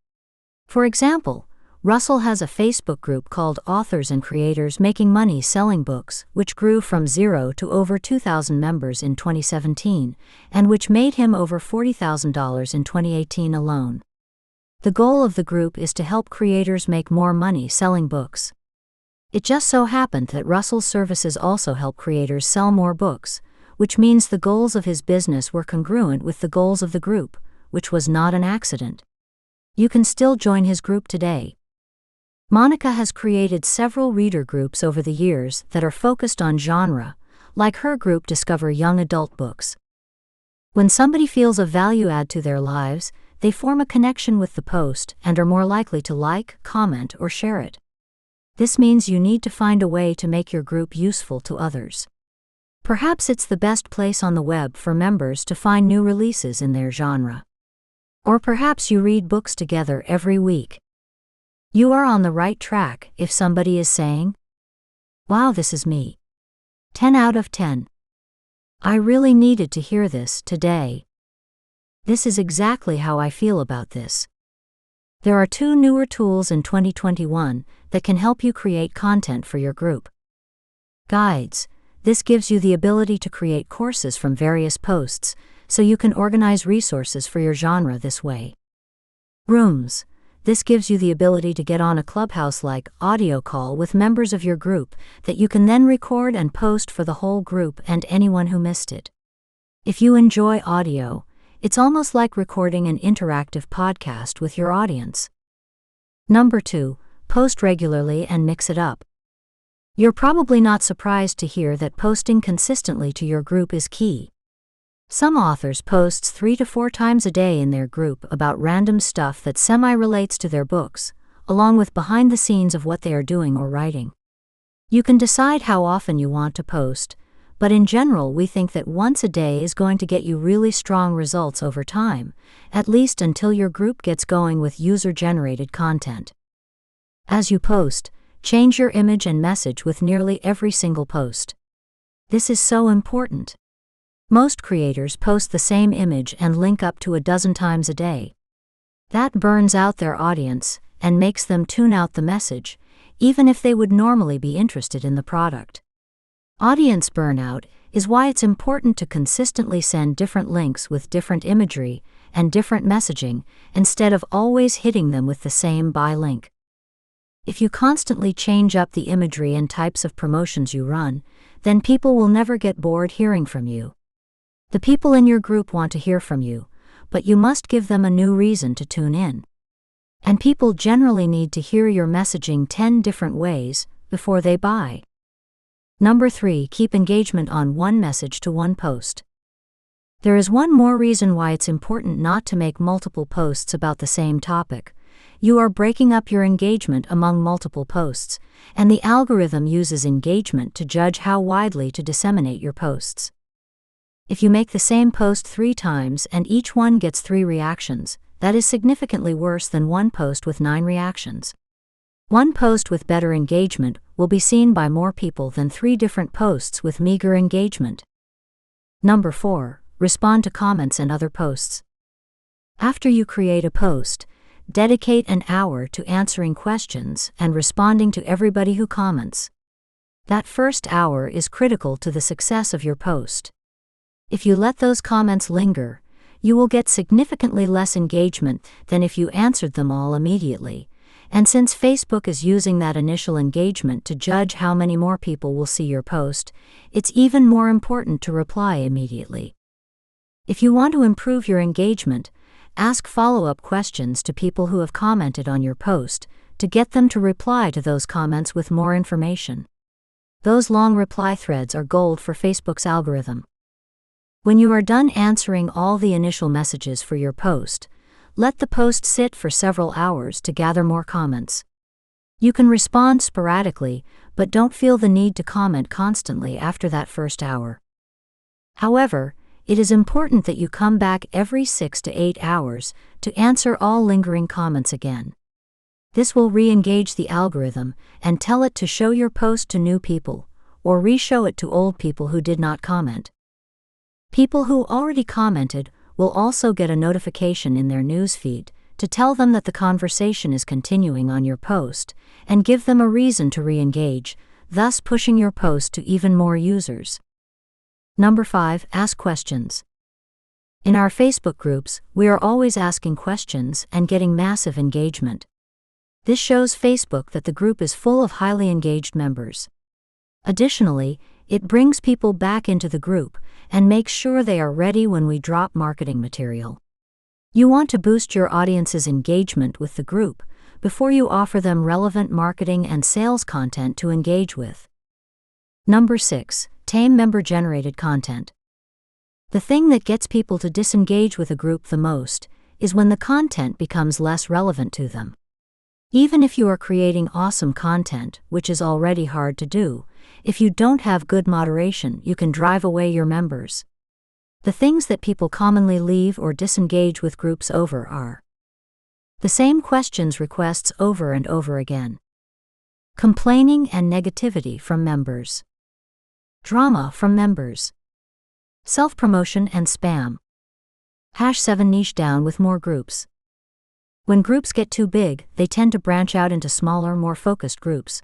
S1: For example, Russell has a Facebook group called Authors and Creators Making Money Selling Books, which grew from 0 to over 2,000 members in 2017, and which made him over $40,000 in 2018 alone. The goal of the group is to help creators make more money selling books. It just so happened that Russell's services also help creators sell more books, which means the goals of his business were congruent with the goals of the group, which was not an accident. You can still join his group today. Monica has created several reader groups over the years that are focused on genre, like her group Discover Young Adult Books. When somebody feels a value add to their lives, they form a connection with the post and are more likely to like, comment, or share it. This means you need to find a way to make your group useful to others. Perhaps it's the best place on the web for members to find new releases in their genre. Or perhaps you read books together every week. You are on the right track if somebody is saying, "Wow, this is me. 10 out of 10. I really needed to hear this today. This is exactly how I feel about this." There are 2 newer tools in 2021 that can help you create content for your group. Guides. This gives you the ability to create courses from various posts, so you can organize resources for your genre this way. Rooms. This gives you the ability to get on a Clubhouse-like audio call with members of your group that you can then record and post for the whole group and anyone who missed it. If you enjoy audio, it's almost like recording an interactive podcast with your audience. Number 2, post regularly and mix it up. You're probably not surprised to hear that posting consistently to your group is key. Some authors post 3 to 4 times a day in their group about random stuff that semi-relates to their books, along with behind the scenes of what they are doing or writing. You can decide how often you want to post, but in general we think that once a day is going to get you really strong results over time, at least until your group gets going with user-generated content. As you post, change your image and message with nearly every single post. This is so important. Most creators post the same image and link up to a dozen times a day. That burns out their audience and makes them tune out the message, even if they would normally be interested in the product. Audience burnout is why it's important to consistently send different links with different imagery and different messaging instead of always hitting them with the same buy link. If you constantly change up the imagery and types of promotions you run, then people will never get bored hearing from you. The people in your group want to hear from you, but you must give them a new reason to tune in. And people generally need to hear your messaging 10 different ways before they buy. Number 3, keep engagement on one message to one post. There is one more reason why it's important not to make multiple posts about the same topic. You are breaking up your engagement among multiple posts, and the algorithm uses engagement to judge how widely to disseminate your posts. If you make the same post 3 times and each one gets 3 reactions, that is significantly worse than one post with 9 reactions. One post with better engagement will be seen by more people than 3 different posts with meager engagement. Number 4, respond to comments and other posts. After you create a post, dedicate an hour to answering questions and responding to everybody who comments. That first hour is critical to the success of your post. If you let those comments linger, you will get significantly less engagement than if you answered them all immediately. And since Facebook is using that initial engagement to judge how many more people will see your post, it's even more important to reply immediately. If you want to improve your engagement, ask follow-up questions to people who have commented on your post to get them to reply to those comments with more information. Those long reply threads are gold for Facebook's algorithm. When you are done answering all the initial messages for your post, let the post sit for several hours to gather more comments. You can respond sporadically, but don't feel the need to comment constantly after that first hour. However, it is important that you come back every 6 to 8 hours to answer all lingering comments again. This will re-engage the algorithm and tell it to show your post to new people, or re-show it to old people who did not comment. People who already commented will also get a notification in their newsfeed to tell them that the conversation is continuing on your post and give them a reason to re-engage, thus pushing your post to even more users. Number 5, ask questions. In our Facebook groups, we are always asking questions and getting massive engagement. This shows Facebook that the group is full of highly engaged members. Additionally, it brings people back into the group and makes sure they are ready when we drop marketing material. You want to boost your audience's engagement with the group before you offer them relevant marketing and sales content to engage with. Number 6. Tame member-generated content. The thing that gets people to disengage with a group the most is when the content becomes less relevant to them. Even if you are creating awesome content, which is already hard to do, if you don't have good moderation, you can drive away your members. The things that people commonly leave or disengage with groups over are the same questions requests over and over again, complaining and negativity from members, drama from members, self-promotion and spam. #7 Niche down with more groups. When groups get too big, they tend to branch out into smaller, more focused groups.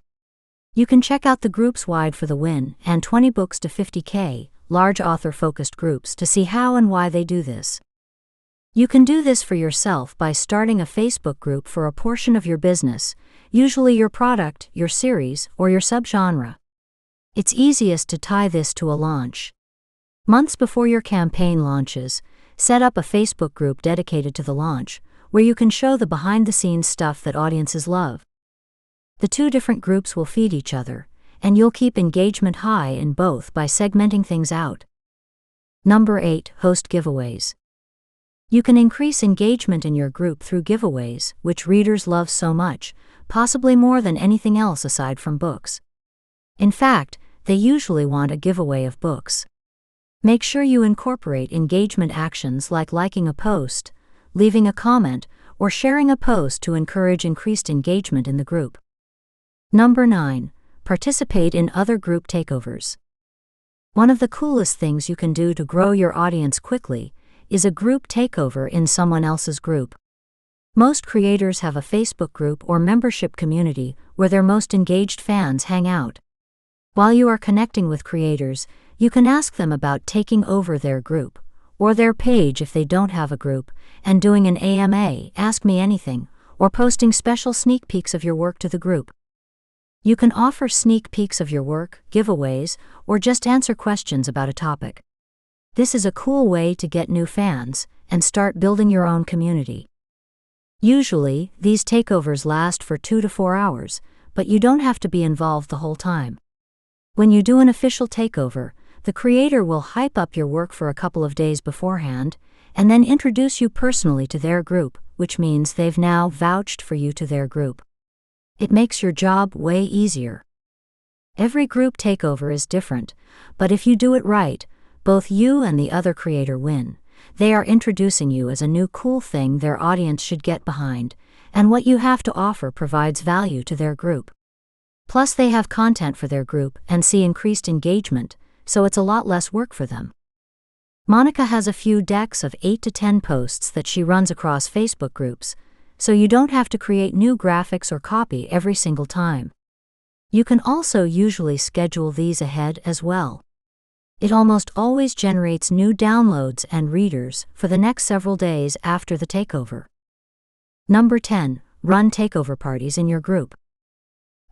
S1: You can check out the Groups Wide for the Win and 20 Books to 50K, large author-focused groups, to see how and why they do this. You can do this for yourself by starting a Facebook group for a portion of your business, usually your product, your series, or your subgenre. It's easiest to tie this to a launch. Months before your campaign launches, set up a Facebook group dedicated to the launch, where you can show the behind-the-scenes stuff that audiences love. The two different groups will feed each other, and you'll keep engagement high in both by segmenting things out. Number 8. Host giveaways. You can increase engagement in your group through giveaways, which readers love so much, possibly more than anything else aside from books. In fact, they usually want a giveaway of books. Make sure you incorporate engagement actions like liking a post, leaving a comment, or sharing a post to encourage increased engagement in the group. Number 9. Participate in other group takeovers. One of the coolest things you can do to grow your audience quickly is a group takeover in someone else's group. Most creators have a Facebook group or membership community where their most engaged fans hang out. While you are connecting with creators, you can ask them about taking over their group, or their page if they don't have a group, and doing an AMA, Ask Me Anything, or posting special sneak peeks of your work to the group. You can offer sneak peeks of your work, giveaways, or just answer questions about a topic. This is a cool way to get new fans and start building your own community. Usually, these takeovers last for 2 to 4 hours, but you don't have to be involved the whole time. When you do an official takeover, the creator will hype up your work for a couple of days beforehand, and then introduce you personally to their group, which means they've now vouched for you to their group. It makes your job way easier. Every group takeover is different, but if you do it right, both you and the other creator win. They are introducing you as a new cool thing their audience should get behind, and what you have to offer provides value to their group. Plus, they have content for their group and see increased engagement, so it's a lot less work for them. Monica has a few decks of 8 to 10 posts that she runs across Facebook groups, so you don't have to create new graphics or copy every single time. You can also usually schedule these ahead as well. It almost always generates new downloads and readers for the next several days after the takeover. Number 10. Run takeover parties in your group.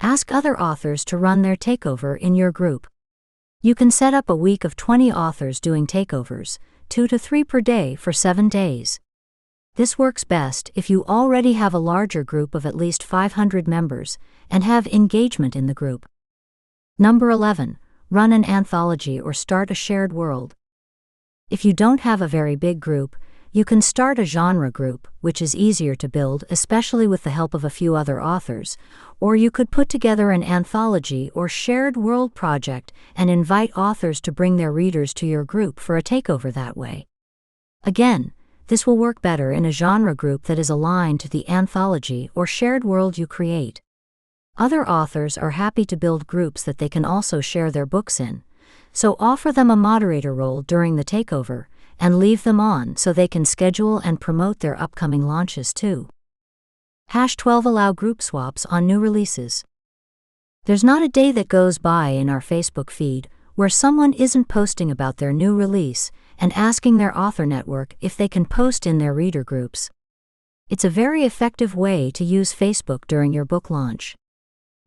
S1: Ask other authors to run their takeover in your group. You can set up a week of 20 authors doing takeovers, 2 to 3 per day for 7 days. This works best if you already have a larger group of at least 500 members and have engagement in the group. Number 11. Run an anthology or start a shared world. If you don't have a very big group, you can start a genre group, which is easier to build, especially with the help of a few other authors, or you could put together an anthology or shared world project and invite authors to bring their readers to your group for a takeover that way. Again, this will work better in a genre group that is aligned to the anthology or shared world you create. Other authors are happy to build groups that they can also share their books in, so offer them a moderator role during the takeover and leave them on so they can schedule and promote their upcoming launches too. #12 Allow group swaps on new releases. There's not a day that goes by in our Facebook feed where someone isn't posting about their new release and asking their author network if they can post in their reader groups. It's a very effective way to use Facebook during your book launch.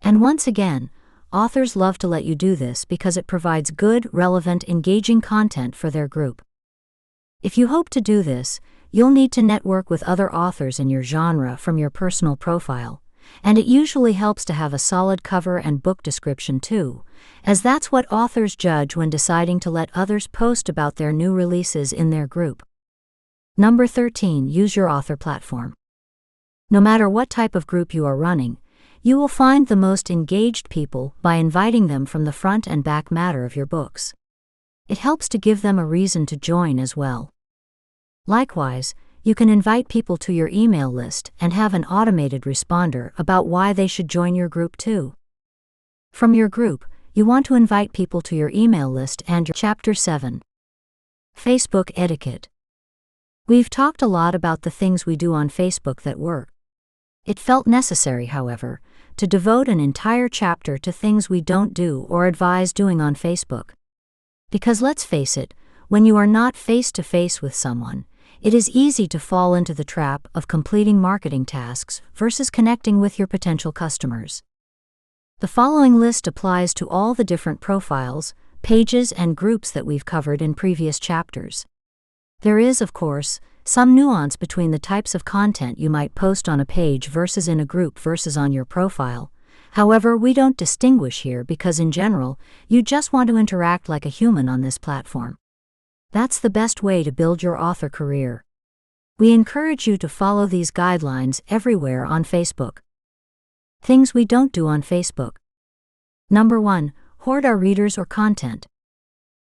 S1: And once again, authors love to let you do this because it provides good, relevant, engaging content for their group. If you hope to do this, you'll need to network with other authors in your genre from your personal profile, and it usually helps to have a solid cover and book description too, as that's what authors judge when deciding to let others post about their new releases in their group. Number 13. Use your author platform. No matter what type of group you are running, you will find the most engaged people by inviting them from the front and back matter of your books. It helps to give them a reason to join as well. Likewise, you can invite people to your email list and have an automated responder about why they should join your group too. From your group, you want to invite people to your email list and your Chapter 7. Facebook etiquette. We've talked a lot about the things we do on Facebook that work. It felt necessary, however, to devote an entire chapter to things we don't do or advise doing on Facebook. Because let's face it, when you are not face-to-face with someone, it is easy to fall into the trap of completing marketing tasks versus connecting with your potential customers. The following list applies to all the different profiles, pages, and groups that we've covered in previous chapters. There is, of course, some nuance between the types of content you might post on a page versus in a group versus on your profile. However, we don't distinguish here because in general, you just want to interact like a human on this platform. That's the best way to build your author career. We encourage you to follow these guidelines everywhere on Facebook. Things we don't do on Facebook. Number 1. Hoard our readers or content.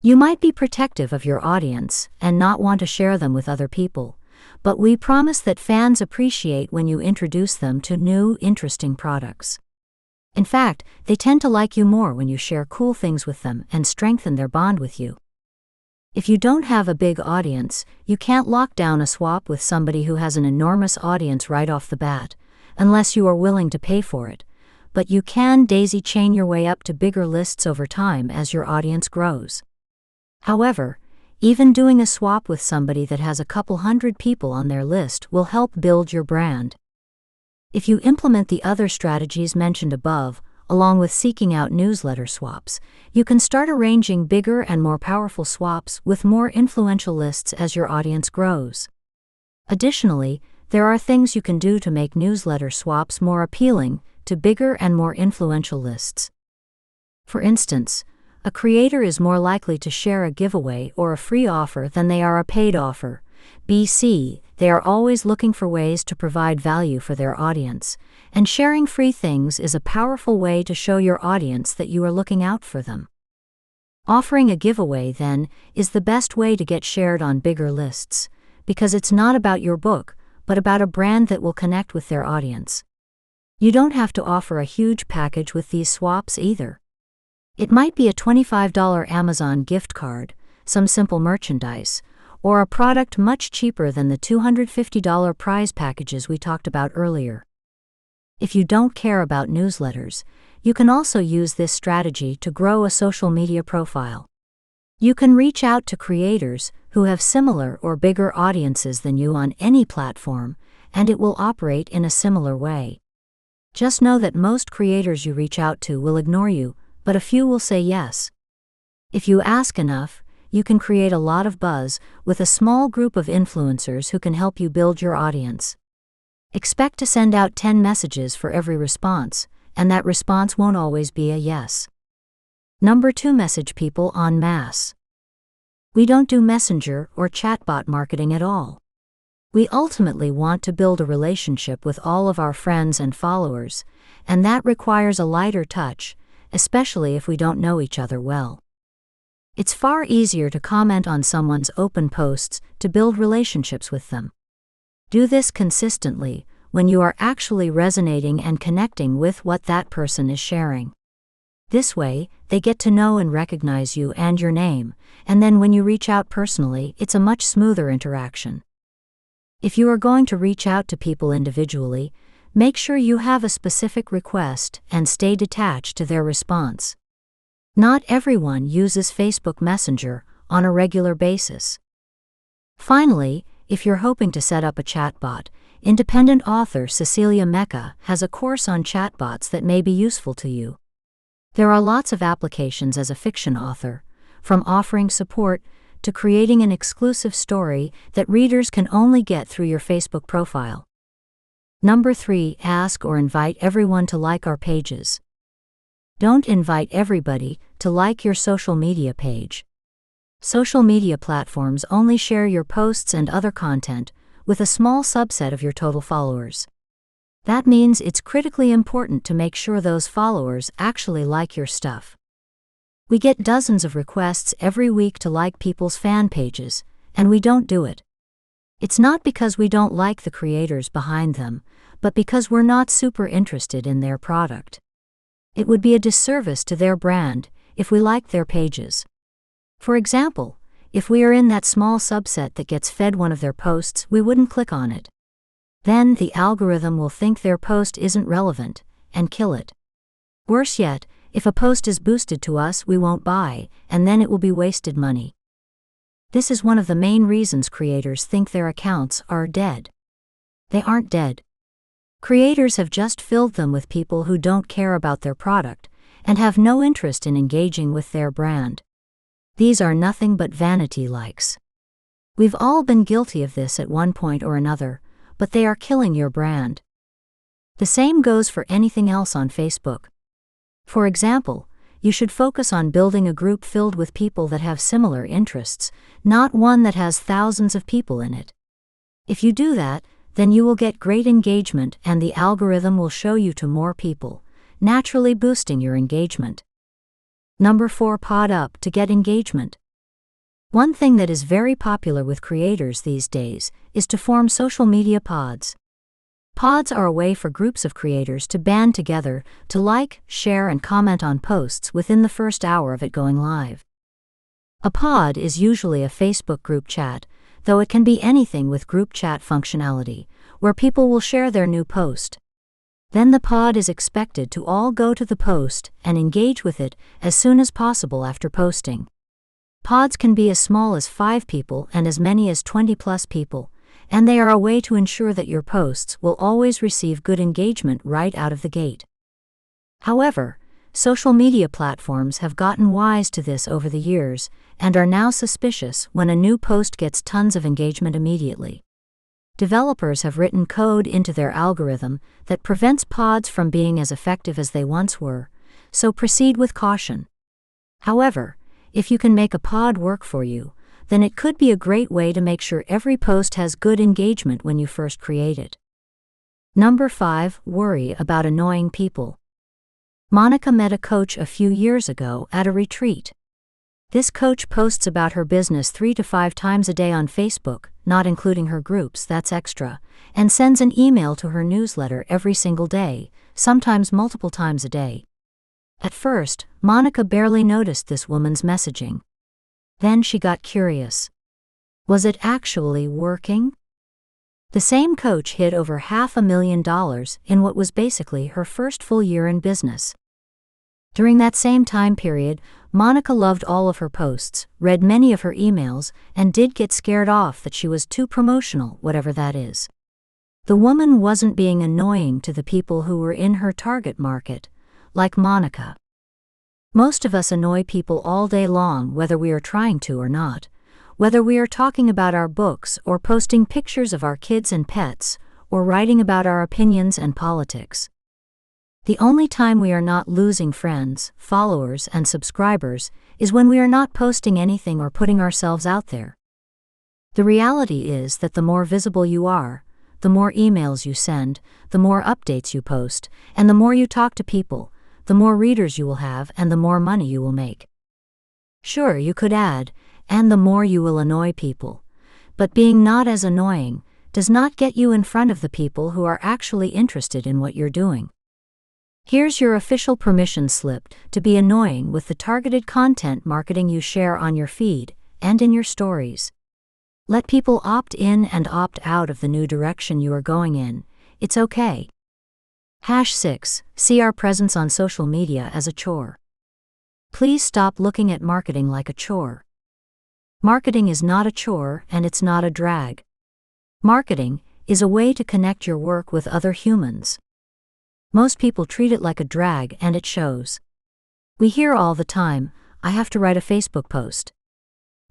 S1: You might be protective of your audience and not want to share them with other people, but we promise that fans appreciate when you introduce them to new, interesting products. In fact, they tend to like you more when you share cool things with them and strengthen their bond with you. If you don't have a big audience, you can't lock down a swap with somebody who has an enormous audience right off the bat, unless you are willing to pay for it, but you can daisy chain your way up to bigger lists over time as your audience grows. However, even doing a swap with somebody that has a couple hundred people on their list will help build your brand. If you implement the other strategies mentioned above, along with seeking out newsletter swaps, you can start arranging bigger and more powerful swaps with more influential lists as your audience grows. Additionally, there are things you can do to make newsletter swaps more appealing to bigger and more influential lists. For instance, a creator is more likely to share a giveaway or a free offer than they are a paid offer. BC, they are always looking for ways to provide value for their audience, and sharing free things is a powerful way to show your audience that you are looking out for them. Offering a giveaway, then, is the best way to get shared on bigger lists, because it's not about your book, but about a brand that will connect with their audience. You don't have to offer a huge package with these swaps either. It might be a $25 Amazon gift card, some simple merchandise, or a product much cheaper than the $250 prize packages we talked about earlier. If you don't care about newsletters, you can also use this strategy to grow a social media profile. You can reach out to creators who have similar or bigger audiences than you on any platform, and it will operate in a similar way. Just know that most creators you reach out to will ignore you, but a few will say yes. If you ask enough, you can create a lot of buzz with a small group of influencers who can help you build your audience. Expect to send out 10 messages for every response, and that response won't always be a yes. Number 2. Message people en masse. We don't do messenger or chatbot marketing at all. We ultimately want to build a relationship with all of our friends and followers, and that requires a lighter touch, especially if we don't know each other well. It's far easier to comment on someone's open posts to build relationships with them. Do this consistently when you are actually resonating and connecting with what that person is sharing. This way, they get to know and recognize you and your name, and then when you reach out personally, it's a much smoother interaction. If you are going to reach out to people individually, make sure you have a specific request and stay detached to their response. Not everyone uses Facebook Messenger on a regular basis. Finally, if you're hoping to set up a chatbot, Independent author Cecilia Mecca has a course on chatbots that may be useful to you. There are lots of applications as a fiction author, from offering support to creating an exclusive story that readers can only get through your Facebook profile. Number 3. Ask or invite everyone to like our pages. Don't invite everybody to like your social media page. Social media platforms only share your posts and other content with a small subset of your total followers. That means it's critically important to make sure those followers actually like your stuff. We get dozens of requests every week to like people's fan pages, and we don't do it. It's not because we don't like the creators behind them, but because we're not super interested in their product. It would be a disservice to their brand if we liked their pages. For example, if we are in that small subset that gets fed one of their posts, we wouldn't click on it. Then the algorithm will think their post isn't relevant and kill it. Worse yet, if a post is boosted to us, we won't buy, and then it will be wasted money. This is one of the main reasons creators think their accounts are dead. They aren't dead. Creators have just filled them with people who don't care about their product and have no interest in engaging with their brand. These are nothing but vanity likes. We've all been guilty of this at one point or another, but they are killing your brand. The same goes for anything else on Facebook. For example, you should focus on building a group filled with people that have similar interests, not one that has thousands of people in it. If you do that, then you will get great engagement and the algorithm will show you to more people, naturally boosting your engagement. Number 4. Pod up to get engagement. One thing that is very popular with creators these days is to form social media pods. Pods are a way for groups of creators to band together to like, share, and comment on posts within the first hour of it going live. A pod is usually a Facebook group chat, though it can be anything with group chat functionality, where people will share their new post. Then the pod is expected to all go to the post and engage with it as soon as possible after posting. Pods can be as small as 5 people and as many as 20+ people, and they are a way to ensure that your posts will always receive good engagement right out of the gate. However, social media platforms have gotten wise to this over the years and are now suspicious when a new post gets tons of engagement immediately. Developers have written code into their algorithm that prevents pods from being as effective as they once were, so proceed with caution. However, if you can make a pod work for you, then it could be a great way to make sure every post has good engagement when you first create it. Number 5. Worry about annoying people. Monica met a coach a few years ago at a retreat. This coach posts about her business 3 to 5 times a day on Facebook, not including her groups, that's extra, and sends an email to her newsletter every single day, sometimes multiple times a day. At first, Monica barely noticed this woman's messaging. Then she got curious. Was it actually working? The same coach hid over $500,000 in what was basically her first full year in business. During that same time period, Monica loved all of her posts, read many of her emails, and did get scared off that she was too promotional, whatever that is. The woman wasn't being annoying to the people who were in her target market, like Monica. Most of us annoy people all day long, whether we are trying to or not, whether we are talking about our books or posting pictures of our kids and pets, or writing about our opinions and politics. The only time we are not losing friends, followers, and subscribers is when we are not posting anything or putting ourselves out there. The reality is that the more visible you are, the more emails you send, the more updates you post, and the more you talk to people, the more readers you will have and the more money you will make. Sure, you could add, and the more you will annoy people, but being not as annoying does not get you in front of the people who are actually interested in what you're doing. Here's your official permission slip to be annoying with the targeted content marketing you share on your feed and in your stories. Let people opt in and opt out of the new direction you are going in. It's okay. #6. See our presence on social media as a chore. Please stop looking at marketing like a chore. Marketing is not a chore and it's not a drag. Marketing is a way to connect your work with other humans. Most people treat it like a drag, and it shows. We hear all the time, "I have to write a Facebook post."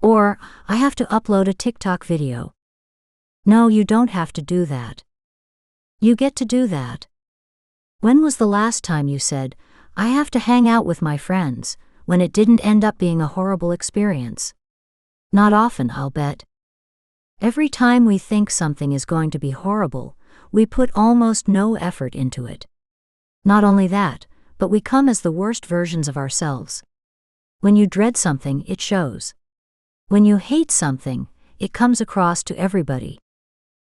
S1: Or, "I have to upload a TikTok video." No, you don't have to do that. You get to do that. When was the last time you said, "I have to hang out with my friends," when it didn't end up being a horrible experience? Not often, I'll bet. Every time we think something is going to be horrible, we put almost no effort into it. Not only that, but we come as the worst versions of ourselves. When you dread something, it shows. When you hate something, it comes across to everybody.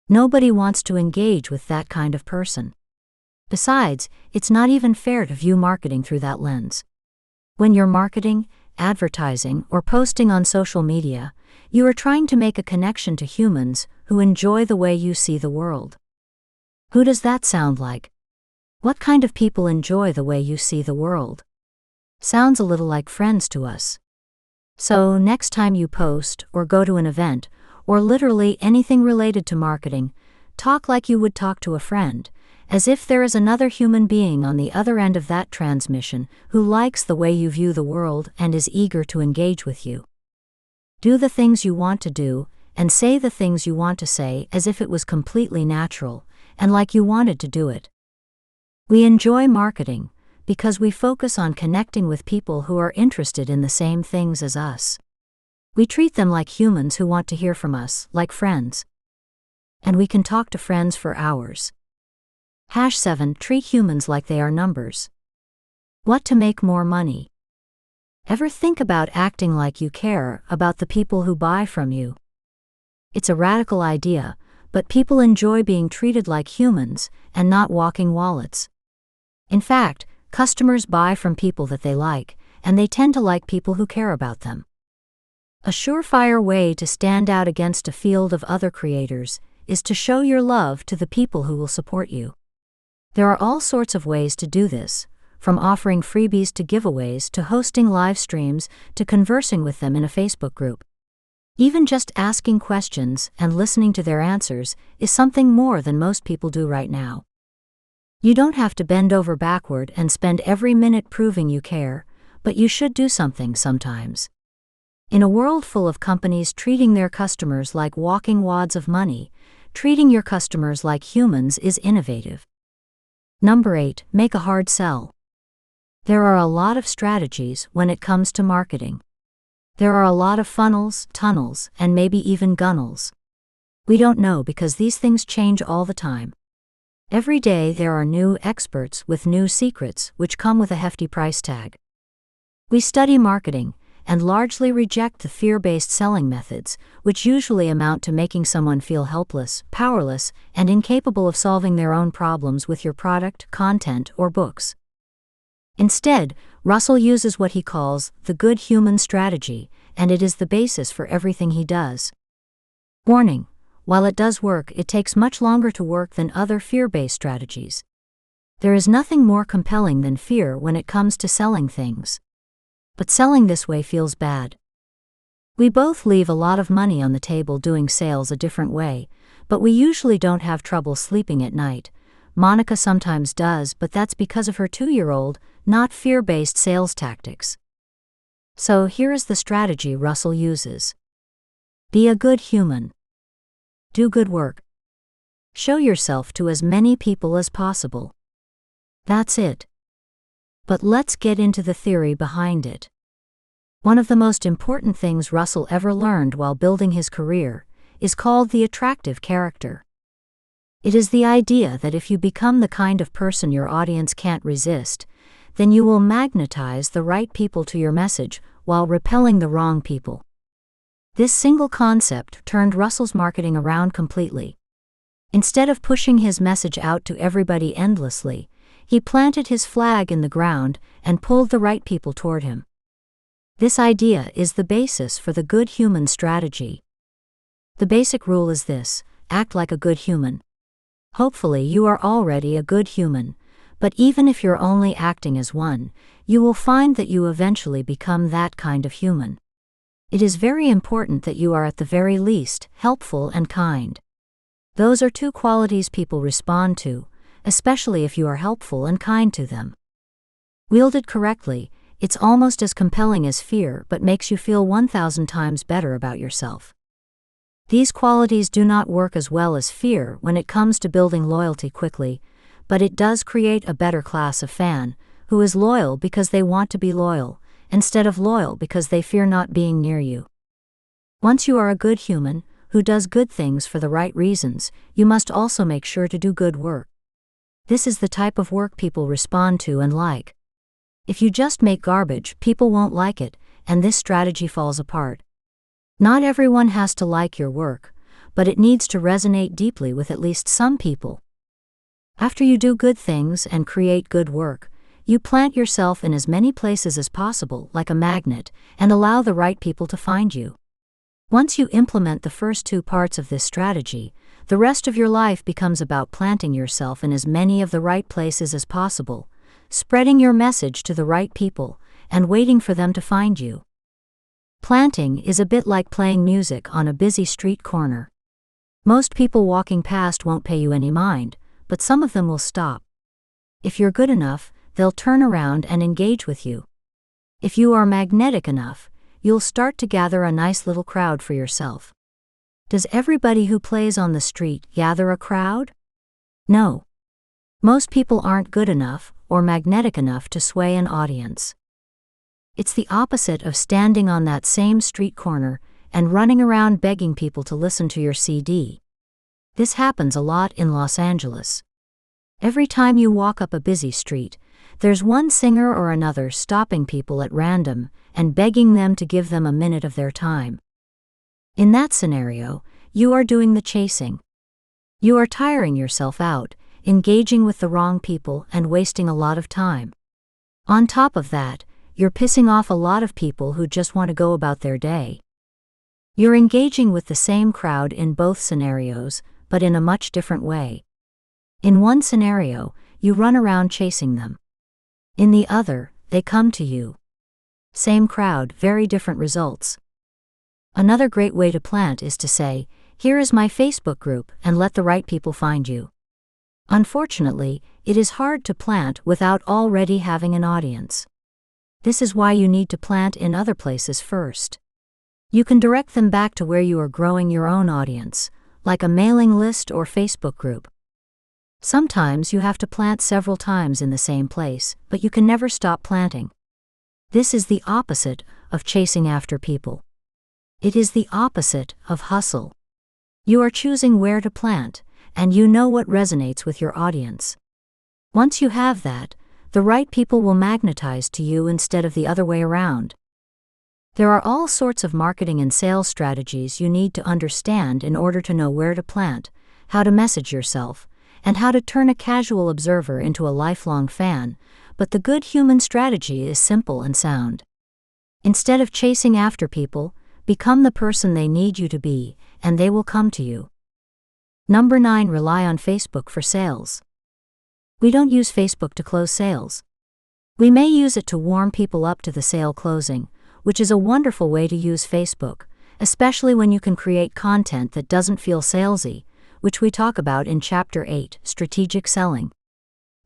S1: Nobody wants to engage with that kind of person. Besides, it's not even fair to view marketing through that lens. When you're marketing, advertising, or posting on social media, you are trying to make a connection to humans who enjoy the way you see the world. Who does that sound like? What kind of people enjoy the way you see the world? Sounds a little like friends to us. So, next time you post, or go to an event, or literally anything related to marketing, talk like you would talk to a friend, as if there is another human being on the other end of that transmission who likes the way you view the world and is eager to engage with you. Do the things you want to do, and say the things you want to say as if it was completely natural, and like you wanted to do it. We enjoy marketing because we focus on connecting with people who are interested in the same things as us. We treat them like humans who want to hear from us, like friends. And we can talk to friends for hours. #7. Treat humans like they are numbers. What to make more money? Ever think about acting like you care about the people who buy from you? It's a radical idea, but people enjoy being treated like humans and not walking wallets. In fact, customers buy from people that they like, and they tend to like people who care about them. A surefire way to stand out against a field of other creators is to show your love to the people who will support you. There are all sorts of ways to do this, from offering freebies to giveaways to hosting live streams to conversing with them in a Facebook group. Even just asking questions and listening to their answers is something more than most people do right now. You don't have to bend over backward and spend every minute proving you care, but you should do something sometimes. In a world full of companies treating their customers like walking wads of money, treating your customers like humans is innovative. #8. Make a hard sell. There are a lot of strategies when it comes to marketing. There are a lot of funnels, tunnels, and maybe even gunnels. We don't know because these things change all the time. Every day there are new experts with new secrets which come with a hefty price tag. We study marketing and largely reject the fear-based selling methods, which usually amount to making someone feel helpless, powerless, and incapable of solving their own problems with your product, content, or books. Instead, Russell uses what he calls the good human strategy, and it is the basis for everything he does. Warning: while it does work, it takes much longer to work than other fear-based strategies. There is nothing more compelling than fear when it comes to selling things. But selling this way feels bad. We both leave a lot of money on the table doing sales a different way, but we usually don't have trouble sleeping at night. Monica sometimes does, but that's because of her 2-year-old, not fear-based sales tactics. So here is the strategy Russell uses. Be a good human. Do good work. Show yourself to as many people as possible. That's it. But let's get into the theory behind it. One of the most important things Russell ever learned while building his career is called the attractive character. It is the idea that if you become the kind of person your audience can't resist, then you will magnetize the right people to your message while repelling the wrong people. This single concept turned Russell's marketing around completely. Instead of pushing his message out to everybody endlessly, he planted his flag in the ground and pulled the right people toward him. This idea is the basis for the good human strategy. The basic rule is this: act like a good human. Hopefully you are already a good human, but even if you're only acting as one, you will find that you eventually become that kind of human. It is very important that you are at the very least helpful and kind. Those are two qualities people respond to, especially if you are helpful and kind to them. Wielded correctly, it's almost as compelling as fear but makes you feel 1,000 times better about yourself. These qualities do not work as well as fear when it comes to building loyalty quickly, but it does create a better class of fan, who is loyal because they want to be loyal, instead of loyal because they fear not being near you. Once you are a good human, who does good things for the right reasons, you must also make sure to do good work. This is the type of work people respond to and like. If you just make garbage, people won't like it, and this strategy falls apart. Not everyone has to like your work, but it needs to resonate deeply with at least some people. After you do good things and create good work, you plant yourself in as many places as possible like a magnet and allow the right people to find you. Once you implement the first two parts of this strategy, the rest of your life becomes about planting yourself in as many of the right places as possible, spreading your message to the right people, and waiting for them to find you. Planting is a bit like playing music on a busy street corner. Most people walking past won't pay you any mind, but some of them will stop. If you're good enough, they'll turn around and engage with you. If you are magnetic enough, you'll start to gather a nice little crowd for yourself. Does everybody who plays on the street gather a crowd? No. Most people aren't good enough or magnetic enough to sway an audience. It's the opposite of standing on that same street corner and running around begging people to listen to your CD. This happens a lot in Los Angeles. Every time you walk up a busy street, there's one singer or another stopping people at random and begging them to give them a minute of their time. In that scenario, you are doing the chasing. You are tiring yourself out, engaging with the wrong people and wasting a lot of time. On top of that, you're pissing off a lot of people who just want to go about their day. You're engaging with the same crowd in both scenarios, but in a much different way. In one scenario, you run around chasing them. In the other, they come to you. Same crowd, very different results. Another great way to plant is to say, "Here is my Facebook group," and let the right people find you. Unfortunately, it is hard to plant without already having an audience. This is why you need to plant in other places first. You can direct them back to where you are growing your own audience, like a mailing list or Facebook group. Sometimes you have to plant several times in the same place, but you can never stop planting. This is the opposite of chasing after people. It is the opposite of hustle. You are choosing where to plant, and you know what resonates with your audience. Once you have that, the right people will magnetize to you instead of the other way around. There are all sorts of marketing and sales strategies you need to understand in order to know where to plant, how to message yourself, and how to turn a casual observer into a lifelong fan, but the good human strategy is simple and sound. Instead of chasing after people, become the person they need you to be, and they will come to you. Number 9. Rely on Facebook for sales. We don't use Facebook to close sales. We may use it to warm people up to the sale closing, which is a wonderful way to use Facebook, especially when you can create content that doesn't feel salesy, which we talk about in Chapter 8, Strategic Selling.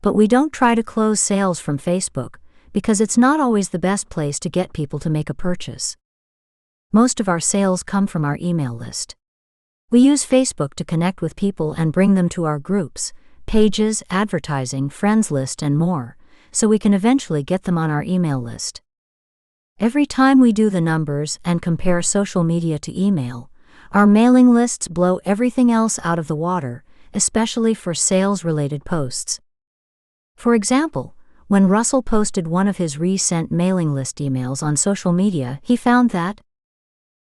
S1: But we don't try to close sales from Facebook, because it's not always the best place to get people to make a purchase. Most of our sales come from our email list. We use Facebook to connect with people and bring them to our groups, pages, advertising, friends list, and more, so we can eventually get them on our email list. Every time we do the numbers and compare social media to email, our mailing lists blow everything else out of the water, especially for sales-related posts. For example, when Russell posted one of his resent mailing list emails on social media, he found that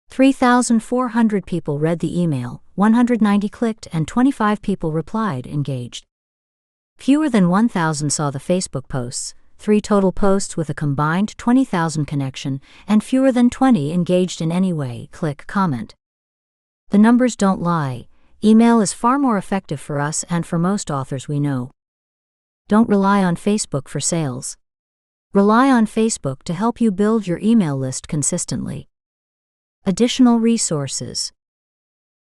S1: 3,400 people read the email, 190 clicked, and 25 people replied engaged. Fewer than 1,000 saw the Facebook posts, 3 total posts with a combined 20,000 connection, and fewer than 20 engaged in any way, click, comment. The numbers don't lie. Email is far more effective for us and for most authors we know. Don't rely on Facebook for sales. Rely on Facebook to help you build your email list consistently. Additional resources.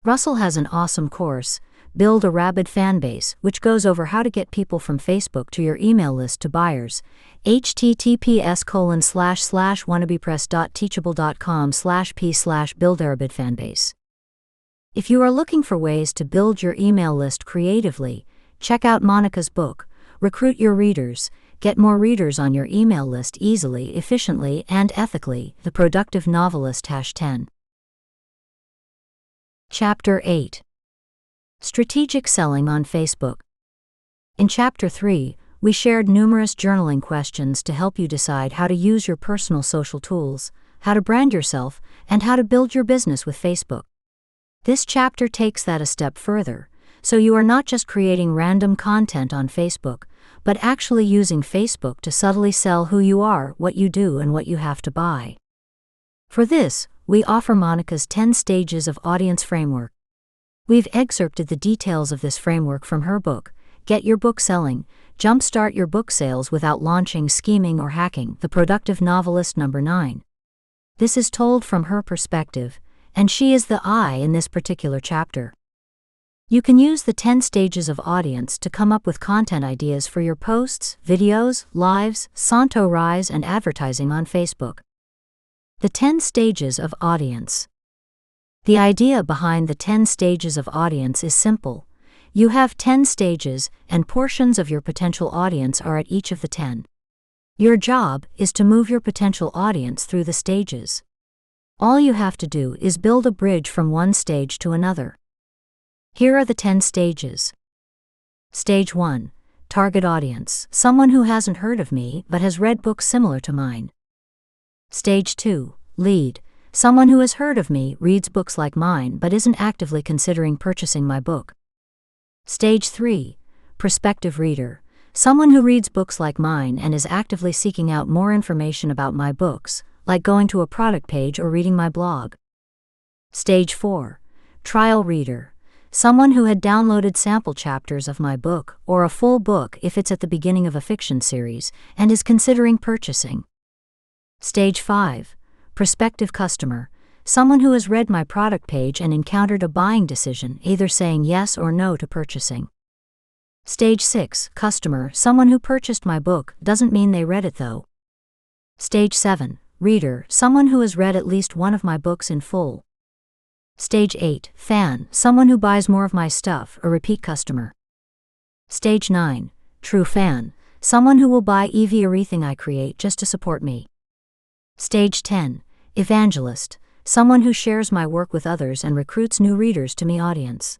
S1: Russell has an awesome course, build a rabid fanbase, which goes over how to get people from Facebook to your email list to buyers. https://wannabepress.teachable.com/p/build-a-rabid-fanbase. If you are looking for ways to build your email list creatively, check out Monica's book, Recruit Your Readers, Get More Readers on Your Email List Easily, Efficiently, and Ethically, The Productive Novelist #10. Chapter 8. Strategic Selling on Facebook. In Chapter 3, we shared numerous journaling questions to help you decide how to use your personal social tools, how to brand yourself, and how to build your business with Facebook. This chapter takes that a step further, so you are not just creating random content on Facebook, but actually using Facebook to subtly sell who you are, what you do, and what you have to buy. For this, we offer Monica's 10 Stages of Audience Framework. We've excerpted the details of this framework from her book, Get Your Book Selling, Jumpstart Your Book Sales Without Launching, Scheming, or Hacking, The Productive Novelist #9. This is told from her perspective, and she is the I in this particular chapter. You can use the 10 stages of audience to come up with content ideas for your posts, videos, lives, Santo Rise, and advertising on Facebook. The 10 stages of audience. The idea behind the 10 stages of audience is simple. You have 10 stages, and portions of your potential audience are at each of the 10. Your job is to move your potential audience through the stages. All you have to do is build a bridge from one stage to another. Here are the 10 stages. Stage 1. Target audience, someone who hasn't heard of me but has read books similar to mine. Stage 2. Lead, someone who has heard of me, reads books like mine but isn't actively considering purchasing my book. Stage 3. Prospective reader, someone who reads books like mine and is actively seeking out more information about my books, like going to a product page or reading my blog. Stage 4. Trial reader, someone who had downloaded sample chapters of my book or a full book if it's at the beginning of a fiction series and is considering purchasing. Stage 5. Prospective customer, someone who has read my product page and encountered a buying decision, either saying yes or no to purchasing. Stage 6. Customer, someone who purchased my book, doesn't mean they read it though. Stage 7. Reader, someone who has read at least one of my books in full. Stage 8. Fan, someone who buys more of my stuff, a repeat customer. Stage 9. True fan, someone who will buy everything I create just to support me. Stage 10. Evangelist, someone who shares my work with others and recruits new readers to me audience.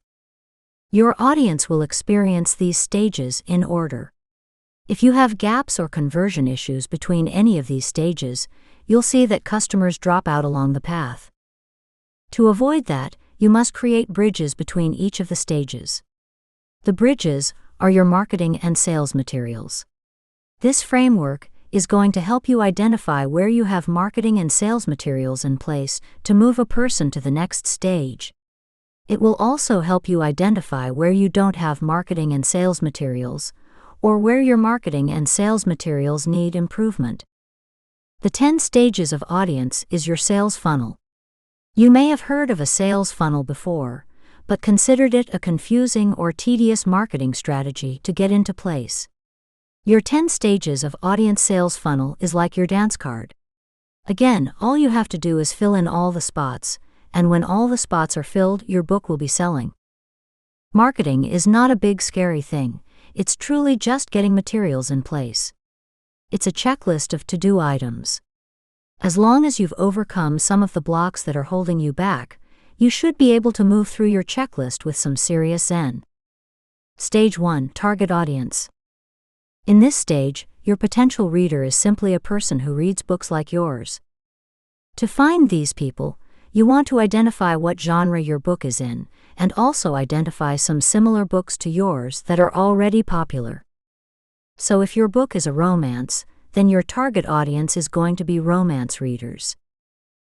S1: Your audience will experience these stages in order. If you have gaps or conversion issues between any of these stages, you'll see that customers drop out along the path. To avoid that, you must create bridges between each of the stages. The bridges are your marketing and sales materials. This framework is going to help you identify where you have marketing and sales materials in place to move a person to the next stage. It will also help you identify where you don't have marketing and sales materials, or where your marketing and sales materials need improvement. The 10 stages of audience is your sales funnel. You may have heard of a sales funnel before, but considered it a confusing or tedious marketing strategy to get into place. Your 10 stages of audience sales funnel is like your dance card. Again, all you have to do is fill in all the spots, and when all the spots are filled, your book will be selling. Marketing is not a big scary thing, it's truly just getting materials in place. It's a checklist of to-do items. As long as you've overcome some of the blocks that are holding you back, you should be able to move through your checklist with some serious zen. Stage 1. Target audience. In this stage, your potential reader is simply a person who reads books like yours. To find these people, you want to identify what genre your book is in, and also identify some similar books to yours that are already popular. So if your book is a romance, then your target audience is going to be romance readers.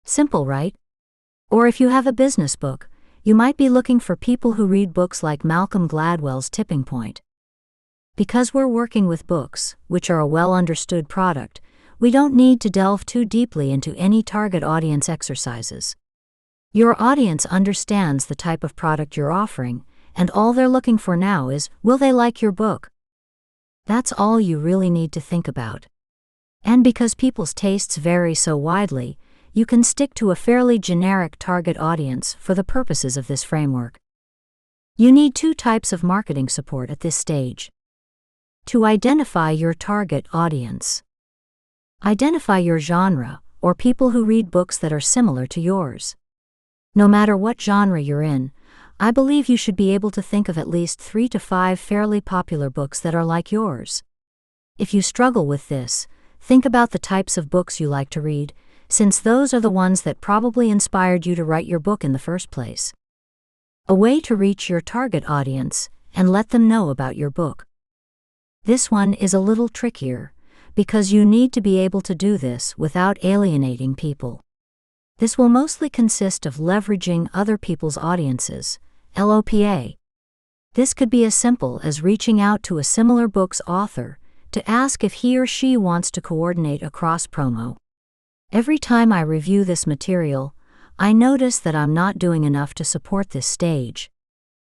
S1: Simple, right? Or if you have a business book, you might be looking for people who read books like Malcolm Gladwell's Tipping Point. Because we're working with books, which are a well-understood product, we don't need to delve too deeply into any target audience exercises. Your audience understands the type of product you're offering, and all they're looking for now is, will they like your book? That's all you really need to think about. And because people's tastes vary so widely, you can stick to a fairly generic target audience for the purposes of this framework. You need 2 types of marketing support at this stage. To identify your target audience. Identify your genre, or people who read books that are similar to yours. No matter what genre you're in, I believe you should be able to think of at least 3 to 5 fairly popular books that are like yours. If you struggle with this, think about the types of books you like to read, since those are the ones that probably inspired you to write your book in the first place. A way to reach your target audience and let them know about your book. This one is a little trickier, because you need to be able to do this without alienating people. This will mostly consist of leveraging other people's audiences, LOPA. This could be as simple as reaching out to a similar book's author to ask if he or she wants to coordinate a cross-promo. Every time I review this material, I notice that I'm not doing enough to support this stage.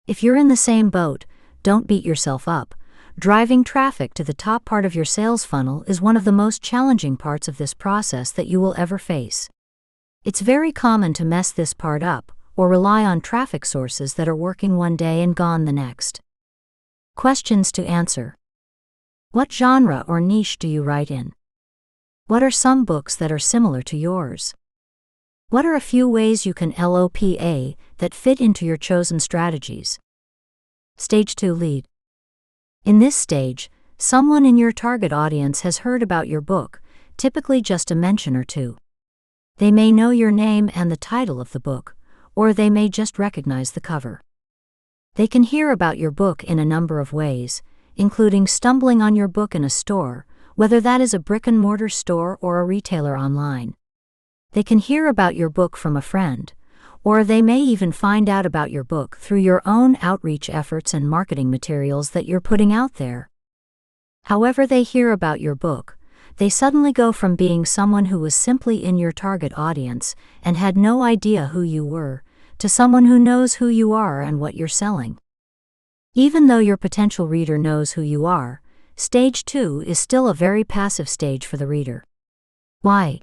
S1: If you're in the same boat, don't beat yourself up. Driving traffic to the top part of your sales funnel is one of the most challenging parts of this process that you will ever face. It's very common to mess this part up, or rely on traffic sources that are working one day and gone the next. Questions to answer. What genre or niche do you write in? What are some books that are similar to yours? What are a few ways you can LOPA that fit into your chosen strategies? Stage 2 lead. In this stage, someone in your target audience has heard about your book, typically just a mention or two. They may know your name and the title of the book, or they may just recognize the cover. They can hear about your book in a number of ways, including stumbling on your book in a store, whether that is a brick-and-mortar store or a retailer online. They can hear about your book from a friend, or they may even find out about your book through your own outreach efforts and marketing materials that you're putting out there. However they hear about your book, they suddenly go from being someone who was simply in your target audience and had no idea who you were, to someone who knows who you are and what you're selling. Even though your potential reader knows who you are, Stage 2 is still a very passive stage for the reader. Why?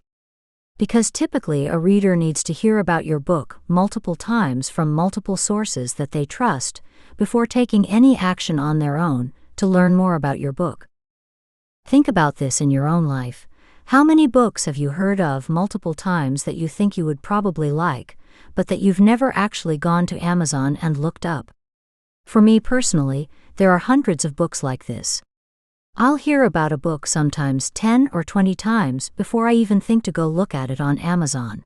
S1: Because typically a reader needs to hear about your book multiple times from multiple sources that they trust before taking any action on their own to learn more about your book. Think about this in your own life. How many books have you heard of multiple times that you think you would probably like, but that you've never actually gone to Amazon and looked up? For me personally, there are hundreds of books like this. I'll hear about a book sometimes 10 or 20 times before I even think to go look at it on Amazon.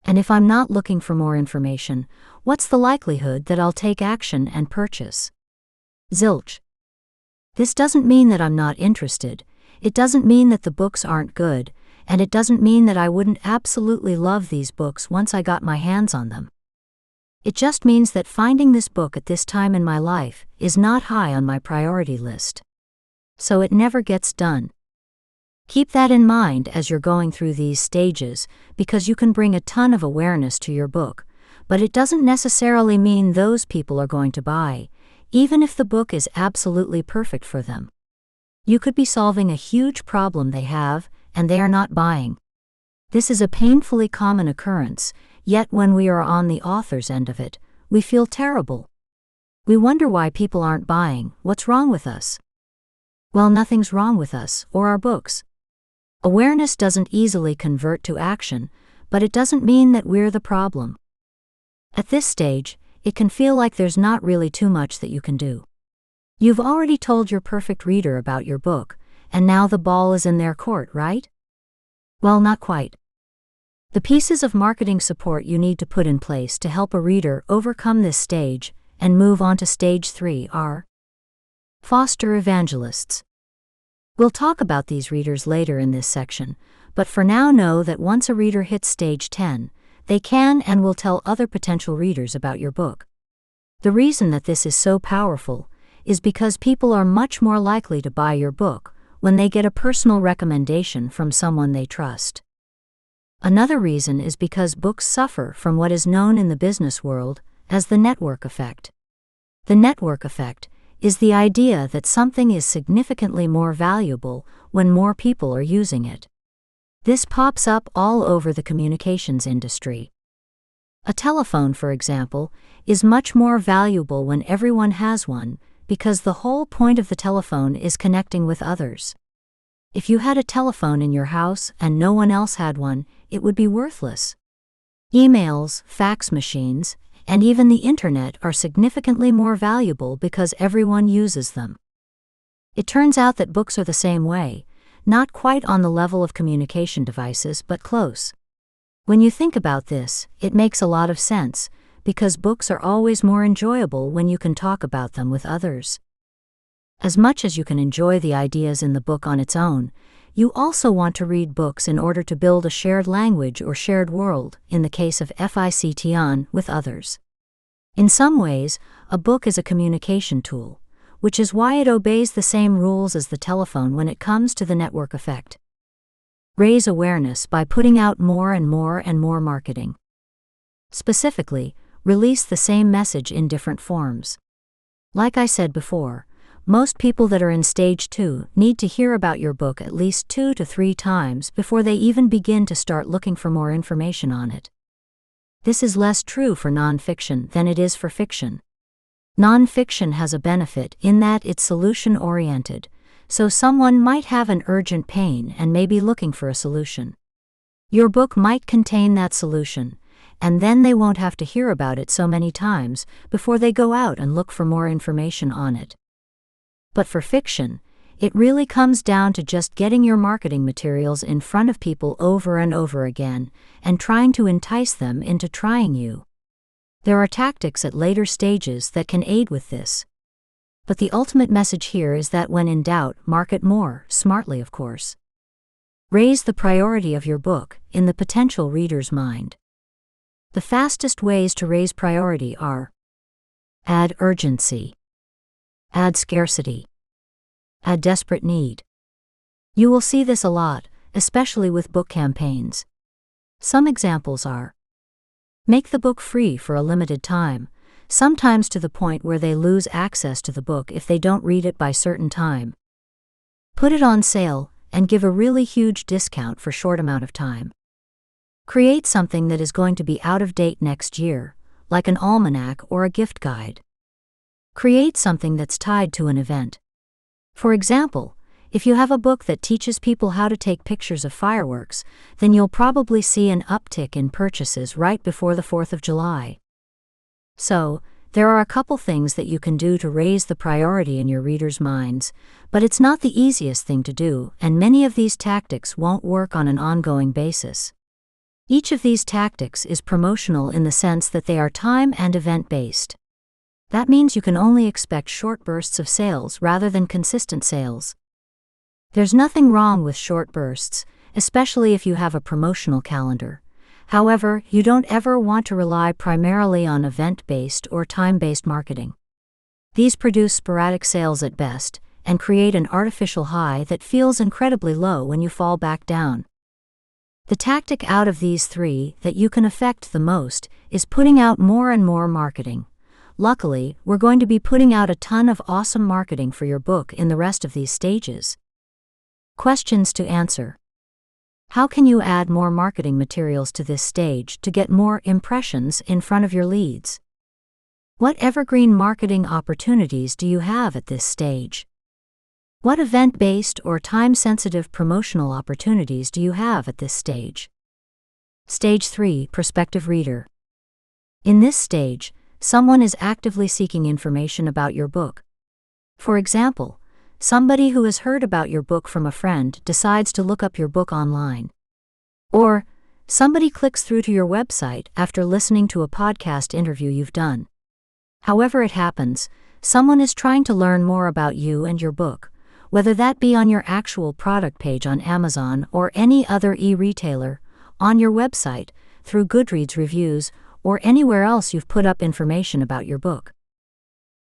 S1: And if I'm not looking for more information, what's the likelihood that I'll take action and purchase? Zilch. This doesn't mean that I'm not interested, it doesn't mean that the books aren't good, and it doesn't mean that I wouldn't absolutely love these books once I got my hands on them. It just means that finding this book at this time in my life is not high on my priority list. So it never gets done. Keep that in mind as you're going through these stages, because you can bring a ton of awareness to your book, but it doesn't necessarily mean those people are going to buy, even if the book is absolutely perfect for them. You could be solving a huge problem they have, and they are not buying. This is a painfully common occurrence, yet when we are on the author's end of it, we feel terrible. We wonder why people aren't buying. What's wrong with us? Well, nothing's wrong with us or our books. Awareness doesn't easily convert to action, but it doesn't mean that we're the problem. At this stage, it can feel like there's not really too much that you can do. You've already told your perfect reader about your book, and now the ball is in their court, right? Well, not quite. The pieces of marketing support you need to put in place to help a reader overcome this stage and move on to Stage 3 are: foster evangelists. We'll talk about these readers later in this section, but for now know that once a reader hits Stage 10, they can and will tell other potential readers about your book. The reason that this is so powerful is because people are much more likely to buy your book when they get a personal recommendation from someone they trust. Another reason is because books suffer from what is known in the business world as the network effect. The network effect is the idea that something is significantly more valuable when more people are using it. This pops up all over the communications industry. A telephone, for example, is much more valuable when everyone has one, because the whole point of the telephone is connecting with others. If you had a telephone in your house and no one else had one, it would be worthless. Emails, fax machines, and even the internet are significantly more valuable because everyone uses them. It turns out that books are the same way, not quite on the level of communication devices, but close. When you think about this, it makes a lot of sense, because books are always more enjoyable when you can talk about them with others. As much as you can enjoy the ideas in the book on its own, you also want to read books in order to build a shared language or shared world, in the case of fiction, with others. In some ways, a book is a communication tool, which is why it obeys the same rules as the telephone when it comes to the network effect. Raise awareness by putting out more and more and more marketing. Specifically, release the same message in different forms. Like I said before, most people that are in stage 2 need to hear about your book at least 2 to 3 times before they even begin to start looking for more information on it. This is less true for nonfiction than it is for fiction. Nonfiction has a benefit in that it's solution-oriented, so someone might have an urgent pain and may be looking for a solution. Your book might contain that solution, and then they won't have to hear about it so many times before they go out and look for more information on it. But for fiction, it really comes down to just getting your marketing materials in front of people over and over again, and trying to entice them into trying you. There are tactics at later stages that can aid with this. But the ultimate message here is that when in doubt, market more, smartly of course. Raise the priority of your book in the potential reader's mind. The fastest ways to raise priority are: add urgency, add scarcity, add desperate need. You will see this a lot, especially with book campaigns. Some examples are: make the book free for a limited time, sometimes to the point where they lose access to the book if they don't read it by certain time. Put it on sale and give a really huge discount for short amount of time. Create something that is going to be out of date next year, like an almanac or a gift guide. Create something that's tied to an event. For example, if you have a book that teaches people how to take pictures of fireworks, then you'll probably see an uptick in purchases right before the 4th of July. So, there are a couple things that you can do to raise the priority in your readers' minds, but it's not the easiest thing to do, and many of these tactics won't work on an ongoing basis. Each of these tactics is promotional in the sense that they are time and event-based. That means you can only expect short bursts of sales rather than consistent sales. There's nothing wrong with short bursts, especially if you have a promotional calendar. However, you don't ever want to rely primarily on event-based or time-based marketing. These produce sporadic sales at best, and create an artificial high that feels incredibly low when you fall back down. The tactic out of these 3 that you can affect the most is putting out more and more marketing. Luckily, we're going to be putting out a ton of awesome marketing for your book in the rest of these stages. Questions to answer. How can you add more marketing materials to this stage to get more impressions in front of your leads? What evergreen marketing opportunities do you have at this stage? What event-based or time-sensitive promotional opportunities do you have at this stage? Stage 3, Prospective Reader. In this stage, someone is actively seeking information about your book. For example, somebody who has heard about your book from a friend decides to look up your book online. Or, somebody clicks through to your website after listening to a podcast interview you've done. However it happens, someone is trying to learn more about you and your book, whether that be on your actual product page on Amazon or any other e-retailer, on your website, through Goodreads reviews, or anywhere else you've put up information about your book.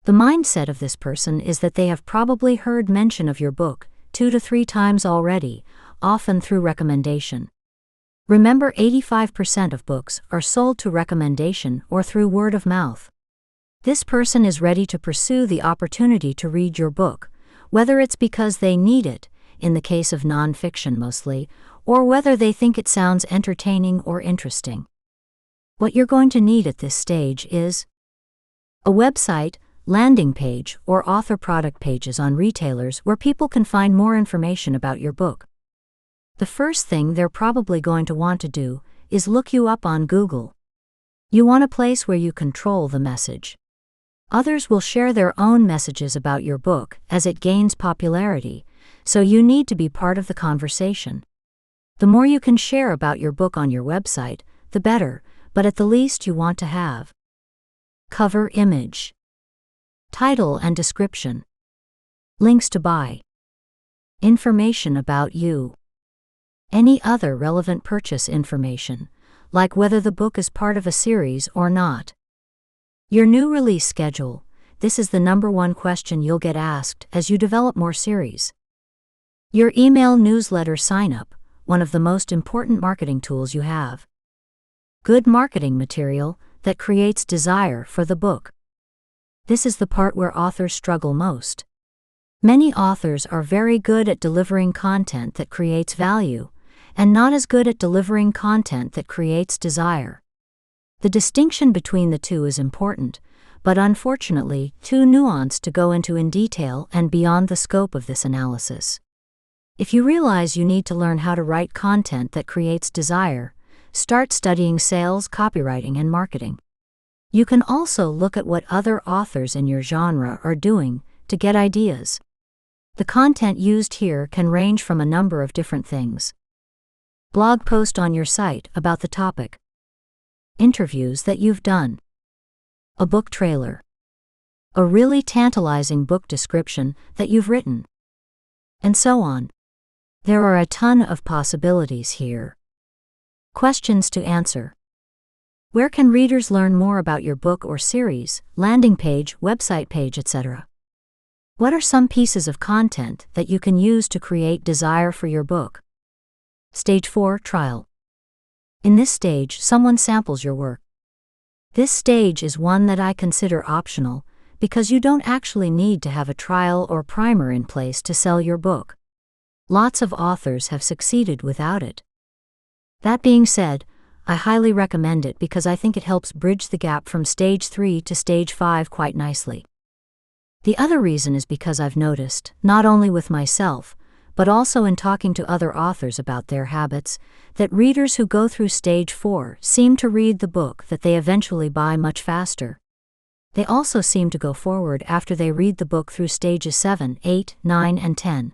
S1: The mindset of this person is that they have probably heard mention of your book 2 to 3 times already, often through recommendation. Remember, 85% of books are sold to recommendation or through word of mouth. This person is ready to pursue the opportunity to read your book, whether it's because they need it, in the case of nonfiction mostly, or whether they think it sounds entertaining or interesting. What you're going to need at this stage is a website, landing page, or author product pages on retailers where people can find more information about your book. The first thing they're probably going to want to do is look you up on Google. You want a place where you control the message. Others will share their own messages about your book as it gains popularity, so you need to be part of the conversation. The more you can share about your book on your website, the better, but at the least you want to have cover image, title and description, links to buy, information about you, any other relevant purchase information, like whether the book is part of a series or not. Your new release schedule. This is the number one question you'll get asked as you develop more series. Your email newsletter sign-up, one of the most important marketing tools you have. Good marketing material that creates desire for the book. This is the part where authors struggle most. Many authors are very good at delivering content that creates value, and not as good at delivering content that creates desire. The distinction between the two is important, but unfortunately too nuanced to go into in detail and beyond the scope of this analysis. If you realize you need to learn how to write content that creates desire, start studying sales, copywriting, and marketing. You can also look at what other authors in your genre are doing to get ideas. The content used here can range from a number of different things. Blog post on your site about the topic. Interviews that you've done. A book trailer. A really tantalizing book description that you've written. And so on. There are a ton of possibilities here. Questions to answer. Where can readers learn more about your book or series, landing page, website page, etc.? What are some pieces of content that you can use to create desire for your book? Stage 4, Trial. In this stage, someone samples your work. This stage is one that I consider optional, because you don't actually need to have a trial or primer in place to sell your book. Lots of authors have succeeded without it. That being said, I highly recommend it because I think it helps bridge the gap from stage 3 to stage 5 quite nicely. The other reason is because I've noticed, not only with myself, but also in talking to other authors about their habits, that readers who go through stage 4 seem to read the book that they eventually buy much faster. They also seem to go forward after they read the book through stages 7, 8, 9, and 10.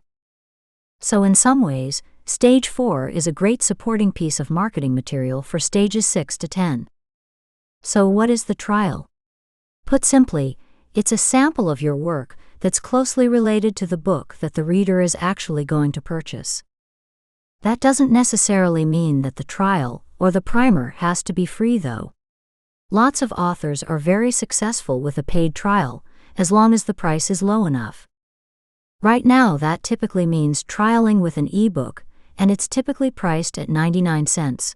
S1: So in some ways, stage 4 is a great supporting piece of marketing material for stages 6 to 10. So what is the trial? Put simply, it's a sample of your work that's closely related to the book that the reader is actually going to purchase. That doesn't necessarily mean that the trial or the primer has to be free though. Lots of authors are very successful with a paid trial, as long as the price is low enough. Right now that typically means trialing with an ebook, and it's typically priced at 99 cents.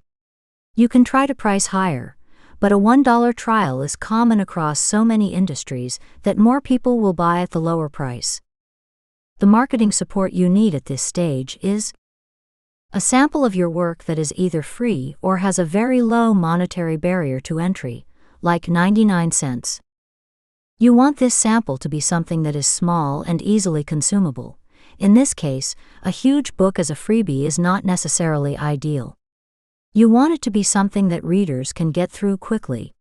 S1: You can try to price higher, but a $1 trial is common across so many industries that more people will buy at the lower price. The marketing support you need at this stage is a sample of your work that is either free or has a very low monetary barrier to entry, like 99 cents. You want this sample to be something that is small and easily consumable. In this case, a huge book as a freebie is not necessarily ideal. You want it to be something that readers can get through quickly.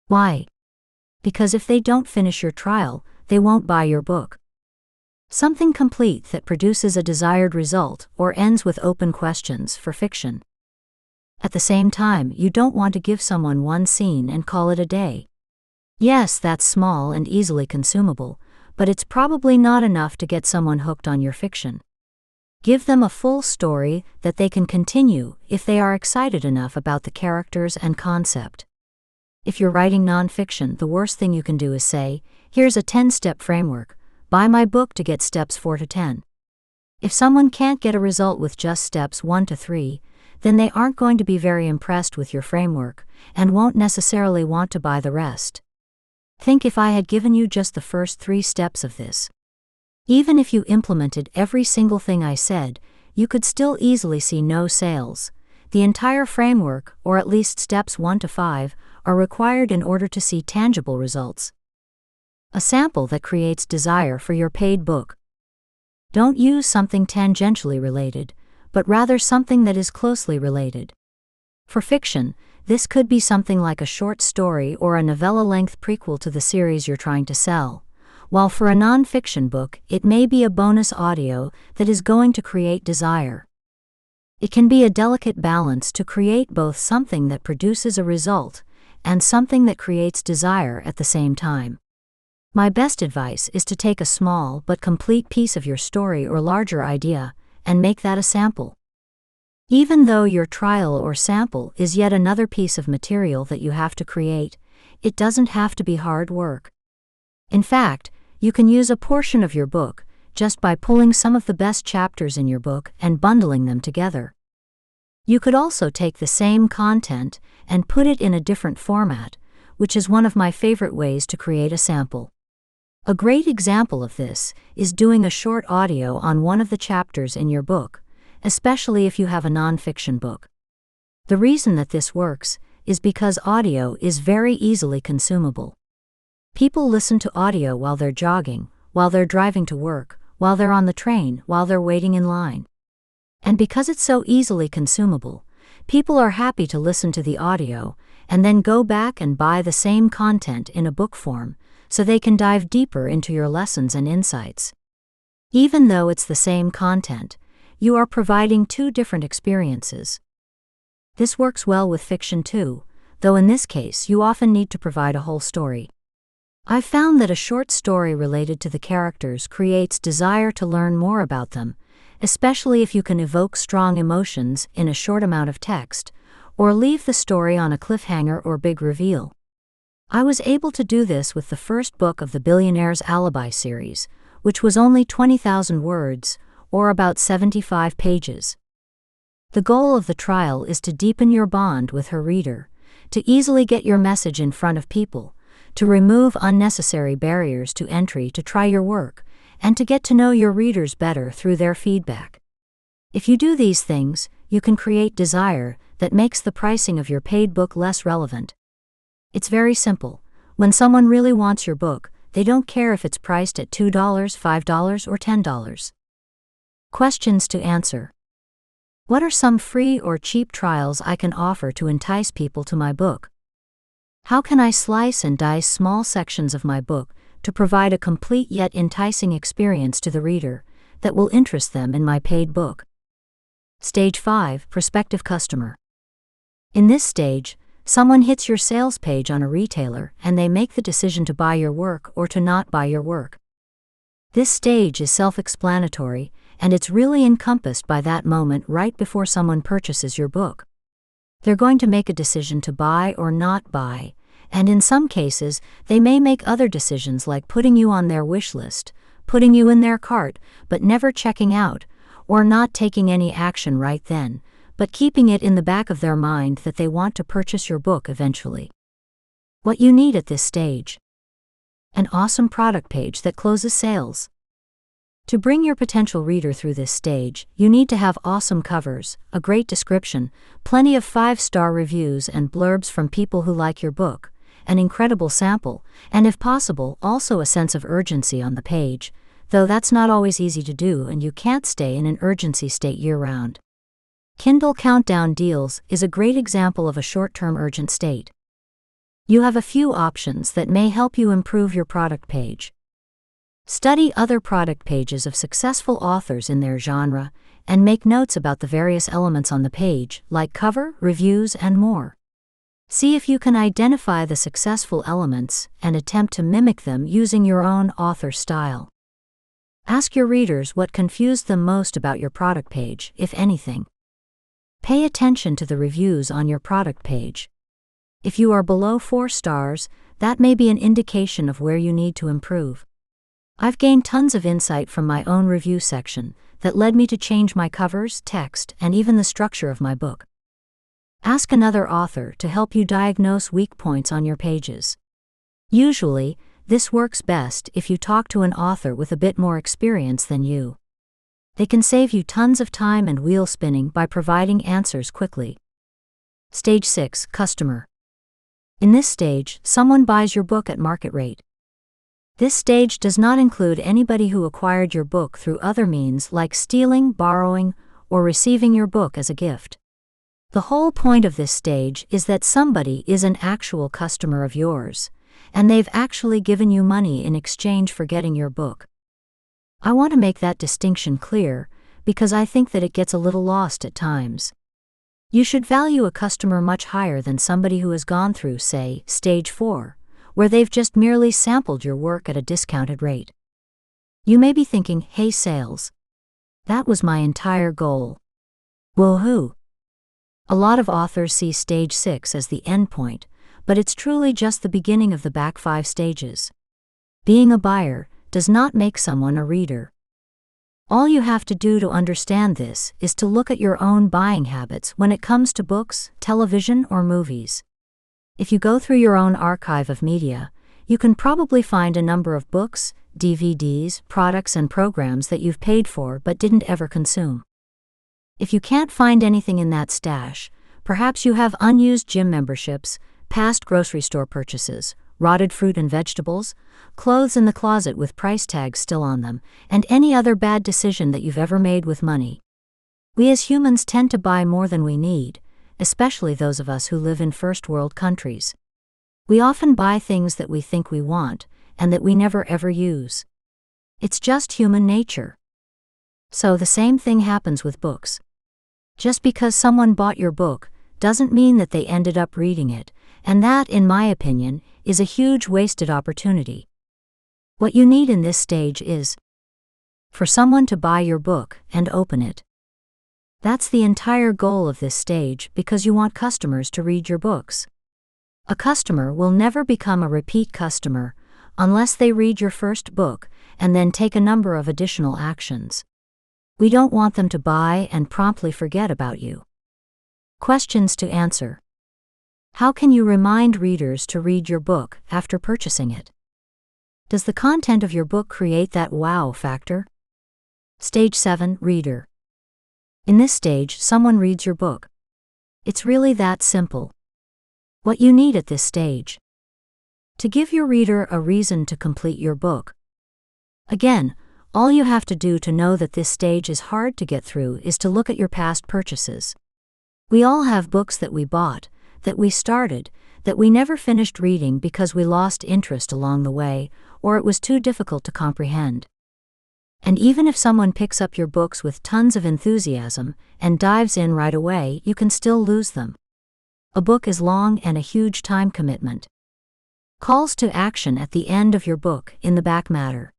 S1: Why? Because if they don't finish your trial, they won't buy your book. Something complete that produces a desired result or ends with open questions for fiction. At the same time, you don't want to give someone one scene and call it a day. Yes, that's small and easily consumable, but it's probably not enough to get someone hooked on your fiction. Give them a full story that they can continue if they are excited enough about the characters and concept. If you're writing nonfiction, the worst thing you can do is say, here's a 10-step framework, buy my book to get steps 4 to 10. If someone can't get a result with just steps 1 to 3, then they aren't going to be very impressed with your framework and won't necessarily want to buy the rest. Think if I had given you just the first 3 steps of this. Even if you implemented every single thing I said, you could still easily see no sales. The entire framework, or at least steps 1 to 5, are required in order to see tangible results. A sample that creates desire for your paid book. Don't use something tangentially related, but rather something that is closely related. For fiction, this could be something like a short story or a novella-length prequel to the series you're trying to sell, while for a non-fiction book, it may be a bonus audio that is going to create desire. It can be a delicate balance to create both something that produces a result and something that creates desire at the same time. My best advice is to take a small but complete piece of your story or larger idea and make that a sample. Even though your trial or sample is yet another piece of material that you have to create, it doesn't have to be hard work. In fact, you can use a portion of your book just by pulling some of the best chapters in your book and bundling them together. You could also take the same content and put it in a different format, which is one of my favorite ways to create a sample. A great example of this is doing a short audio on one of the chapters in your book, especially if you have a non-fiction book. The reason that this works is because audio is very easily consumable. People listen to audio while they're jogging, while they're driving to work, while they're on the train, while they're waiting in line. And because it's so easily consumable, people are happy to listen to the audio and then go back and buy the same content in a book form, so they can dive deeper into your lessons and insights. Even though it's the same content, you are providing 2 different experiences. This works well with fiction too, though in this case you often need to provide a whole story. I've found that a short story related to the characters creates desire to learn more about them, especially if you can evoke strong emotions in a short amount of text, or leave the story on a cliffhanger or big reveal. I was able to do this with the first book of the Billionaire's Alibi series, which was only 20,000 words, or about 75 pages. The goal of the trial is to deepen your bond with her reader, to easily get your message in front of people, to remove unnecessary barriers to entry to try your work, and to get to know your readers better through their feedback. If you do these things, you can create desire that makes the pricing of your paid book less relevant. It's very simple. When someone really wants your book, they don't care if it's priced at $2, $5, or $10. Questions to answer. What are some free or cheap trials I can offer to entice people to my book? How can I slice and dice small sections of my book to provide a complete yet enticing experience to the reader that will interest them in my paid book? Stage 5, Prospective Customer. In this stage, someone hits your sales page on a retailer and they make the decision to buy your work or to not buy your work. This stage is self-explanatory, and it's really encompassed by that moment right before someone purchases your book. They're going to make a decision to buy or not buy, and in some cases, they may make other decisions like putting you on their wish list, putting you in their cart, but never checking out, or not taking any action right then, but keeping it in the back of their mind that they want to purchase your book eventually. What you need at this stage: an awesome product page that closes sales. To bring your potential reader through this stage, you need to have awesome covers, a great description, plenty of 5-star reviews and blurbs from people who like your book, an incredible sample, and if possible, also a sense of urgency on the page, though that's not always easy to do and you can't stay in an urgency state year-round. Kindle Countdown Deals is a great example of a short-term urgent state. You have a few options that may help you improve your product page. Study other product pages of successful authors in their genre, and make notes about the various elements on the page, like cover, reviews, and more. See if you can identify the successful elements and attempt to mimic them using your own author style. Ask your readers what confused them most about your product page, if anything. Pay attention to the reviews on your product page. If you are below 4 stars, that may be an indication of where you need to improve. I've gained tons of insight from my own review section that led me to change my covers, text, and even the structure of my book. Ask another author to help you diagnose weak points on your pages. Usually, this works best if you talk to an author with a bit more experience than you. They can save you tons of time and wheel spinning by providing answers quickly. Stage 6. Customer. In this stage, someone buys your book at market rate. This stage does not include anybody who acquired your book through other means like stealing, borrowing, or receiving your book as a gift. The whole point of this stage is that somebody is an actual customer of yours, and they've actually given you money in exchange for getting your book. I want to make that distinction clear, because I think that it gets a little lost at times. You should value a customer much higher than somebody who has gone through, say, stage 4, where they've just merely sampled your work at a discounted rate. You may be thinking, hey, sales. That was my entire goal. Woohoo! A lot of authors see stage 6 as the end point, but it's truly just the beginning of the back 5 stages. Being a buyer does not make someone a reader. All you have to do to understand this is to look at your own buying habits when it comes to books, television, or movies. If you go through your own archive of media, you can probably find a number of books, DVDs, products, and programs that you've paid for but didn't ever consume. If you can't find anything in that stash, perhaps you have unused gym memberships, past grocery store purchases, rotted fruit and vegetables, clothes in the closet with price tags still on them, and any other bad decision that you've ever made with money. We as humans tend to buy more than we need, especially those of us who live in first world countries. We often buy things that we think we want, and that we never ever use. It's just human nature. So the same thing happens with books. Just because someone bought your book doesn't mean that they ended up reading it, and that, in my opinion, is a huge wasted opportunity. What you need in this stage is for someone to buy your book and open it. That's the entire goal of this stage because you want customers to read your books. A customer will never become a repeat customer unless they read your first book and then take a number of additional actions. We don't want them to buy and promptly forget about you. Questions to answer. How can you remind readers to read your book after purchasing it? Does the content of your book create that wow factor? Stage 7. Reader. In this stage, someone reads your book. It's really that simple. What you need at this stage. To give your reader a reason to complete your book. Again, all you have to do to know that this stage is hard to get through is to look at your past purchases. We all have books that we bought, that we started, that we never finished reading because we lost interest along the way, or it was too difficult to comprehend. And even if someone picks up your books with tons of enthusiasm and dives in right away, you can still lose them. A book is long and a huge time commitment. Calls to action at the end of your book in the back matter.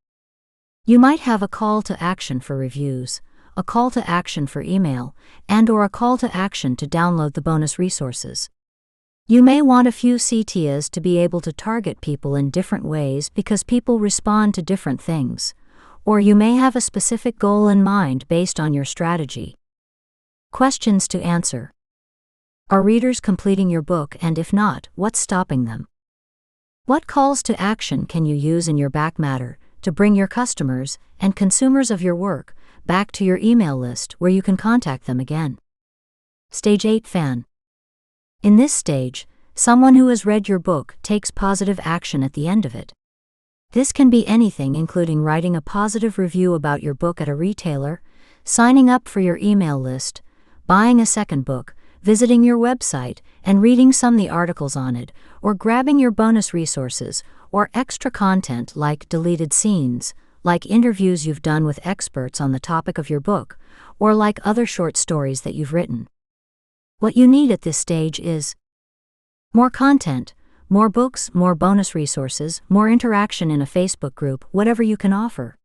S1: You might have a call to action for reviews, a call to action for email, and/or a call to action to download the bonus resources. You may want a few CTAs to be able to target people in different ways because people respond to different things, or you may have a specific goal in mind based on your strategy. Questions to answer. Are readers completing your book, and if not, what's stopping them? What calls to action can you use in your back matter to bring your customers and consumers of your work back to your email list where you can contact them again? Stage 8. Fan. In this stage, someone who has read your book takes positive action at the end of it. This can be anything, including writing a positive review about your book at a retailer, signing up for your email list, buying a second book, visiting your website and reading some of the articles on it, or grabbing your bonus resources or extra content like deleted scenes, like interviews you've done with experts on the topic of your book, or like other short stories that you've written. What you need at this stage is more content, more books, more bonus resources, more interaction in a Facebook group, whatever you can offer.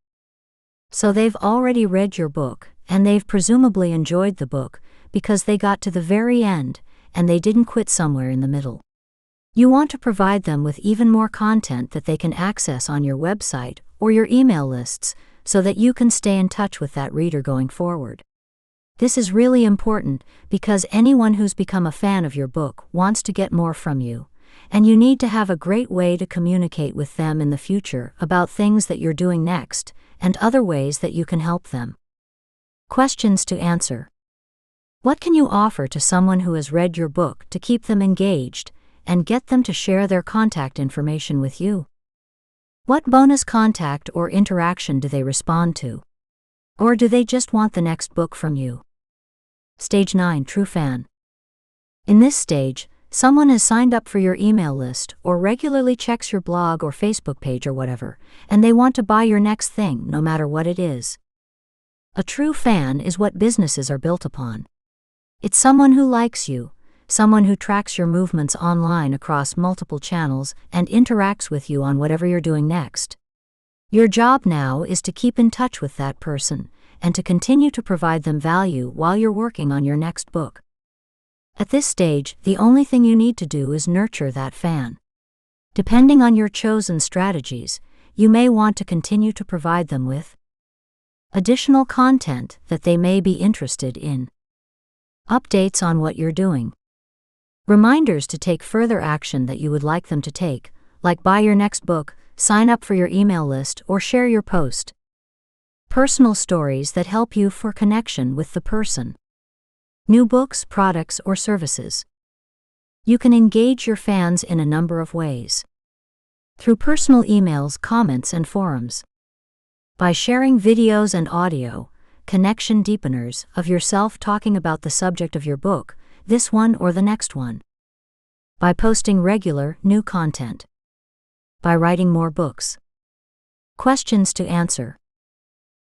S1: So they've already read your book, and they've presumably enjoyed the book because they got to the very end, and they didn't quit somewhere in the middle. You want to provide them with even more content that they can access on your website or your email lists so that you can stay in touch with that reader going forward. This is really important because anyone who's become a fan of your book wants to get more from you, and you need to have a great way to communicate with them in the future about things that you're doing next, and other ways that you can help them. Questions to answer. What can you offer to someone who has read your book to keep them engaged and get them to share their contact information with you? What bonus contact or interaction do they respond to? Or do they just want the next book from you? Stage 9. True Fan. In this stage, someone has signed up for your email list or regularly checks your blog or Facebook page or whatever, and they want to buy your next thing no matter what it is. A true fan is what businesses are built upon. It's someone who likes you, someone who tracks your movements online across multiple channels and interacts with you on whatever you're doing next. Your job now is to keep in touch with that person and to continue to provide them value while you're working on your next book. At this stage, the only thing you need to do is nurture that fan. Depending on your chosen strategies, you may want to continue to provide them with additional content that they may be interested in, updates on what you're doing, reminders to take further action that you would like them to take, like buy your next book, sign up for your email list, or share your post, personal stories that help you for connection with the person, new books, products, or services. You can engage your fans in a number of ways. Through personal emails, comments, and forums. By sharing videos and audio, connection deepeners, of yourself talking about the subject of your book, this one or the next one. By posting regular, new content. By writing more books. Questions to answer.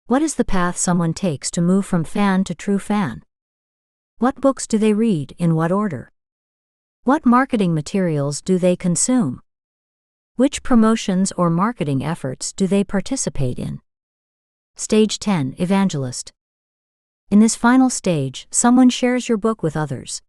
S1: What is the path someone takes to move from fan to true fan? What books do they read, in what order? What marketing materials do they consume? Which promotions or marketing efforts do they participate in? Stage 10. Evangelist. In this final stage, someone shares your book with others.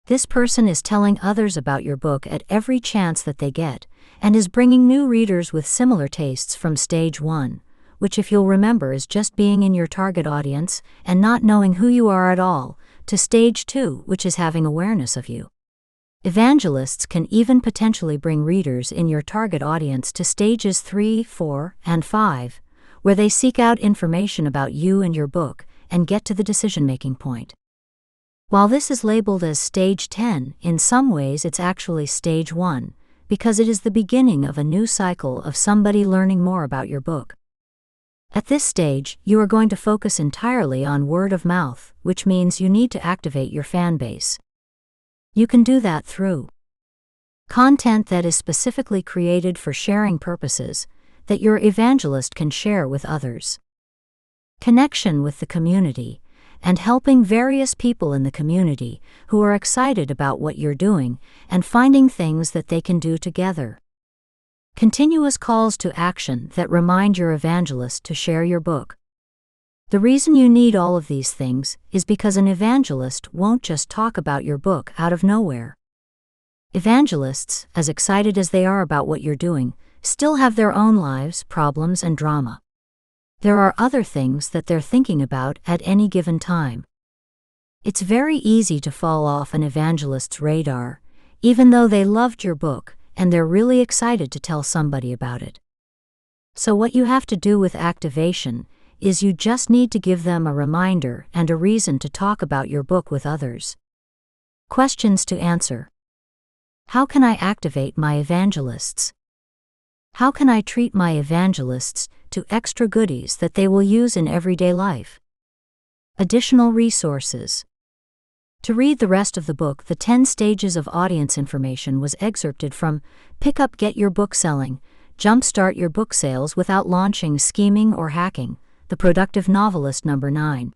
S1: This person is telling others about your book at every chance that they get, and is bringing new readers with similar tastes from stage 1, which, if you'll remember, is just being in your target audience and not knowing who you are at all, to stage 2, which is having awareness of you. Evangelists can even potentially bring readers in your target audience to stages 3, 4, and 5, where they seek out information about you and your book and get to the decision-making point. While this is labeled as stage 10, in some ways it's actually stage 1, because it is the beginning of a new cycle of somebody learning more about your book. At this stage, you are going to focus entirely on word of mouth, which means you need to activate your fan base. You can do that through content that is specifically created for sharing purposes, that your evangelist can share with others. Connection with the community, and helping various people in the community who are excited about what you're doing and finding things that they can do together. Continuous calls to action that remind your evangelist to share your book. The reason you need all of these things is because an evangelist won't just talk about your book out of nowhere. Evangelists, as excited as they are about what you're doing, still have their own lives, problems, and drama. There are other things that they're thinking about at any given time. It's very easy to fall off an evangelist's radar, even though they loved your book and they're really excited to tell somebody about it. So what you have to do with activation is you just need to give them a reminder and a reason to talk about your book with others. Questions to answer. How can I activate my evangelists? How can I treat my evangelists to extra goodies that they will use in everyday life? Additional resources. To read the rest of the book, the 10 stages of audience information was excerpted from Pick Up Get Your Book Selling, Jumpstart Your Book Sales Without Launching, Scheming, or Hacking, The Productive Novelist No. 9.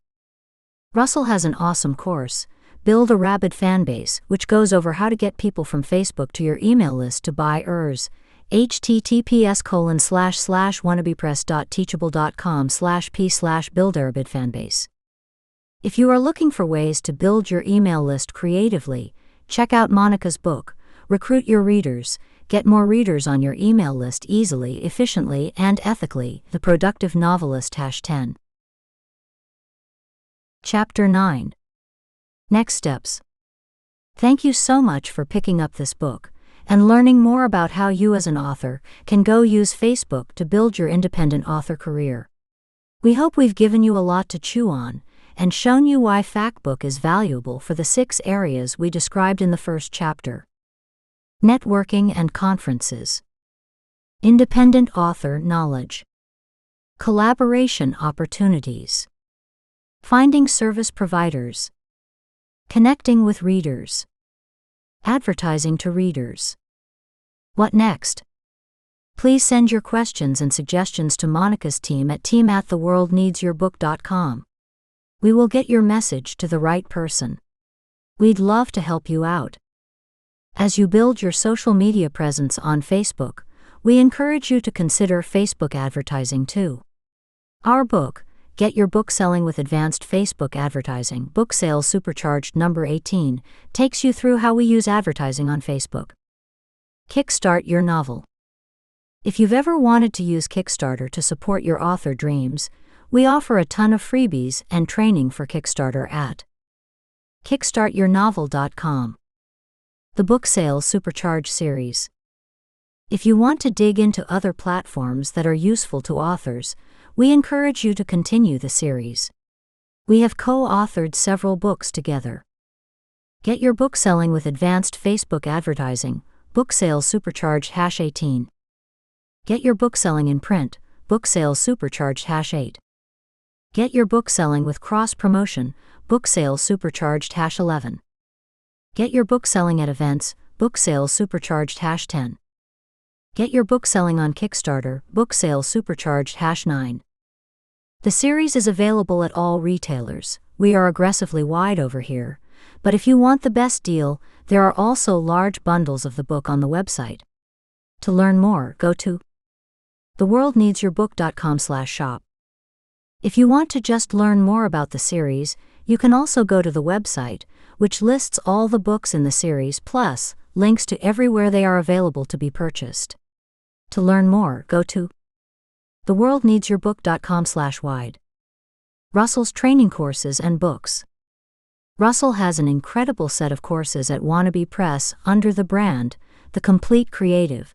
S1: Russell has an awesome course, Build a Rabid Fan Base, which goes over how to get people from Facebook to your email list to buy yours. https://wannabepress.teachable.com/p/buildarabidfanbase. If you are looking for ways to build your email list creatively, check out Monica's book, Recruit Your Readers, Get More Readers on Your Email List Easily, Efficiently, and Ethically, The Productive Novelist #10. Chapter 9. Next Steps. Thank you so much for picking up this book, and learning more about how you as an author can go use Facebook to build your independent author career. We hope we've given you a lot to chew on and shown you why Factbook is valuable for the 6 areas we described in the first chapter. Networking and conferences. Independent author knowledge. Collaboration opportunities. Finding service providers. Connecting with readers. Advertising to readers. What next? Please send your questions and suggestions to Monica's team at team@theworldneedsyourbook.com. We will get your message to the right person. We'd love to help you out. As you build your social media presence on Facebook, we encourage you to consider Facebook advertising too. Our book, Get Your Book Selling with Advanced Facebook Advertising, Book Sales Supercharged number 18, takes you through how we use advertising on Facebook. Kickstart your novel. If you've ever wanted to use Kickstarter to support your author dreams, we offer a ton of freebies and training for Kickstarter at kickstartyournovel.com. The Book Sales Supercharged series. If you want to dig into other platforms that are useful to authors, we encourage you to continue the series. We have co-authored several books together. Get Your Book Selling with Advanced Facebook Advertising, Book Sales Supercharged #18. Get Your Book Selling in Print, Book Sales Supercharged #8. Get Your Book Selling with Cross Promotion, Book Sales Supercharged #11. Get Your Book Selling at Events, Book Sales Supercharged #10. Get Your Book Selling on Kickstarter, Book Sales Supercharged #9. The series is available at all retailers. We are aggressively wide over here, but if you want the best deal, there are also large bundles of the book on the website. To learn more, go to theworldneedsyourbook.com/shop. If you want to just learn more about the series, you can also go to the website, which lists all the books in the series plus links to everywhere they are available to be purchased. To learn more, go to theworldneedsyourbook.com/wide. Russell's training courses and books. Russell has an incredible set of courses at Wannabe Press under the brand The Complete Creative.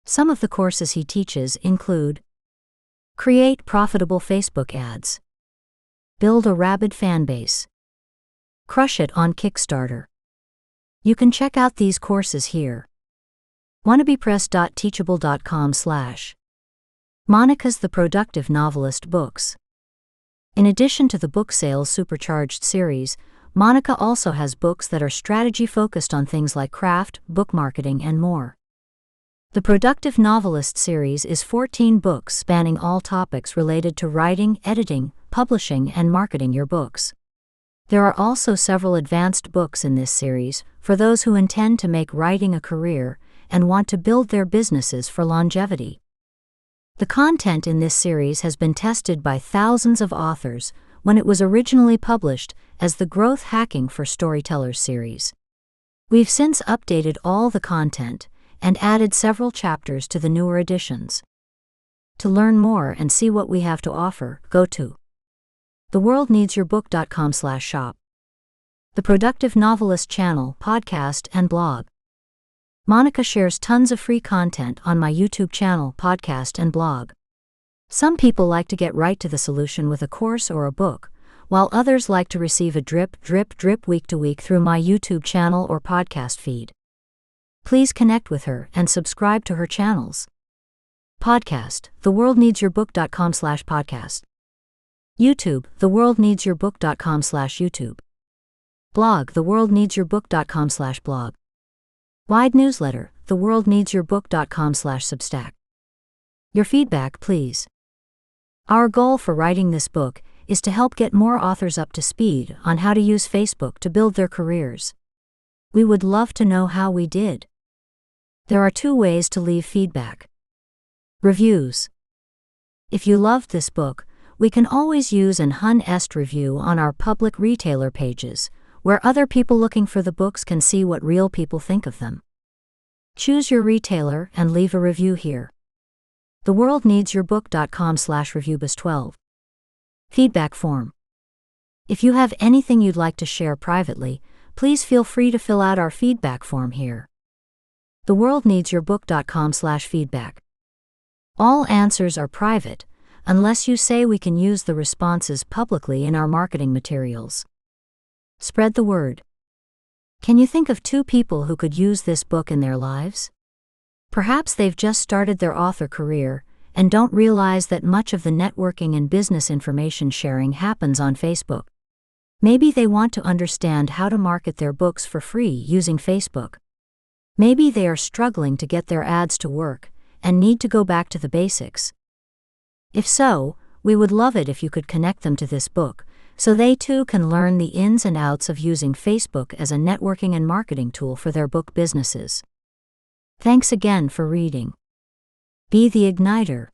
S1: Some of the courses he teaches include: create profitable Facebook ads, build a rabid fan base, crush it on Kickstarter. You can check out these courses here. wannabepress.teachable.com/ Monica's The Productive Novelist books. In addition to the Book Sales Supercharged series, Monica also has books that are strategy-focused on things like craft, book marketing, and more. The Productive Novelist series is 14 books spanning all topics related to writing, editing, publishing, and marketing your books. There are also several advanced books in this series for those who intend to make writing a career and want to build their businesses for longevity. The content in this series has been tested by thousands of authors when it was originally published as the Growth Hacking for Storytellers series. We've since updated all the content and added several chapters to the newer editions. To learn more and see what we have to offer, go to theworldneedsyourbook.com/shop. The Productive Novelist channel, podcast, and blog. Monica shares tons of free content on my YouTube channel, podcast, and blog. Some people like to get right to the solution with a course or a book, while others like to receive a drip week to week through my YouTube channel or podcast feed. Please connect with her and subscribe to her channels. Podcast, theworldneedsyourbook.com/podcast. YouTube, theworldneedsyourbook.com/YouTube. Blog, theworldneedsyourbook.com/blog. Wide newsletter, theworldneedsyourbook.com/Substack. Your feedback, please. Our goal for writing this book is to help get more authors up to speed on how to use Facebook to build their careers. We would love to know how we did. There are 2 ways to leave feedback. Reviews. If you loved this book, we can always use an honest review on our public retailer pages, where other people looking for the books can see what real people think of them. Choose your retailer and leave a review here. theworldneedsyourbook.com/reviewbus12. Feedback form. If you have anything you'd like to share privately, please feel free to fill out our feedback form here. The world needs your book.com/feedback. All answers are private, unless you say we can use the responses publicly in our marketing materials. Spread the word. Can you think of 2 people who could use this book in their lives? Perhaps they've just started their author career and don't realize that much of the networking and business information sharing happens on Facebook. Maybe they want to understand how to market their books for free using Facebook. Maybe they are struggling to get their ads to work and need to go back to the basics. If so, we would love it if you could connect them to this book, so they too can learn the ins and outs of using Facebook as a networking and marketing tool for their book businesses. Thanks again for reading. Be the Igniter.